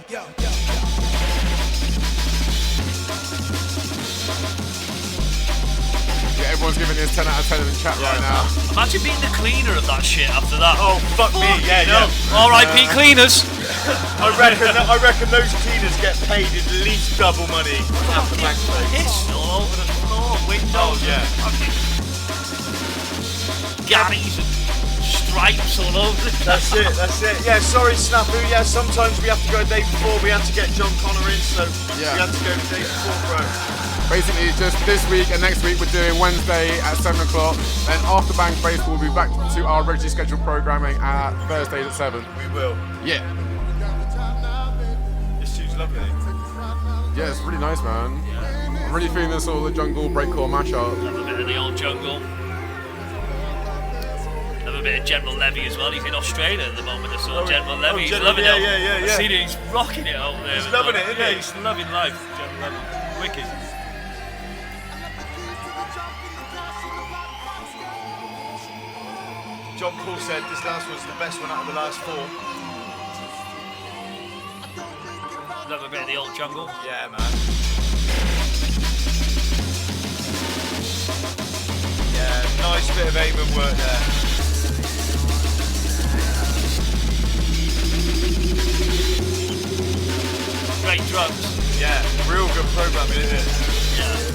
everyone's giving this 10 out of 10 in the chat right now.
Imagine being the cleaner of that shit after that.
Oh, fuck me, yeah.
R.I.P. cleaners.
I reckon those cleaners get paid at least double money after Bangface.
It's all over the floor, windows, garries and stripes all over the
That's it. Yeah, sorry, Snafu. Yeah, sometimes we have to go a day before. We had to get Jon Connor in, so we had to go the day before, bro.
Basically, just this week and next week we're doing Wednesday at 7 o'clock. Then after Bangface, we'll be back to our regularly scheduled programming at Thursdays at 7.
We will.
Yeah.
This tune's lovely.
Yeah, it's really nice, man. I'm really feeling this sort of the jungle breakcore mashup.
Love a bit of the old jungle. Love a bit of General Levy as well. He's in Australia at the moment. I saw General Levy. He's loving it.
Yeah.
I've seen it. He's rocking it over there.
He's loving it, isn't he?
He's loving life, General Levy. Wicked.
John Paul said this last one's the best one out of the last 4.
Love a bit of the old jungle.
Yeah, man. Yeah, nice bit of Ipman work there.
Great drums.
Yeah, real good programming, isn't it?
Yeah.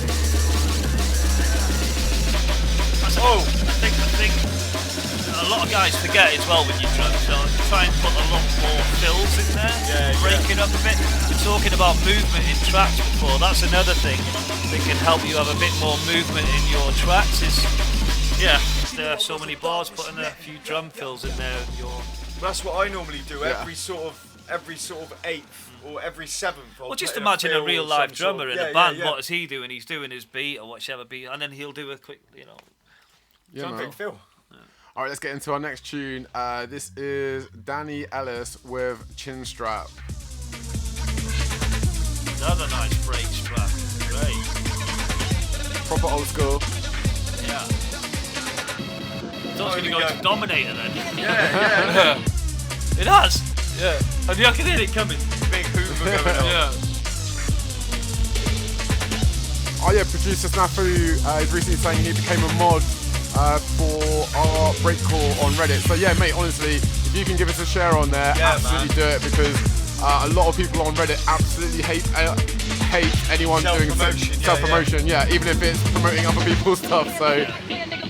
Oh!
I think a lot of guys forget as well with your drums, so try and put a lot more fills in there, break it up a bit. We're talking about movement in tracks before. That's another thing that can help you have a bit more movement in your tracks. There are so many bars, putting a few drum fills in there.
That's what I normally do. Every sort of eighth or every seventh.
Well, just imagine a real live drummer in a band. What is he doing? He's doing his beat or whichever beat, and then he'll do a quick,
drum fill.
All right, let's get into our next tune. This is Danny Ellis with Chin Strap.
Another nice break strap. Great.
Proper old school.
Yeah. It's going to go to Dominator then.
Yeah.
It has. Yeah. And you can hear it coming.
Big Hoover going on.
Yeah.
Oh yeah, producer Snafu is recently saying he became a mod for our breakcore on Reddit. So yeah, mate, honestly, if you can give us a share on there, absolutely do it, because a lot of people on Reddit absolutely hate anyone doing self-promotion. Yeah, even if it's promoting other people's stuff. So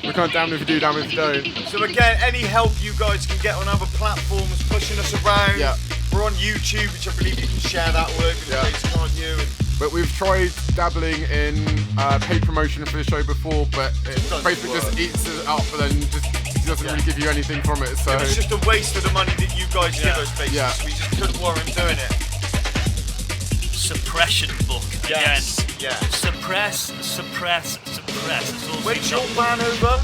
we're kind of damned if you do, damned if you don't.
So again, any help you guys can get on other platforms, pushing us around.
Yeah.
We're on YouTube, which I believe you can share that work with the place, can't you?
But we've tried dabbling in paid promotion for the show before, but Facebook just eats it up and then just doesn't really give you anything from it. So
it's just a waste of the money that you guys give us, basically.
Yeah.
So we just couldn't warrant doing it.
Suppression book again.
Yeah.
Suppress.
When's your ban over?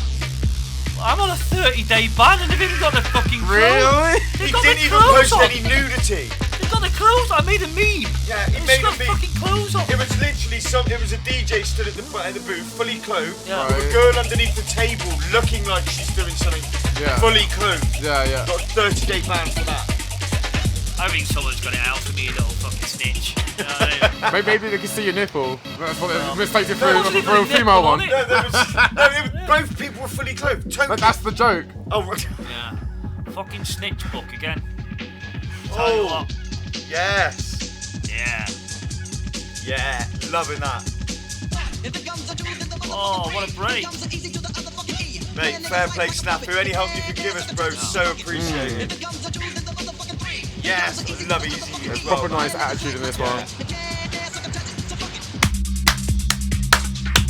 I'm on a 30-day ban and they've even got the fucking clothes.
Really?
He didn't even post any nudity.
They've got the clothes. I made a meme.
Yeah, he made a meme.
Fucking clothes on.
It was literally it was a DJ stood at the front of the booth, fully clothed,
Yeah.
with a girl underneath the table looking like she's doing something, fully clothed.
Yeah.
Got a 30-day ban for that.
I think someone's got it out for me, you little fucking snitch. You know what I mean?
Maybe they can see your nipple. That's what they mistaked it for a female one.
Both people were fully clothed.
But that's the joke.
Oh, right.
Yeah. Fucking snitch book again. Tell
Oh.
you what.
Yes.
Yeah.
Loving that.
Oh, what a break.
Mate, fair play, Snafu. Any help you can give us, bro, so appreciated. Yes, I love Easy as well.
Proper nice attitude in this one.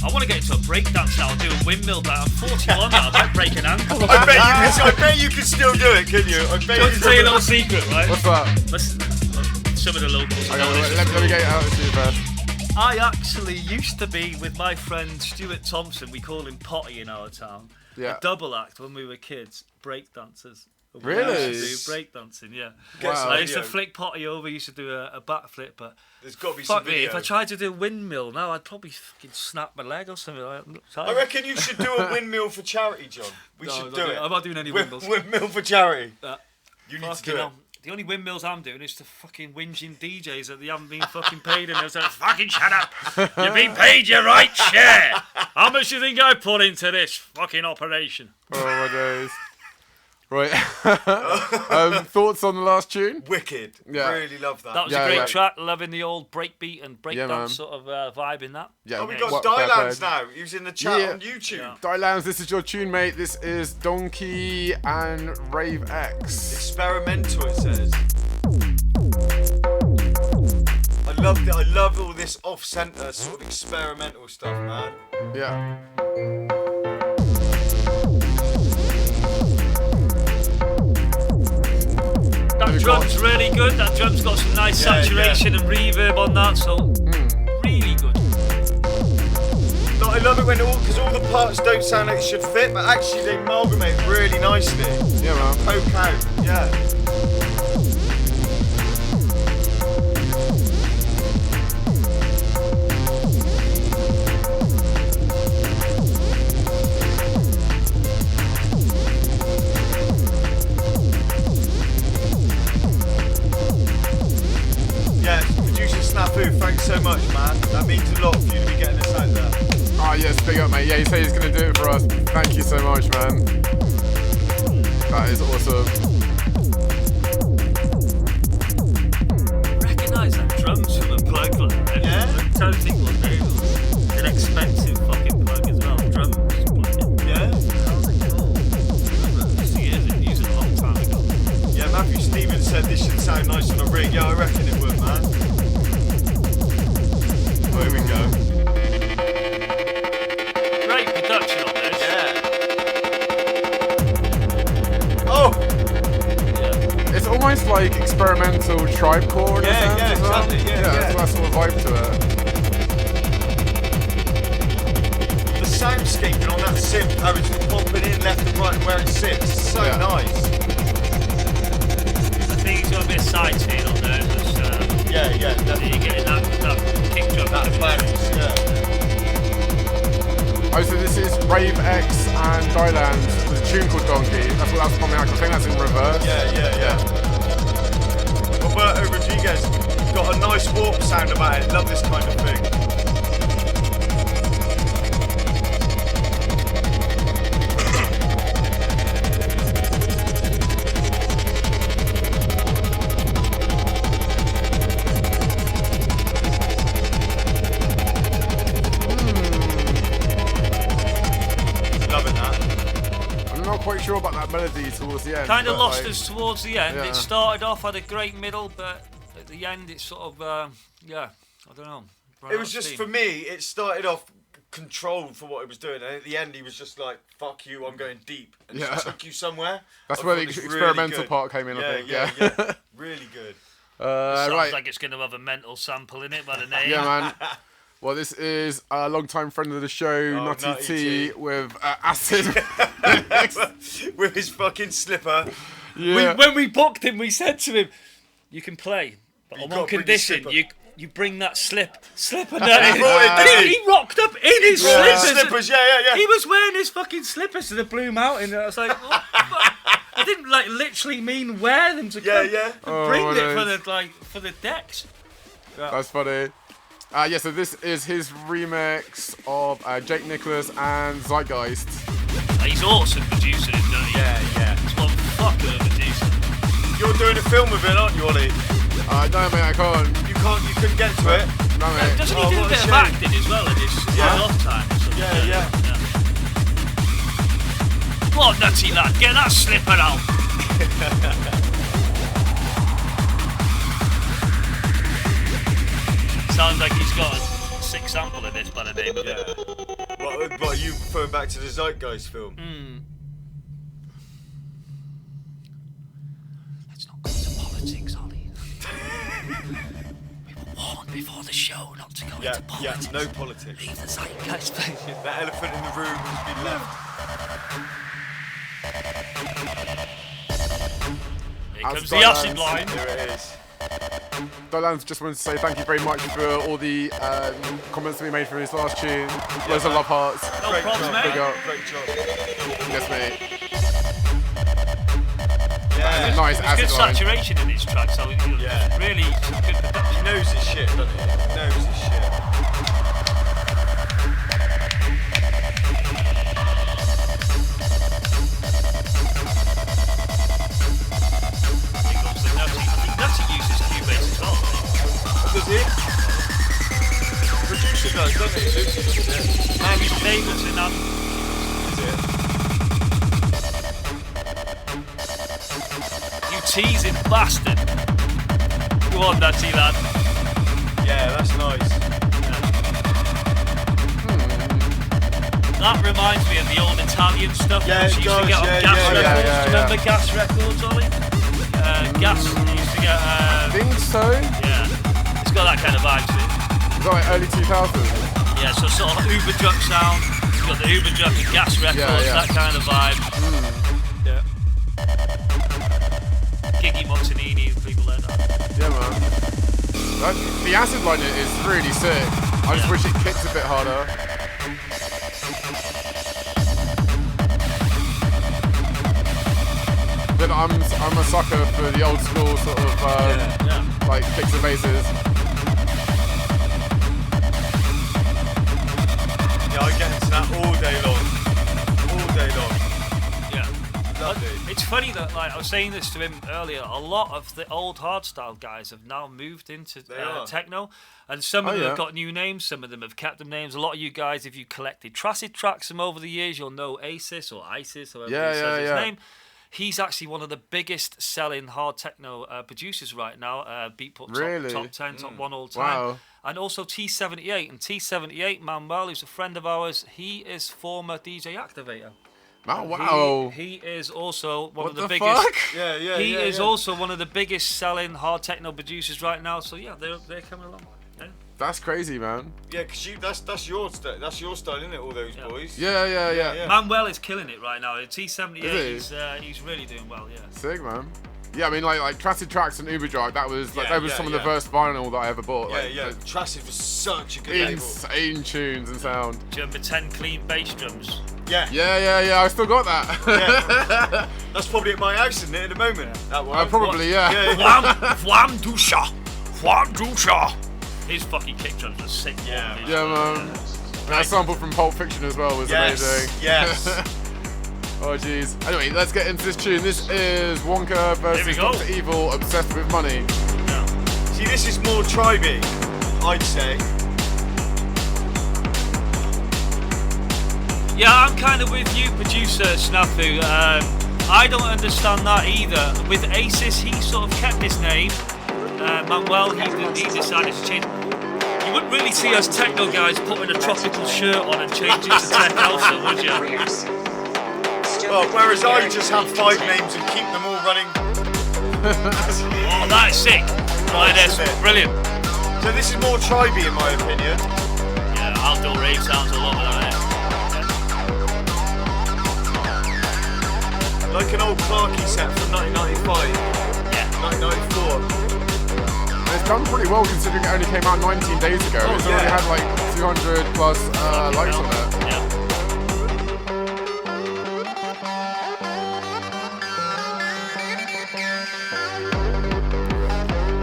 I want to get into a breakdance now and do a windmill down. I'm 41 now, I might break an ankle.
I bet you can still do it, can you? I bet
I'll
you
tell you a little secret, right?
What's that?
Listen, some of the locals.
Let me get it out to you first.
I actually used to be with my friend Stuart Thompson. We call him Potty in our town.
Yeah.
A double act when we were kids, break dancers.
Really?
We used to do break dancing, yeah.
Wow.
So I used to flick Potty over, used to do a backflip, but
there's got to be some
fuck me,
video.
if I tried to do a windmill now, I'd probably fucking snap my leg or something.
I reckon you should do a windmill for charity, John. We should do it.
I'm not doing any windmills.
Windmill for charity. You need to do it.
The only windmills I'm doing is to fucking whinging DJs that they haven't been fucking paid, and they're like, fucking shut up! You've been paid your right share! How much do you think I put into this fucking operation?
Oh my days. Right. Thoughts on the last tune?
Wicked.
Yeah.
Really love that.
That was a great track. Loving the old breakbeat and breakdance sort of vibe in that.
Yeah.
Oh, we got Dylands now. He was in the chat on YouTube.
Yeah. Dylands, this is your tune, mate. This is Donkey and Rave X.
Experimental, it says. I love all this off-centre sort of experimental stuff, man.
Yeah.
That drum's really good. That drum's got some nice saturation and reverb on that, so really good.
No, I love it when because all the parts don't sound like it should fit, but actually they amalgamate really nicely.
Yeah, man.
Poke out, yeah. Thanks so much, man. That means a lot for you to be getting this out there.
Oh, yes, big up, mate. Yeah, he said he's going to do it for us. Thank you so much, man. That is awesome.
Recognise that drums from a plug like that.
Yeah?
I don't think what they was an expensive fucking plug as well. Drums plug.
Yeah?
Sounds like cool. Used to use it a long time ago.
Yeah, Matthew Stevens said this should sound nice on a rig. Yeah, I reckon it would, man. There we go.
Great production on this.
Yeah. Oh!
Yeah. It's almost like experimental tribecore in a sense as well.
Exactly. Yeah,
That's that sort of vibe to
it. The soundscaping on that synth, how it's popping in left and right and where it sits, is so nice.
I think it's got a bit of side chain on there.
Yeah.
You're getting that kick drum,
that balance, yeah.
Oh, so this is Rave X and Dylands with a tune called Donkey. That's what that's coming out. I think that's in reverse.
Yeah. Roberto Rodriguez got a nice warp sound about it. Love this kind of thing.
Quite sure about that melody towards the end.
Kind of lost us towards the end.
Yeah.
It started off, had a great middle, but at the end it's sort of, I don't know.
It was just, for me, it started off controlled for what it was doing, and at the end he was just like, fuck you, I'm going deep, and just took you somewhere.
That's where the experimental part came in, I think. Yeah.
Really good.
Sounds like it's going to have a mental sample in it by the name.
Yeah, man. Well, this is a long-time friend of the show, Nutty T, with Acid.
With his fucking slipper.
Yeah.
When we booked him, we said to him, you can play, but on one condition, you bring that slipper down. He rocked up in his slippers.
Yeah.
He was wearing his fucking slippers to the Blue Mountain, and I was like, what the fuck? I didn't literally mean wear them to come bring it for the decks.
Yeah. That's funny. So this is his remix of Jake Nicholas and Zeitgeist.
He's awesome producing it, doesn't he?
Yeah.
He's one fuck of a producer.
You're doing a film of it, aren't you, Ollie?
No, mate, I can't.
You couldn't get to it?
No, mate.
Doesn't he do a bit of acting as well in his off time?
Yeah.
Come on, Nutty lad, get that slipper out. Sounds like he's got a sick sample of this by the name of it.
What are you referring back to the Zeitgeist film?
Let's not go into politics, Ollie. We were warned before the show not to go into politics.
Yeah, no politics.
Leave the Zeitgeist, please.
The elephant in the room has been left.
Here comes the acid line.
There it is.
Dylan's just wanted to say thank you very much for all the comments that we made for his last tune. Loads of love hearts.
No problems, mate.
Big up.
Great job.
Yes, mate.
Yeah.
Nice
There's
acid
good
line.
saturation in this track, so really some good production.
He knows his shit, doesn't he? He knows his shit. does, doesn't it? Lucy does it.
Mary Davidson, that. You teasing bastard. Go on, Natty lad.
Yeah, that's nice.
That reminds me of the old Italian stuff
Yeah,
that
it
used to get on
does,
Gas
yeah,
Records.
yeah,
Do you remember Gas Records, Ollie? Gas used to get...
I think so.
yeah, it's got that kind of vibe to it.
Is that like early 2000s?
Yeah, so sort of Uber Drug sound. It's got the Uber Drug and Gas Records,
yeah.
that kind of vibe. Yeah. Giggy Montanini, people like that.
Yeah, man. The acid line is really sick. I just wish it kicked a bit harder. But I'm a sucker for the old school sort of like kicks and basses.
Yeah, I get into that all day long. All day long.
Yeah.
Lovely.
It's funny that, like, I was saying this to him earlier, a lot of the old hardstyle guys have now moved into techno, and some of them have got new names, some of them have kept them names. A lot of you guys, if you collected Tracid tracks from over the years, you'll know Asis or Isis, however he says his name. He's actually one of the biggest selling hard techno producers right now. Beatport top 10, top 1 all time.
Wow.
And also T78. And T78, Manuel, who's a friend of ours, he is former DJ Activator.
Oh, wow.
He is also one of the
biggest.
biggest.
Yeah.
He is also one of the biggest selling hard techno producers right now. So yeah, they're coming along. Yeah.
That's crazy, man.
Yeah, because that's your style, isn't it? All those boys.
Yeah.
Manuel is killing it right now. T78,
Is
he's really doing well. Yeah.
Sick, man. Yeah, I mean, like Tracid Tracks and Uber Drive, that was some of the first vinyl that I ever bought.
Tracid was such a good label.
Insane tunes and sound.
Do you remember 10 clean bass drums?
Yeah.
Yeah, I still got that.
Yeah. That's probably at my house, isn't it, at the moment? That one.
Probably, yeah.
Juan Dusha. His fucking kick drums are sick.
Yeah,
man. That sample from Pulp Fiction as well was amazing.
Yes.
Oh, jeez. Anyway, let's get into this tune. This is Wonka versus Dr. Evil, Obsessed with Money.
Yeah. See, this is more tribey, I'd say.
Yeah, I'm kind of with you, producer Snafu. I don't understand that either. With Asis, he sort of kept his name. Manuel, he decided to change. You wouldn't really see us techno guys putting a tropical shirt on and changing to tech house, would you?
Well, whereas I just have 5 names and keep them all running.
Oh, that is sick. Right, that's brilliant.
So this is more tribey in my opinion.
Yeah, outdoor rave sounds a lot of that.
Like an old Clarky set from 1995.
Yeah.
1994.
It's done pretty well considering it only came out 19 days ago. It's already had like 200 plus likes on it.
Yeah.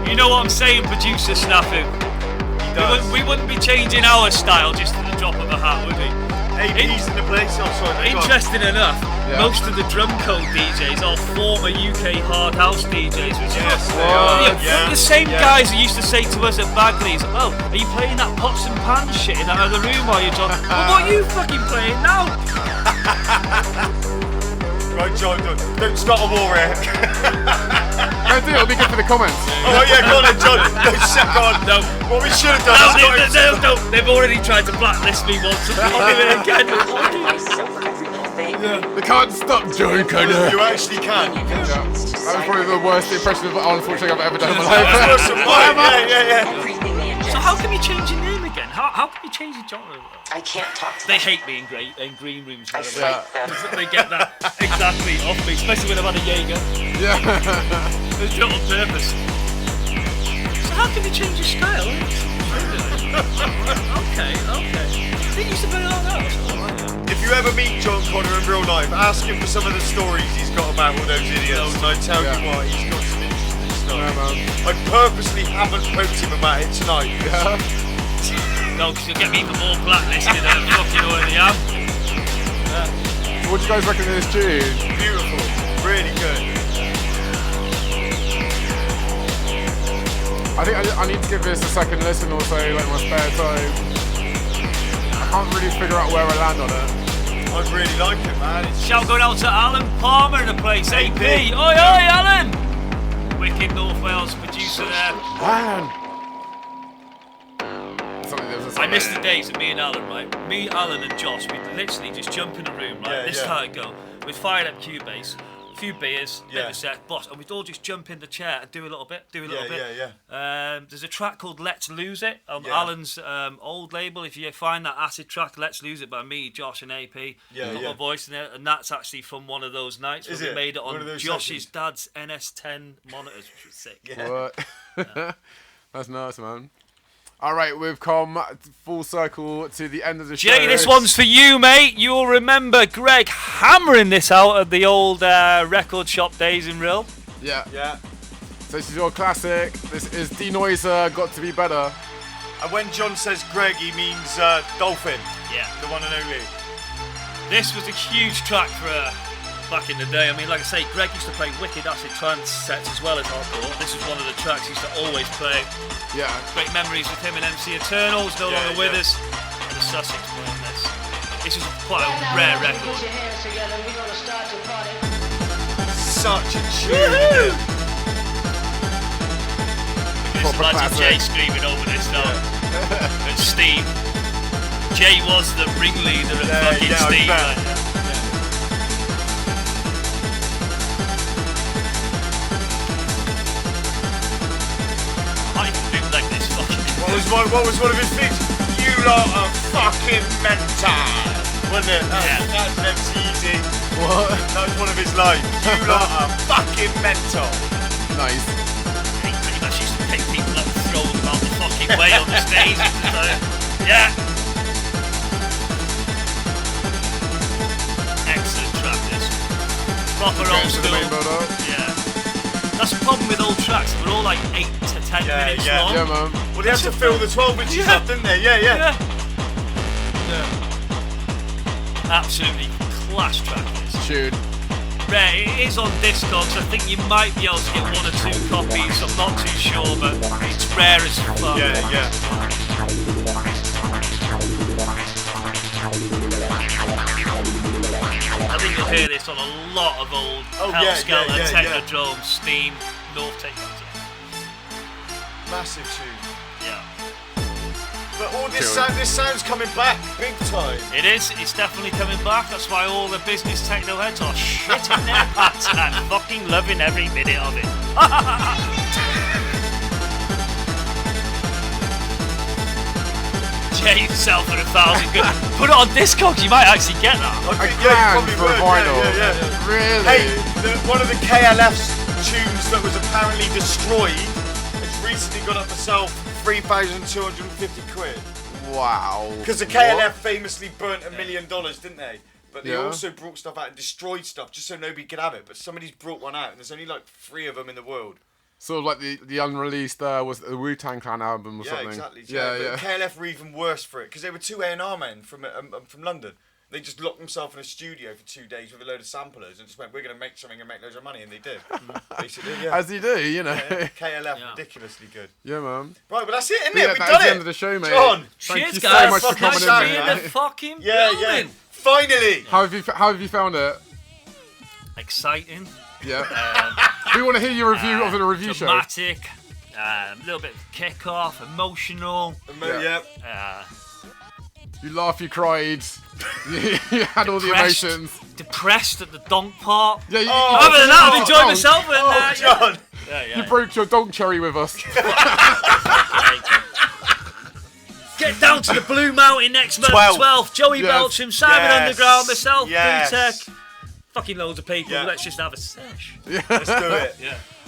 You know what I'm saying, producer Snafu? We wouldn't be changing our style just at the drop of a hat, would we?
AP's in the place. Oh, sorry.
Interesting enough, most of the drum code DJs are former UK hard house DJs, which the same guys who used to say to us at Bagley's, "Oh, are you playing that pots and pans shit in that other room while you're John?" Well, what are you fucking playing now?
Right, John, don't start a war here.
No, do it. It'll be good for the comments.
Oh yeah, go on then, John. Go on.
No.
What we should have done
No, they've already tried to blacklist me once. I'll do it again.
They can't stop Jon Connor.
You actually can.
That was probably the worst impression of unfortunately I've ever done in my life.
Yeah.
So how can you change your name again? How can you change your genre?
I can't talk to
They hate me in green rooms.
I fight them.
They get that exactly off me, especially when I've had a Jaeger.
Yeah.
It's done on purpose. So how can you change your style? Okay. They used to play like that.
If you ever meet Jon Connor in real life, ask him for some of the stories he's got about all those idiots, and I tell you what, he's got some interesting stuff. I purposely haven't poked him about it tonight.
No, because you'll get me even more blacklisted than I fucking already am.
What do you guys reckon of this tune?
Beautiful, really good.
I think I need to give this a second listen or so, like my spare time. can't really figure out where I land on it.
I really like it, man.
Shout going out to Alan Palmer in the place. AP. Oi, Alan. Wicked North Wales producer there.
Man.
I missed the days of me and Alan, right? Me, Alan and Josh, we'd literally just jump in the room, right? This is how it go. We'd fire up Cubase, a few beers, bit of a set, boss, and we'd all just jump in the chair and do a little bit, there's a track called Let's Lose It on Alan's old label. If you find that acid track, Let's Lose It by me, Josh and AP, got my voice in it, and that's actually from one of those nights where we made it on Josh's dad's NS10 monitors, which was sick.
What? That's nice, man. All right, we've come full circle to the end of the show.
Jay, this one's for you, mate. You'll remember Greg hammering this out at the old record shop days in Rill.
Yeah. So this is your classic. This is Noize, Got to Be Better.
And when John says Greg, he means Dolphin.
Yeah.
The one and only.
This was a huge track for back in the day. I mean, like I say, Greg used to play wicked acid trance sets as well as hardcore. This was one of the tracks he used to always play.
Yeah.
Great memories with him and MC Eternal, who's no longer with us. And the Sussex playing this. This was quite a rare record.
Such a tune.
Imagine Jay screaming over this now. And Steve. Jay was the ringleader of fucking Steve.
What was one of his things? You lot are fucking mental, wasn't it? That's MC Easy.
What?
That was one of his lines. You lot are fucking mental.
Nice.
He pretty much used to pick people up and throw them out the fucking way on the stage. Yeah. Excellent track, this. Proper old school. Yeah. That's the problem with old tracks. They're all like 8 to 10 minutes long.
Yeah, man.
Well, they have to fill the 12 inches up, didn't they? Yeah.
Absolutely class track, this.
Tune.
Rare. It is on Discogs. I think you might be able to get 1 or 2 copies. I'm not too sure, but it's rare as fuck.
Yeah.
I think you'll hear this on a lot of old Hellskelter, Technodrome, Steam, North Take.
Massive tune.
Yeah.
But all this sound's coming back big time.
It is. It's definitely coming back. That's why all the business techno heads are shitting their pants and fucking loving every minute of it. Jay yourself for 1,000. Good. Put it on Discogs. You might actually get that.
I can for vinyl.
Yeah.
Really?
Hey, one of the KLF's tunes that was apparently destroyed has recently gone up for sale for 3,250 quid.
Wow.
Because the KLF famously burnt $1 million, didn't they? But they also brought stuff out and destroyed stuff just so nobody could have it. But somebody's brought one out, and there's only like 3 of them in the world.
Sort of like the unreleased was the Wu-Tang Clan album or something.
Exactly. Yeah. KLF were even worse for it because they were 2 A&R men from London. They just locked themselves in a studio for 2 days with a load of samplers and just went, "We're going to make something and make loads of money," and they did. Basically,
As you do, you know.
Yeah, KLF
ridiculously
good.
Yeah, man.
Right, well that's it, isn't it?
Yeah,
We've
that's
done
the
it.
end of the show, mate.
John,
thank you
guys.
so much for coming in.
In the fucking building.
Finally.
How have you found it?
Exciting.
Yeah. We want to hear your review of the review
dramatic, a little bit of kick-off, emotional.
You laughed, you cried, you had all the emotions.
Depressed at the donk part.
Yeah,
other than that, I've enjoyed myself. And,
John.
You broke your donk cherry with us.
Get down to the Blue Mountain next month, 12th. Joey Beltram, Simon Underground, myself, TEOTEK. Fucking loads of people. Let's just have a sesh.
Let's do it.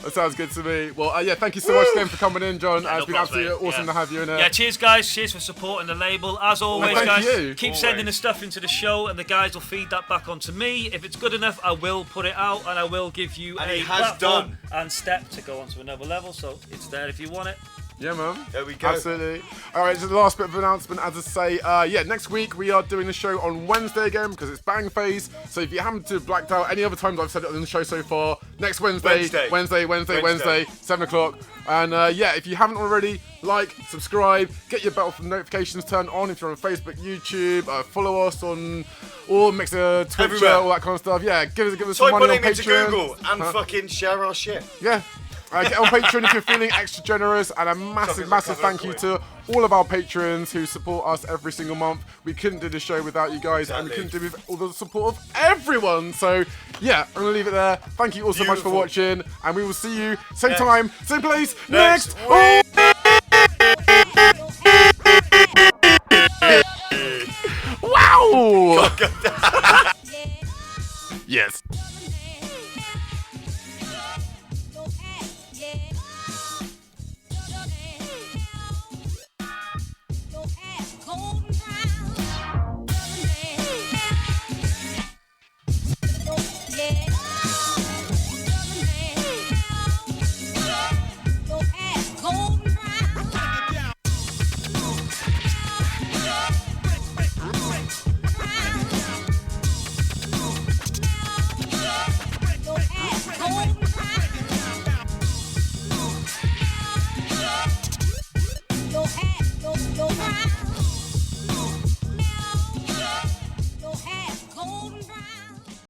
That sounds good to me. Well, thank you so much again for coming in, John. It's been absolutely awesome to have you in here.
Yeah, cheers, guys. Cheers for supporting the label. As always, guys, keep sending the stuff into the show, and the guys will feed that back onto me. If it's good enough, I will put it out, and I will give you a platform and step to go on to another level. So it's there if you want it.
Yeah, man.
There we go.
Absolutely. All right, so the last bit of announcement, as I say, next week we are doing the show on Wednesday again because it's Bangface. So if you happen to have blacked out any other times I've said it on the show so far, next Wednesday, 7 o'clock. And if you haven't already, like, subscribe, get your bell for notifications turned on if you're on Facebook, YouTube, follow us on all Mixer, Twitter,
Everywhere.
all that kind of stuff. Yeah, give us
Type
some money
my
on
name into
Patreon.
Google and fucking share our shit.
Yeah. Get on Patreon if you're feeling extra generous, and a massive thank you to all of our patrons who support us every single month. We couldn't do the show without you guys, and we couldn't do it with all the support of everyone. So, yeah, I'm going to leave it there. Thank you all so much for watching, and we will see you same time, same place next week.